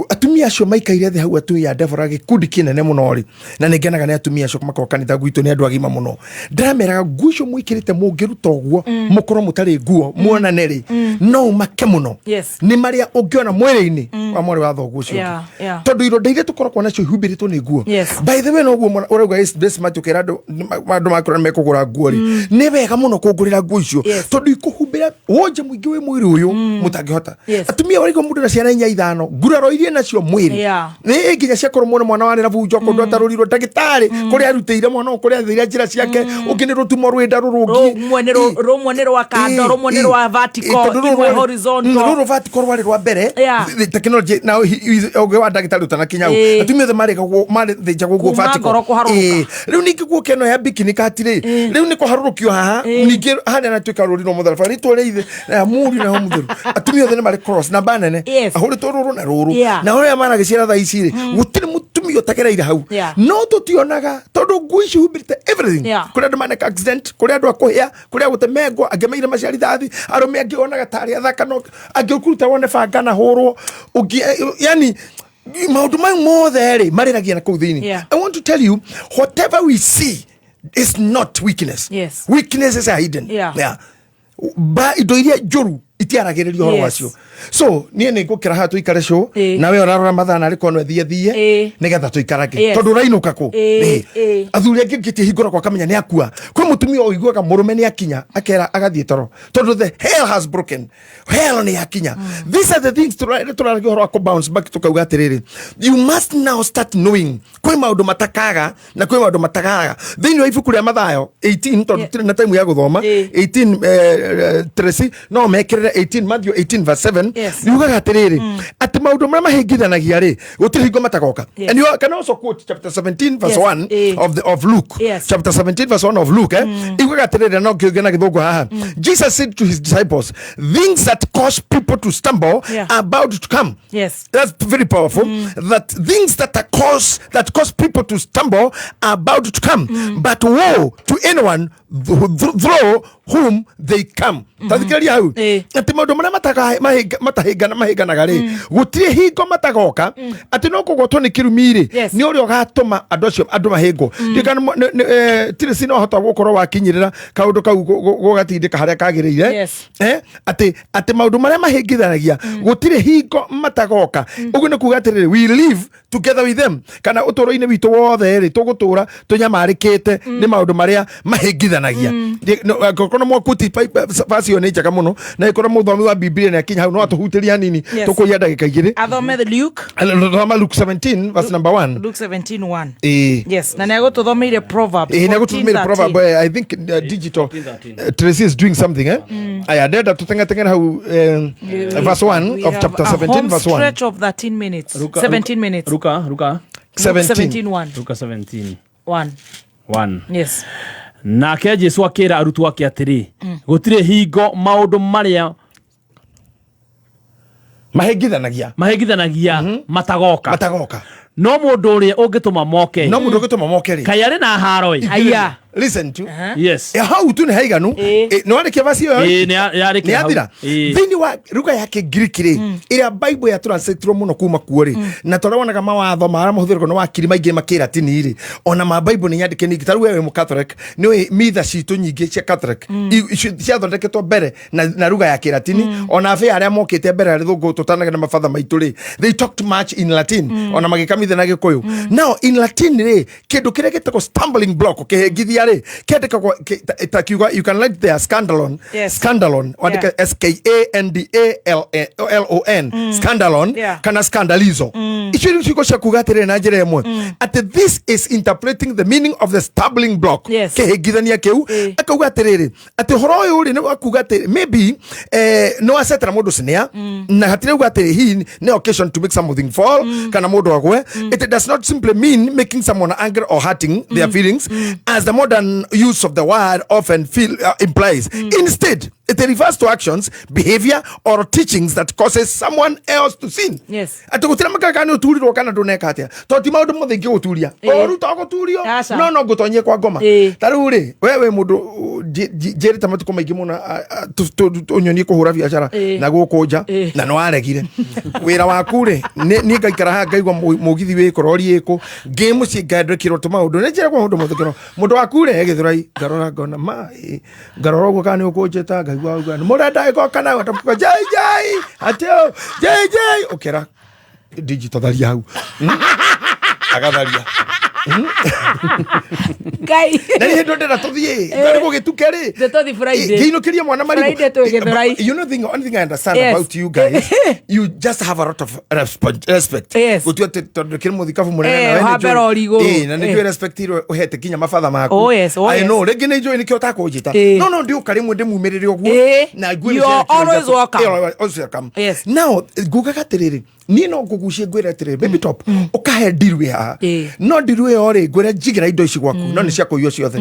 atumia acio maikaire the hau atuya Devora gikundi kinene muno ri na ningenaga ni atumia acio makokanitha gwitu ni andu agima muno ndameraga ngui cio mwikirite mungiruta uguo mukorwo mutari nguo muonane ri no make muno ni maria ungiona mwiri-ini wa mwari wa thoguo cio tondu iro ndeire tukorwo nacio ihumbiritwo ni nguo by the way no guo urauga this matukira andu makora mekugura nguo ri ni wega muno kugurira nguo icio tondu ikuhumbira wonje mwingi wi mwiri uyu mutangihota atumia warigo mundu na ciana 5 nguraro iria nacio mwiri ni nginya ciakorwo mwana wa nera bunjo kondo tarurirwo ndagitari kuri arutire mwana kuri athira njira ciake ukini rutumo rwenda rurungi rumwe ni rwa kando rumwe ni rwa vertical imwe horizontal ruru vertical rwari rwa mbere the technology now oge wa ndagitari utana kinyau atumia the mari thija gugu vertical riu ningi guokeno ya bikini katire riu niko harurukio haha ningi hana na twika rurino muthara ni tore na muri na homutheru atumia the mari cross na banene ahuri toruru na ruru na ore amana gicira tha ici ri gutire mutumio tagereire hau no tutionaga tondu ngui cihumbirite everything kuri andu maneka accident kuri andu akuhia kuri agutemengwa angemeire maciari thathi arume angionaga tari athaka no angikuruta wone banga na hurwo yani maundu mai mothe ri mariragia na kuu thiini. I want to tell you whatever we see is not weakness. Weaknesses are hidden. Ba indo iria njuru itiaragererio horo wacio so nie ni ngukira ha tuikare show na we orarora mathana ari kono thie nigetha tuikarage tondu rainuka ku athuri angi ngiti hingura kwa kamenya ni akua kwa mutumia oiguaga murume ni akinya akera agathie toro tondu the hell has broken hell ni akinya these are the things turarage horo ko bounce back tukauga atiriri you must now start knowing kwa maundu matakaga na kwa maundu matakaga thini wa ibuku ria mathayo 18 tondu na time ya guthoma 18 Tracy no mekirira 18 Matthew 18 verse 7 niugaga atiriri ati maundu maria mahingithanagia ri gutiri hingo matagoka and you can also quote chapter 17 verse 1 of Luke chapter 17 verse 1 of Luke iugaga atiriri no kiugena githungu haha Jesus said to his disciples things that cause people to stumble are about to come. That's very powerful. That things that cause people to stumble are about to come. But woe to anyone through whom they come. Tathikiriria hau ati maundu maria matahinganaga ri gutire hingo matagoka ati no kugotwo ni kirumiri ni uri ugatuma andu acio andu mahingo ndikana tire sino hota gukorwo wakinyirira kaundu kau gugatindika haria kagiriire ati maundu maria mahingithanagia gutire hingo matagoka uguo ni kuga atiriri we live together with them kana utoro-ini witu wothe ri tugutura tunyamarikite ni maundu maria mahingithanagia kono mwakuti fasio ni njega muno na ikora muthomi wa Biblia na kinya hau no atuhutiria nini tukuya ndagika igiri athome the Luke 17 verse number 1 Luke 17:1 yes na nego tuthomeire Proverbs Proverb I think digital Tracy is doing something I added to tenga how verse 1 of chapter 17 verse 1 stretch of 13 minutes 17 minutes Luka 17:1 Luka 17 1 yes nake Jesu akira arutwo ake atiri gutire hingo maundu maria mahingithanagia matagoka no mundu uria ungituma moke ri kai ari na haro aya listen to yes how tu ni haiganu no ari kivasi yo ni ari kivasi thini wa ruga yake Greek ri ira Bible ya translate muno kuma kuori na torawonaga mawatho mara muhuthiriko no wakiri maingi makira tini ri ona ma Bible ni nyandike ni gitaru wewe mu Catholic ni mitha citu nyingi cia Catholic cia thondeketwo mbere na ruga ya Kilatini ona afi aria mokite mbere ari thungu tutanaga na mafatha maitu ri they talked much in Latin ona magikamithia na Gikuyu now in Latin ri kindu kiria gitako stumbling block kihengithia ri kendeka kwa you can like the scandalon wandika SKANDALON scandalon kana scandalizo ichiri chiko cha kugatire na njira emwe at this is interpreting the meaning of the stumbling block kihengithania kiu akagugatiriri ati horo uyu ri ni akugatire maybe no asetera mundu snare na hatire ugatire hii ni occasion to make something fall kana mundu agwe it does not simply mean making someone angry or hurting their feelings as the modern use of the word often implies. Instead, it refers to actions, behavior or teachings that causes someone else to sin. Yes. Atugutira makaka ni uturirwo kana nduneka atia. To ti maundu mothe ngiguturia. Oruta guturio. No gutonyie kwa ngoma. Taru ri wewe mundu jeri tamatuko maingi muna unyonie kuhura biashara na gukunja na no aregire. Wira waku ri ni ngaikara ha ngaigwa mugithi wi korori iko game ci ngadrekiro to maundu ne jera kwa mundu muthukiro mundu waku ri egithurai ngarora ngona mai ngarora ugo kana ukunjeta ngaigwa ugo murenda iko kana watapuka jai ateo jai okera digital daria hau agatharia Kai nani ndo ndera tuthie ndari gugituke ri tuthi Friday gino kiria mwana mari Friday twegithurai. You know the only thing I understand about you guys, you just have a lot of respect. Gutio tondu kiri muthikabu munene na wewe na ni respect iro uhete kinya mafadha maku. I know regi ni join kio ta kujita no ndi ukari mu ndi mumirire ogwo na gwe you are always welcome. Now gugaga tiriri ni no ngugucie ngwira tiriri baby top ukahe dirwe ha no dirwe ore ngwira jigira indo ici gwaku no ni cia kuyo ciothe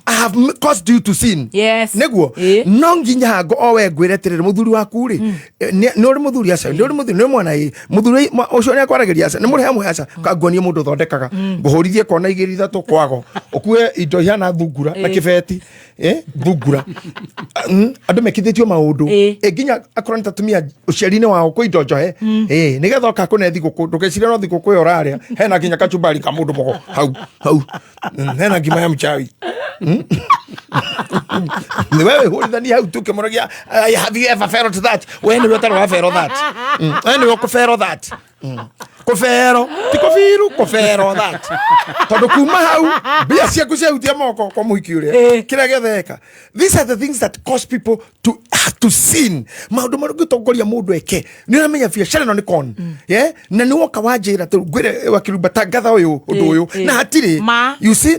I have caused you to sin. Neguo no nginya ngo owe ngwira tiriri muthuri waku ri ni uri muthuri aca ni uri muthuri ni mwana muthuri ucio ni akwaragiria aca ni muri hamwe aca kangonie mundu thondekaga nguhurithie kona igiri ithatu kwago ukue indo hiana thungura na kibeti thungura andu mekithitio maundu nginya akorwo nitatumia uciari-ini wao ku indo njohe nigetha ka kunethi guku ndukeciria no thiguku yo raria hena nginya kachumbari ka mundu mogo hau hena ngima ya mchawi ni wewe hulithani hau tuke moragia have you ever felt that when you were felt that when you felt that kofero tikofiru kofero that tondu kuma hau bia ciaku ciahutia moko kwa muhiki uria kira getheka. These are the things that cause people to sin. Maundu marugi tongoria mundu eke ni uramenya biashara no ni con na ni woka wanjira tu gwire wakiruba tangatha uyu undu uyu na hatiri you see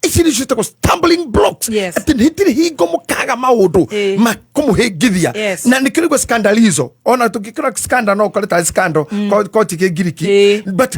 ici just go stumbling blocks ati hitiri hingo mukaga maundu makumuhingithia na ni kirigwo scandalizo ona tukikira scandal no koleta scandal ko tikigiriki but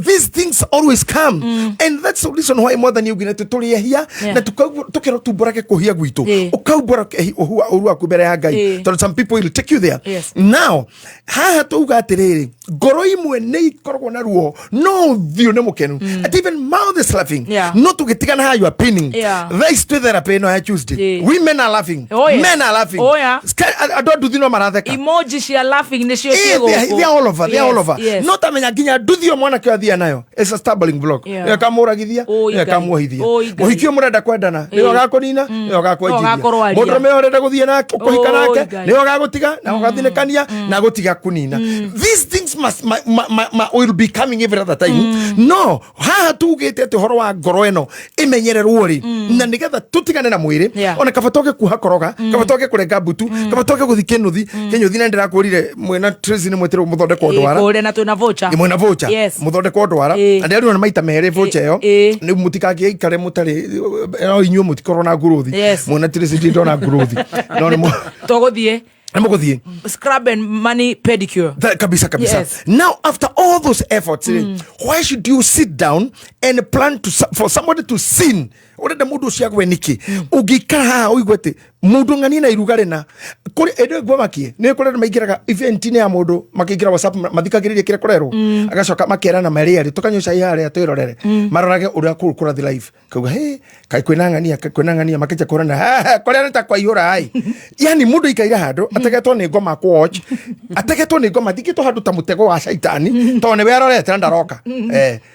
these things always come and that's the reason why more than you gina tutulia hia na tukero tuborake kuhia gwitu ukaubora ohua orua kubere ya Ngai so some people will take you there now haha tuga atiriri ngoro imwe ni ikoragwo na ruo no thio ne mukenu at even mouth is laughing no tugitigana ha you are pinning they stood therapy no I Tuesday women are laughing men are laughing I don't do thino maratheka emoji she are laughing ne cio they are all over no tamenya ginya nduthio mwana kio athia nayo it's a stumbling block ya kamuragithia ya kamuhithia muhikio murenda kwendana ni ogakunina ni ogakwenjia mundu me orenda guthia na kuhika nake ni ogagutiga na ogathinekania na gutiga kunina. These things will be coming every other time no haha tugite ati horo wa ngoro eno imenyererwo ri na nigetha tutigane na mwiri ona kabatoke kuhakoroga kabatoke kurenga butu kabatoke guthike nuthi kenyuthi na ndirakurire mwena Tracy ni mwetero muthondeko ndwara kore na tuna voucher imwe na voucher muthondeko ndwara and ari ona maita mere voucher yo ni mutikage ikare mutari no inyu mutikoro na nguruthi mwena Tracy ndona nguruthi no ni togothie Amogothie. Scrub and money pedicure. Kabisa. Now, after all those efforts, why should you sit down and plan for somebody to sin? Orenda mundu cia gweniki. Ugikara ha uigwete mundu ngani na irugare na kuri ede gwamakie ne kuri maigiraga event ne ya mundu makigira WhatsApp mathikagiririe kire kurero agacoka makera na maria tukanyuca ihare atwirorere marorage uria kura the live kauga kai kwinangania makicha korana kuri nta kwa ihura hai yani mundu ikaira hando ategetwo ni ngoma ku watch ategetwo ni ngoma thikito handu ta mutego wa shaitani to ne werorete ndaroka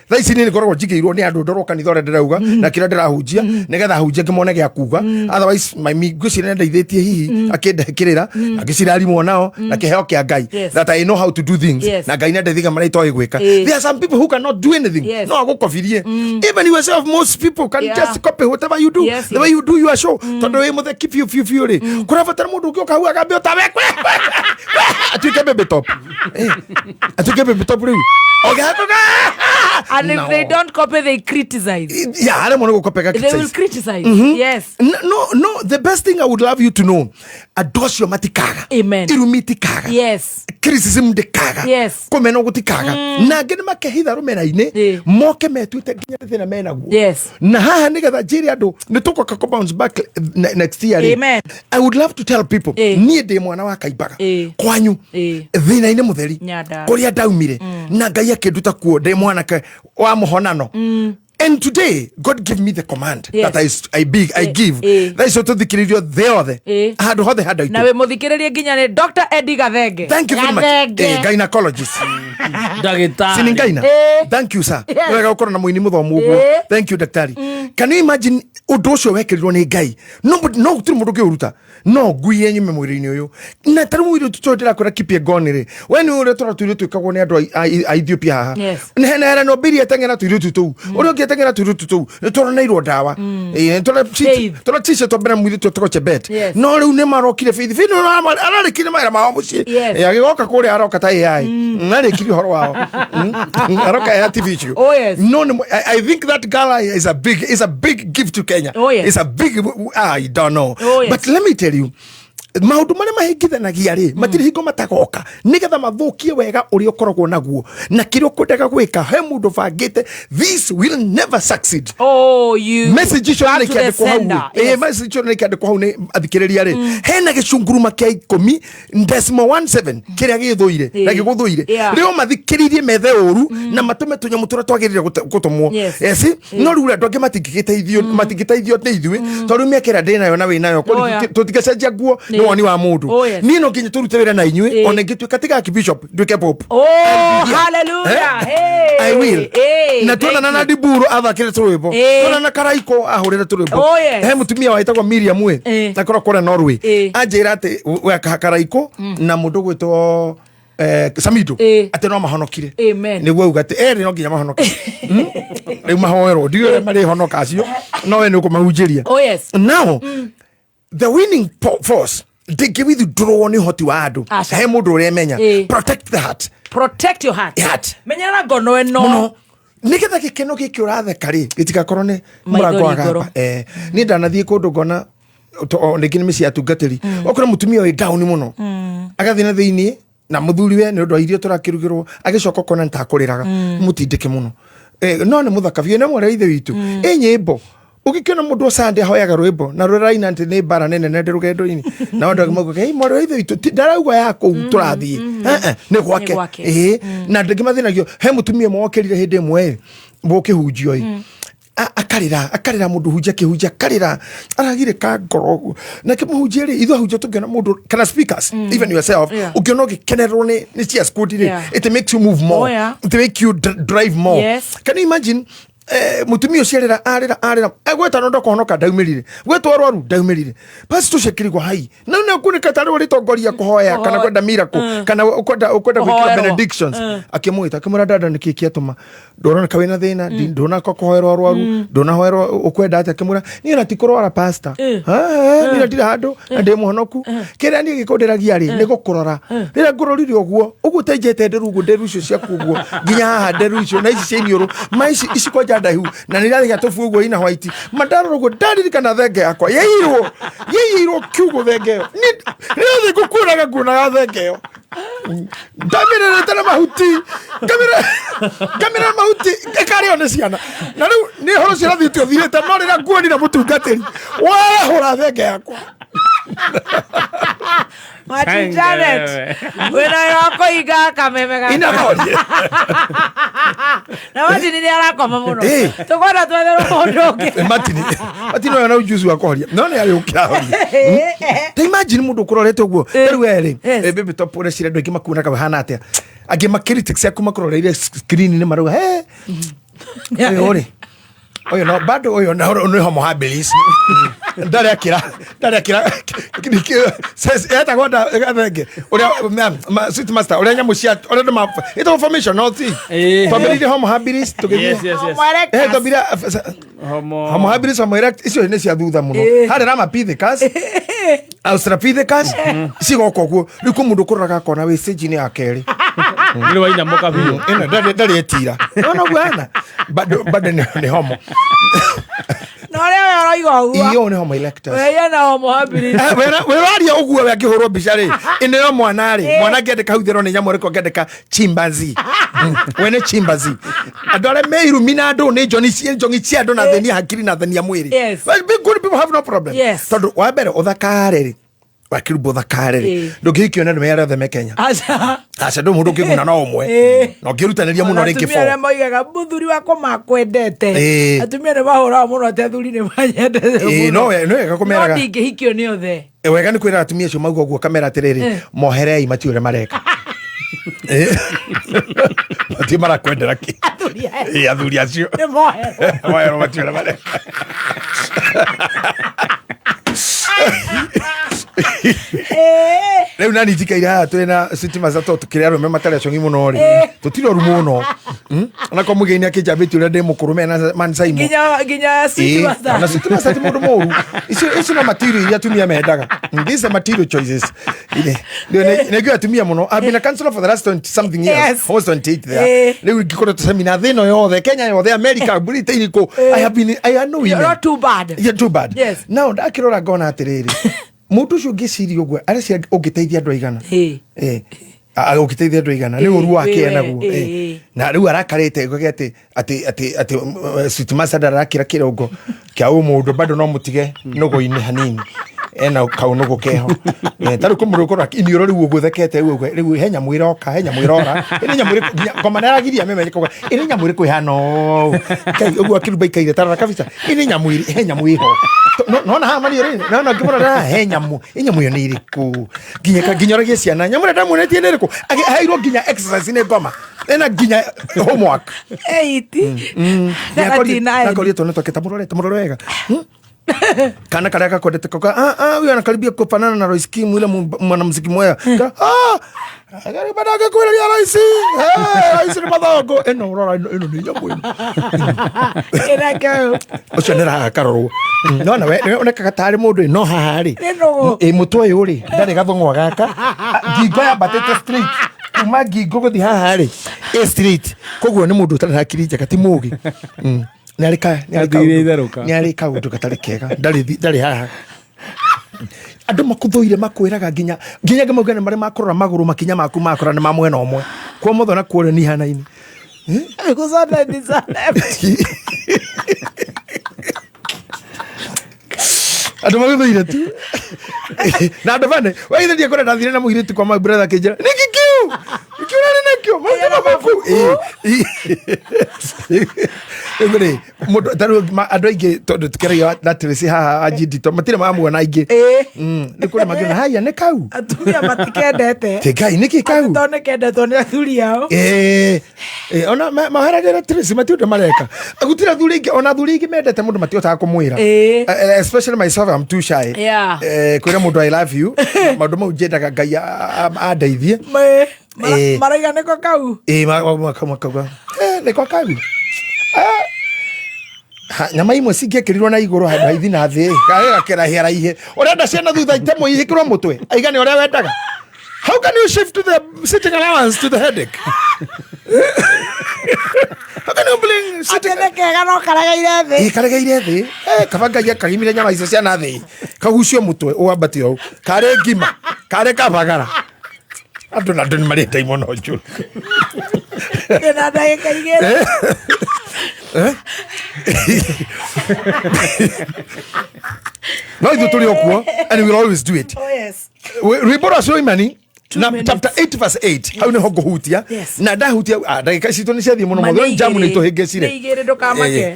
tha ici ni ngorwo njigirwo ni andu ndoroka ni thore ndirauga na kira ndirahunjia nigetha hunjia ngimone gia kuga otherwise my ngwicire ndeithĩtie hihi akĩndekĩrĩra agĩcirarimwo nao na kĩheo kĩa Ngai that I know how to do things na Ngai ndendiga marĩa itoĩ gwĩka. There are some people who cannot do anything no agũkobirie even yourself most people can just copy whatever you do the way you do your show tondũ wĩ mũthe keep you rĩ kũrabatara mũndũ ũngĩ ũkahu agambia ũtawe atuĩke baby top atuĩke baby top rĩu And if they don't copy, they criticize. Yeah, I don't want to copy. They will criticize. Yes. No. The best thing I would love you to know, adore your matikaga. Amen. Irumiti kaga. Yes. Criticism de kaga. Yes. Komeno guti kaga. Na gene makehitha rumena ine. Moke metuite ginya thina mena guo. Yes. Na haha nigetha jiri andu nituko ka bounce back next year. Amen. I would love to tell people nie de mwana wa Kaibaga kwanyu thina ine mutheri kuria daumire na Ngai akinduta kuo de mwana wa muhonano. And today, God gave me the command that I give. That is what the Kiridio there. I had how they had it. Na we muthikiririe ginya ni Dr. Eddie Gathenge. Thank you very much. Gynecologist. Siningaina. Thank you, sir. Wega ukora na muini muthomu uguo. Thank you, daktari. Can you imagine undu ucio wekirirwo ni Ngai? No gutiri mundu kiuruta. No ngui yenyu memwiri-ini uyu. Na taru mwiri tutotera kura kipie gonire. When you retora turi tukagwo ni andu a Ethiopia haha. Nehera no biri atengera turi tutu. Uri tengera turututu toro nairwo dawa toro tisha to bera mwiri to chebet no riu ne marokire fithi no ararekire maira mao muci agigoka kuri aroka ta AI narekire horo wao aroka ya TV show. No, I think that gala is a big gift to Kenya. It's a big I don't know. But let me tell you, maundu maria mahingithanagia ri matiri hingo matagoka nigetha mathukie wega uri ukoragwo naguo na kirio kwendaga gwika he mundu bangite this will never succeed. Message icio ni kiandikwo hau message icio ni kiandikwo hau ni athikiriria ri hena gicunguruma kia 10.17 kiria githuire na giguthuire rio mathikiririe methe uru na matume tunyamu turia twagirire gutumwo no riu andu angi matingigiteithio ni ithui tondu miakira ndinayo na winayo tutigecenjia nguo wani wa mundu ni no nginya turute wira na inyui ona ngituika tiga bishop nduike pop. Hallelujah. I will. Na tuna na Diburu athakire turwimbo tuna na Karaiko ahurire turwimbo he mutumia waitagwo Miriam we akora kora Norway anjira ati we Karaiko na mundu gwitwo Samido ati no mahonokire niguo uga ati eri no nginya mahonokire riu mahoero ndio mari honoka acio no we ni ukumahunjiria. Now the winning force ndingi withdraw ni hoti wa andu he mundu uria menya protect the heart. Protect your heart. Menyana ngono eno nigetha gikeno giki uratheka ri gitigakorwo ni murango wa gamba ni ndanathie kundu ngona ndingi ni misi atungatiri okora mutumia we down muno agathie na thiini na muthuriwe ni undu irio turakirugirwo agicoka kona ntakuriraga mutindike muno no ni muthaka vie na mwere ithe witu nyimbo ugikiona mundu Sunday ahoyaga rwimbo na ruraina nti ni bara nene nende rugendo-ini na andu magwe hey mwere ithe witu ndarauga yako turathie ni gwake na ngimathinagio he mutumia mwokerire hindi imwe bukihunjio akarira mundu hunjia kihunjia akarira aragire ka ngoro na kimuhunjia ri itho hunjia tungiona mundu kana speakers even yourself ukiona gikenerwo ni cia skudi it makes you move more it make you drive more. Can you imagine mutumia ucio arira egweta no ndokohonoka ndaumirire gwetwa arwaru ndaumirire basi tucekirigwo hai na ne kunika tari uri tongoria kuhoya kana kwenda miracle kana ukwenda gwikira benedictions akimwita akimura dada nikiki atuma ndorona kawina thina ndona kuhoerwa arwaru ndona hoerwa ukwenda ati akimura ni na tikurora pastor ni na ndira handu ndi muhonoku kiria ni gikundiragia ri ni gukurora rira ngurorire uguo ugutenjete nderu nderu icio cia kuguo nginya haha nderu icio na ici cieniuru maici icikoja ndahu na nirari gatofu uguo ina white mandarugo ndari kana thenge yakwa yeiro kiugo thenge ni gukuraga kuna thenge Kamera tena mahuti kamera mahuti ekari one ciana na riu ni horo cia thitio thirite no rira nguoni na mutungatiri wa hora thenge yakwa Machi Janet wena yako iga kamemega inakorie na Martin ni arakoma muno tukona twethero mundu Martin no yana ujuzi wa koria no ni ari ukirahoria ta imagine mundu kurorete uguo riu eri bebe topore cire ndu ngimakuna ka bahana atia angi makritics ya kumakuroreire screen ni maruga ore oyo no bado oyo no homo habilis ndare akira says eta goda thenge uria sweet master uria nyamucia uria ma ito information no ti tobiri homo habilis yes tobira homo habilis homo erect icio ni cia thutha muno hari rama pithecus australopithecus sigoko guo riku mundu kuraga kona we stage ni akeri Ndio waina moka bio. Ndari etira. No bwana. Bado ni homo. No leo roigo uguo. Iyo ni homo electus. We na homo habiri. We raria uguo we akihoro bicari. Ine yo mwana ri. Mwana ngende kahuthiro ni nyamore ko ngende ka chimpanzee. We ne chimpanzee. Adore meiru minado ni Johnny cia ndo na thenia hakiri na thenia mwiri. But good people have no problem. Tondu wa mbere uthakare ri. Wakirubo thakare ri. Ndugikio na me yara the Kenya. Acha ndo mundu kiguna na omwe. No kirutaniria muno ringi fo. Atumia moigaga muthuri wako makwendete. Atumia ne bahora muno te thuri ne banyendete. No gakomeraga. No ndingihikio ni othe. Wega ni kwira atumia cio maugo guo kamera atiriri moherei matiure mareka. Mati mara kwendera ki. Athuri acio. Ni mohere. Mohere matiure mareka. Leo nani tikaira twena sitima za toto kiria ro mema tale chongi muno ri tutiro ru muno na ko mugeni akijabiti ure demo kurume na man saimo ginya sitima za na sitima za mundo moru isi no material ya tumia medaga these are material choices ndio negyo atumia muno I've been a counselor for the last 20 something years almost 28 there leo gikoro tusemina thino yothe Kenya yothe America Britain ko I know you not too bad you're too bad now ndakirora gona atiriri Mutu cio ngiciria uguo aracia ungiteithia andu aigana ungiteithia andu aigana ni uru wake naguo na riu arakarite ngogete ati sitima sadara kira kirongo kia mundu bado no mutige nugo-ini hanini ena kaunugo keho taru kumurukora inioro riu guthekete riu henya mwiroka henya mwirora ina nyamuri komanera giria meme ko ina nyamuri kwihano kai uguo akiruba ikaire tarara kabisa ina nyamuri henya mwiho no na hamani ri no ngimura henya mu inyamuyo ni iriku ginyoragia ciana nyamura ndamunetie ni iriku ahairwo ginya exercise ni ngoma ena ginya homework 8 na kori to neto ketamurore wega kana kale kakodete koka huyu anakaribia kufanana na Royce Kim yule mwanamuziki moya agari badaka kwa ya Royce Royce ni badoko eno rora eno ni jambo ina kao ocenera karoro no na we oneka tari mundu no hahari mutwe yuri ndari gathongwa gaka ngingo ya Batete Street kuma ngingo guthi hahari street koguo ni mundu utari hakiri njega ti mugi Nyarika undu gatari kega ndari haha andu makuthuire makwiraga ginya ngamugana mari makorora maguru makinya maku makora na mamwena omwe kwa motho na kuore ni hanaini guzana ni sana andu maguthuire tu na andu bane waithirie kora ndathire na muhiritu kwa my brother kijira nikikiu ikiura nakio maku Emre mudo taru andu aingi tondu tukereyo natirisi haha ajidito matire mamuona aingi ni kuri magina haya ne kau atumia matikendete tikai niki kau tone kendetwo ni athuri ao ona maharagera tirisi matiude mareka agutira thuri ingi ona thuri ingi mendete mundu matiota kumwira especially myself I'm too shy kwira mundu I love you mandu mau jendaga ngai andeithie maraiga niko kau niko kau nyama imwe cingĩkĩrirwo na igũrũ handũ haithi na thĩ gakĩrahĩara ihe ũrenda ciana thutha itemwo ihĩkĩrwo mũtwe aigane ũrĩa wendaga how can you shift to the sitting allowance to the headache how can you bring sitting kega no karagaire thĩ karagaire thĩ kabangagia kagimire nyama icio ciana thĩ kagucio mũtwe ũwambati o karĩ ngima karĩ kabagara andũ na andũ nĩ marĩ ndaimo no njũru na ndagĩka igĩrĩ no ithu tuli okuo and we will always do it rwimbo cio imani na chapter 8 verse 8 hau niho nguhutia na ndahutia ndagika citu ni ciathie muno muno jamu ni tuhingecire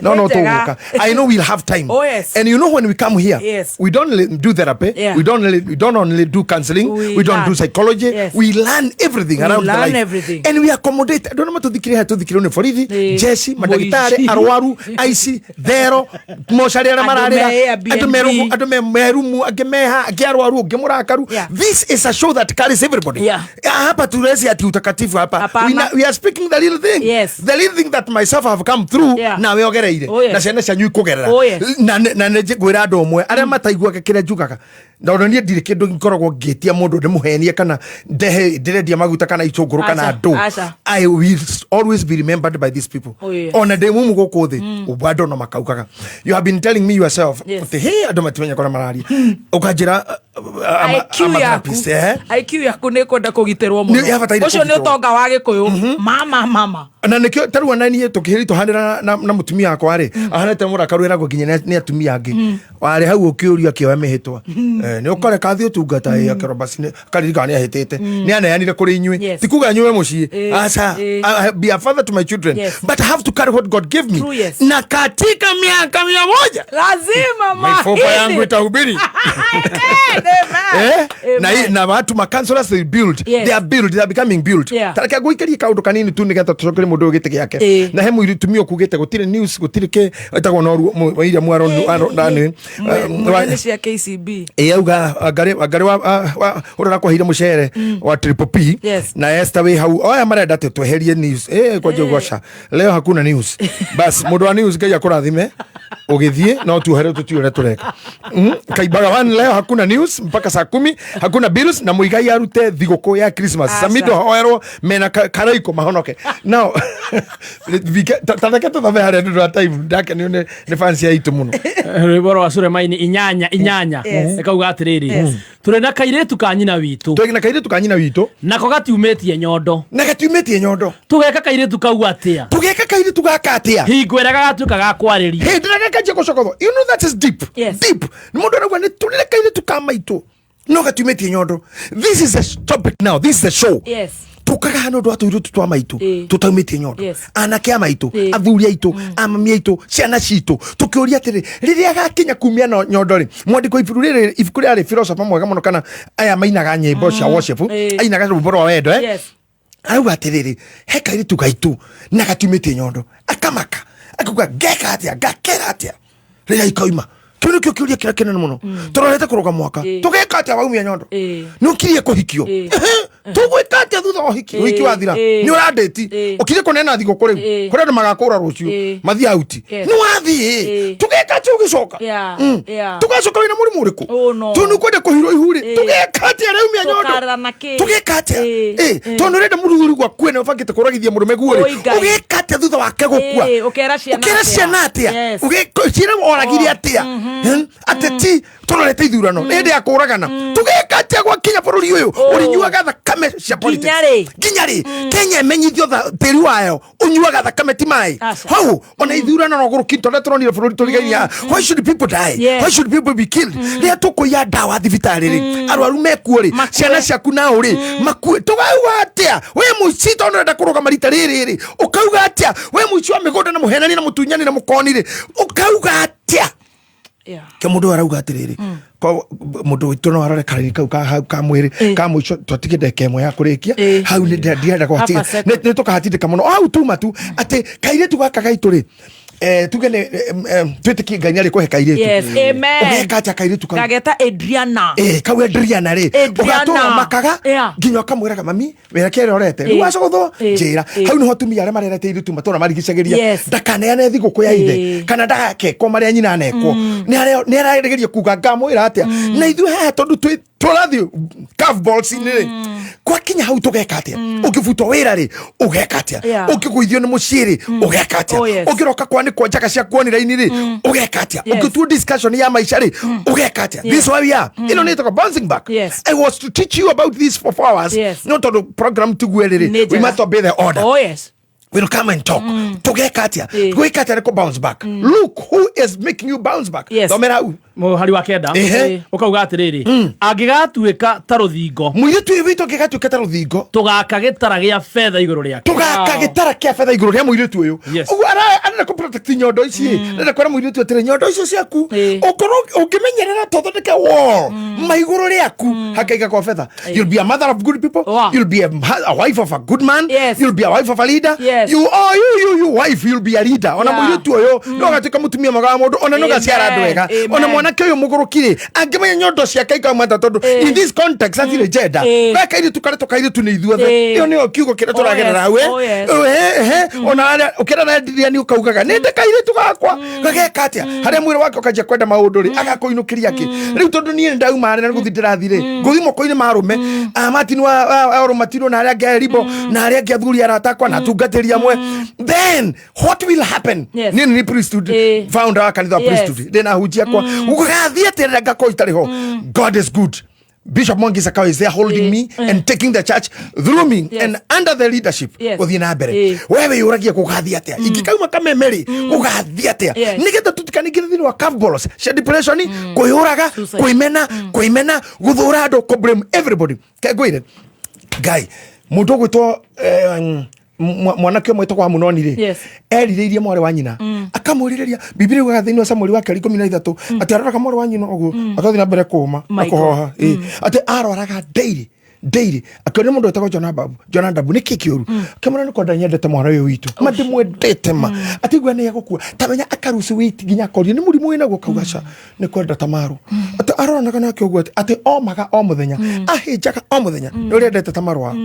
no tuguka I know we'll have time and you know when we come here we don't do therapy we don't only do counseling we don't do psychology we learn everything around the life and we accommodate don't know tuthikire tuthikire ni borithi jeshi madagitari arwaru aici thero moshari ara mararira adu merumu agemeha agiarwaru ngimurakaru this is a show that carries everybody everybody. Yeah. Hapa tulezi ati utakatifu hapa. We are speaking the real thing. Yes. The real thing that myself have come through na we ogereire. Na ciana cianyu ikugerera. Na nje gwira andu omwe aria mataiguaga kire njugaga. Ndona nie ndire kindu ngikoragwo ngitia mundu ndimuhenie kana ndirendia maguta kana icunguru kana ndu. I will always be remembered by these people. Ona demu guku thi ubado no makaukaga. You have been telling me yourself. Hey, andu matimenya kora marari. Ukajira IQ yaku nä kwenda kå gitä rwo må no å cio nä å tonga wa gä kå yå mama na nä kä tarua nanie tå kä hä tå handä na må tumia wakwa rä ahanete må raka rwä ragwo nginya nä atumia angä warä hau å kä å ria kä oya mä hä twa nä å kore kathiä å tungata akerobasi karirikana nä ahä tä te nä aneanire kå rä inyuä ti kuga nyuä må ciä aca be a father to my children but I have to carry what God gave me na katika miaka 100 lazima mifupa yangu itahubiri na watu ma counselors they build they are becoming built taraka guikaria kaundu kanini tu nigetha tucokere mundu ugite giake na he muiri tumio kugite gutire news gutire ke etagwo no waira mwaro ndani mwene cia KCB auga agari wa urara kwa hira mucere wa Triple P na Esther we hau oya marenda te tweherie news kwa jogosha leo hakuna news bas mundu wa news ngai akurathime ugithie no tuhere tutiore tureka kaibaga wan leo hakuna news mpaka saa 10 hakuna bills na muigai arute thigũkũ ya Christmas samido hoerwo mena karaiko mahonoke now tandake tuthabe hare ndu time ndake ni fancy ya itu muno rwĩmbo wa Suremaini inyanya ekauga atiriri tũrĩ na kairĩtu ka nyina witũ twĩna kairĩtu ka nyina witũ nako gatiumĩtie nyondo tũgeka kairĩtu kau atia tũgeka kairĩtu gaka atia hingo ĩrĩa gagatuĩka ga kwarĩria hĩndĩ ĩrĩa gakambia gũcokotho you know that is deep deep nĩ mũndũ arauga nĩ tũrĩ kairĩtu ka maitũ no gatiumĩtie nyondo this is the topic now this is the show tukaga hano ndo atu twa maitu tutaumĩtie nyondo anake amaitu athuri aitu amami aitu ciana citu tukiuria atiri riria gakinya kumia no nyondo ri mwandiko ibuku rĩrĩ philosopher mwega mũno kana aya mainaga nyĩmbo cia worship ainaga rwĩmbo rwa wendo arauga atiriri he kairitu gaitu na gatiumĩtie nyondo akamaka akuga ngeka atia ngakera atia riria ikauma kĩu kĩo kĩuria kĩrĩa kĩnene mũno tũrorete kũrũga mwaka tũgeka atĩa waumia nyondo nĩ ũkirie kũhikio tũgwĩka atĩa thutha wa ũhiki wathira nĩ ũrandĩti ũkirie kũnena thigũkũ rĩu kũrĩa andũ magakũra rũciũ mathiĩ auti nĩ wathiĩ tũgeka atĩa ũgĩcoka tũgacoka wĩna mũrimũ ũrĩkũ tondũ nĩ ũkwenda kũhirwo ihu rĩ tũgeka atĩa rĩu mia nyondo tũgeka atĩa tondũ ũrenda mũthuri gwaku nĩ ũbangĩte kũragithia mũrũme guo rĩ ũgeka atĩa thutha wake gũkua ũkera ciana atĩa ciana oragire atĩa ateti turorete ithurano nĩ hĩndĩ ya kũragana tũgeka atĩa gwakinya bũrũri ũyũ ũrinyuaga thakame cia politics nginya rĩ Kenya ĩmenyithio tĩri wayo ũnyuaga thakame ti maĩ hau ona ithurano no gũrũkiri tondũ tũronire bũrũri tũrigainia why should people die why should people be killed rĩrĩa tũkũiya ndawa thibitarĩ rĩ arwaru mekuo rĩ ciana ciaku nao rĩ makue tũgauga atĩa we mũici tondũ ũrenda kũrũgama rita rĩrĩ rĩ ũkauga atĩa we mũici wa mĩgũnda na mũhenani na mũtunyani na mũkoni rĩ ũkauga atĩa ke mundu arauga atiriri ko mundu witu no arore karani kau ka mwiri ka muico twatige ndeke ĩmwe ya kurikia hau ni ndienda gwatiga ni tukahatindika muno hau tuma tu ati kairitu gaka gaitu ri tuge ne twitikie Ngai nĩ arĩ kũhe kairitu ũgeka atĩa kairitu kau gageta Adriana kau Adriana rĩ ũgatũra makaga nginya ũkamwĩraga mami wĩra kĩrĩa ũrete rĩu wacogothwo njĩra hau nĩho atumia arĩa marerete iritu matũra marigicagĩria ndakaneane thigũkũ ya ithe kana ndagakekwo marĩa nyina anekwo nĩ aragĩria kuga ngamwĩra atĩa na ithuĩ haha tondũ tũrathiĩ curveballs-inĩ rĩ gwakinya hau tũgeka atĩa ũngĩbutwo wĩra rĩ ũgeka atĩa ũngĩgũithio nĩ mũciĩ rĩ ũgeka atĩa ũngĩroka kwanĩkwo njaka cia kuonĩra-inĩ rĩ ũgeka atĩa ũngĩtuo discussion ya maica rĩ ũgeka atĩa this is why we are ĩno nĩ ĩtagwo bouncing back I was to teach you about this for 4 hours no tondũ program tugue rĩ we must obey the order we'll come and talk tũgeka atĩa gwĩka atĩa nĩ bounce back look who is making you bounce back thomera hau mũhari wa kenda ũkauga atĩrĩrĩ angĩgatuĩka ta rũthingo mũirĩtu ũyũ witũ angĩgatuĩka ta rũthingo tũgaka gĩtara gĩa betha igũrũ rĩake tũgaka gĩtara kĩa betha igũrũ rĩa mũirĩtu ũyũ ũguo arenda kũ protect nyondo ici nenda kwara muiri tu atire nyondo icio ciaku ukoro ukimenyerera tothondeke wall maiguru riaku hakaiga kwa fedha. You'll be a mother of good people. You'll be a wife of a good man. You'll be a wife of a leader. You wife, you'll be a leader. Ona muiri tu oyo no gatika mutumia maga mundu ona no gaciara andu wega ona mwanake uyu mugurukire angimenya nyondo ciake ikamata tondu in this context atire gender kairi tu ni ithuothe iyo ni kiugo kira turagerera hawe ona ukira na ndiria ni ukaugaga ninde kairi tu gakwa gageka atia haria mwiri wake ukaje kwenda maundu ri agakuinukiria ki riu tondu ni ndauma na guthindira thire nguthi moko-ini marume amatini wa oromatino na aria ngeribo na aria ngiathuri aratakwa na tungatiria mwe then what will happen ni priesthood founder wa kanitha priesthood ndina hujia kwa ugathie atirira ngako itariho. God is good. Bishop Mwangi Sakao is there holding me and taking the church through me and under the leadership kuthii na mbere. Wewe yuragia kugathia atia ingikauma kamemeri kugathia atia nigetha tutikanigire thini wa curveballs cia depression kuyuraga kuimena guthura andu ku blame everybody kegwire guy mundu gwitwo mwanake mwetwa kwa munoni ri eririirie mwari wa nyina akamuriria Biblia yugaga thini wa Samueli wa 13 ati araraga mwari wa nyina oguo akathi na mbere kuma akohoha ati arwaraga daily akore mundu etagwo John Ndabu ni kikiuru kamana ni konda nyendete mwana uyu witu mandi mwendete ma ati gwa ni yagukua tamenya akarusi witi ginya kori ni murimu wina gukaugaca ni kwenda Tamaru ati aronaga nake oguo ati omaga o muthenya ahinjaga o muthenya ni uri endete Tamaru wa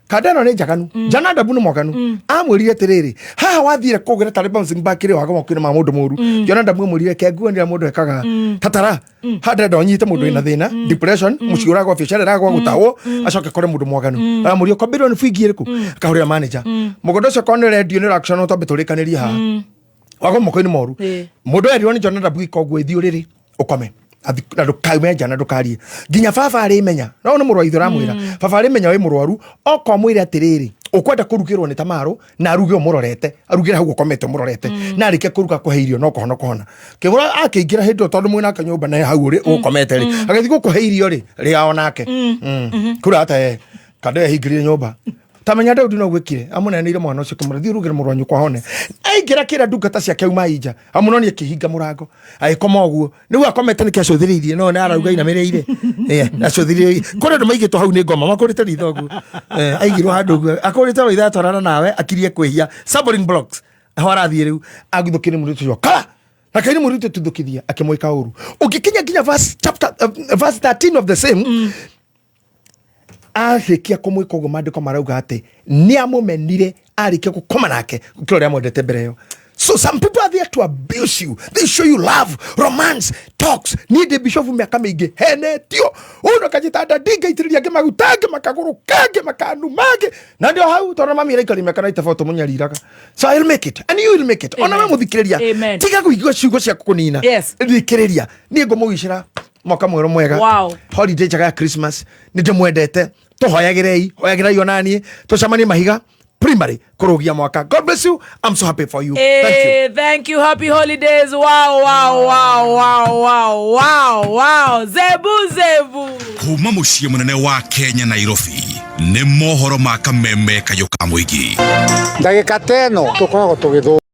kadano ni njaganu John Ndabu ni mwaganu amwirire tiriri haha wathire kugira Taliban zimbakire waga mokire ma mundu muru John Ndabu mwirire kenguonira mundu ekaga tatara hada ndonyite mundu ina thina depression muciura gwa biacara ragwa gutawo acoke kore mundu mwaganu amurio kombero ni fuigi iriku akahuria manager mugondo cio kone radio ni action no tombe turikaniria ha wago moko-ini moru mundu erirwo ni John Ndabu ikoguo ithio riri ukome na ndukaumenja na ndukarie nginya baba arimenya no ni murwaithu ramwira baba arimenya we murwaru oko mwire atiriri ukwenda kurugirwo ni Tamaru na aruge umurorete arugira hau ukomete umurorete na arike kuruga kuheirio no kuhona kigura akiingira hindo tondu mwina kanyumba na hau ri ukomete ri agathi gukuheirio ri riao nake kura ata kade hingire nyumba tamenya Daudi no gwikire amunenire mwana ucio kumurathi urugire murwanyu kwa hone aingira kira ndungata ciake uma ija amunoni akihinga murango aikoma oguo niwe akomete ni kiacuthiririe no na arauga ina mireire acuthiririe kore ndo maigitwo hau ni ngoma makurite ritho oguo aigirwo handu oguo akurite ro ithatwarana nawe akirie kwihia sampling blocks ahwarathie riu agithukire muritu ucio kala na kaini muritu tuthukithia akimwika uru ukikinya kinya verse 13 of the same arikia kumwika uguo mandiko marauga ati ni amumenire arikia gukoma nake gukira ria mwendete mbere yo. So some people are there to abuse you. They show you love, romance, talks. Ni bishop miaka mingi henetio uno kajitanda dinga itiriria gemagutage makaguru kage makanu mage na ndio hau tona mami ira ikari mekana itafoto munyariraga. So I'll make it and you will make it. Ona we muthikiriria tiga kuigwa ciugo cia kukunina thikiriria ni ngomugicira mwaka mwero mwega holiday jaga ya Christmas ninde mwendete tuhoyagirei onani tucamanie mahiga primary kurugia mwaka. God bless you. I'm so happy for you. Thank you. Happy holidays. Wow. Zebu kuma muciĩ munene wa Kenya Nairobi nĩ mohoro ma kameme kayuka muigi ndagika 10 tukoragwo tugithu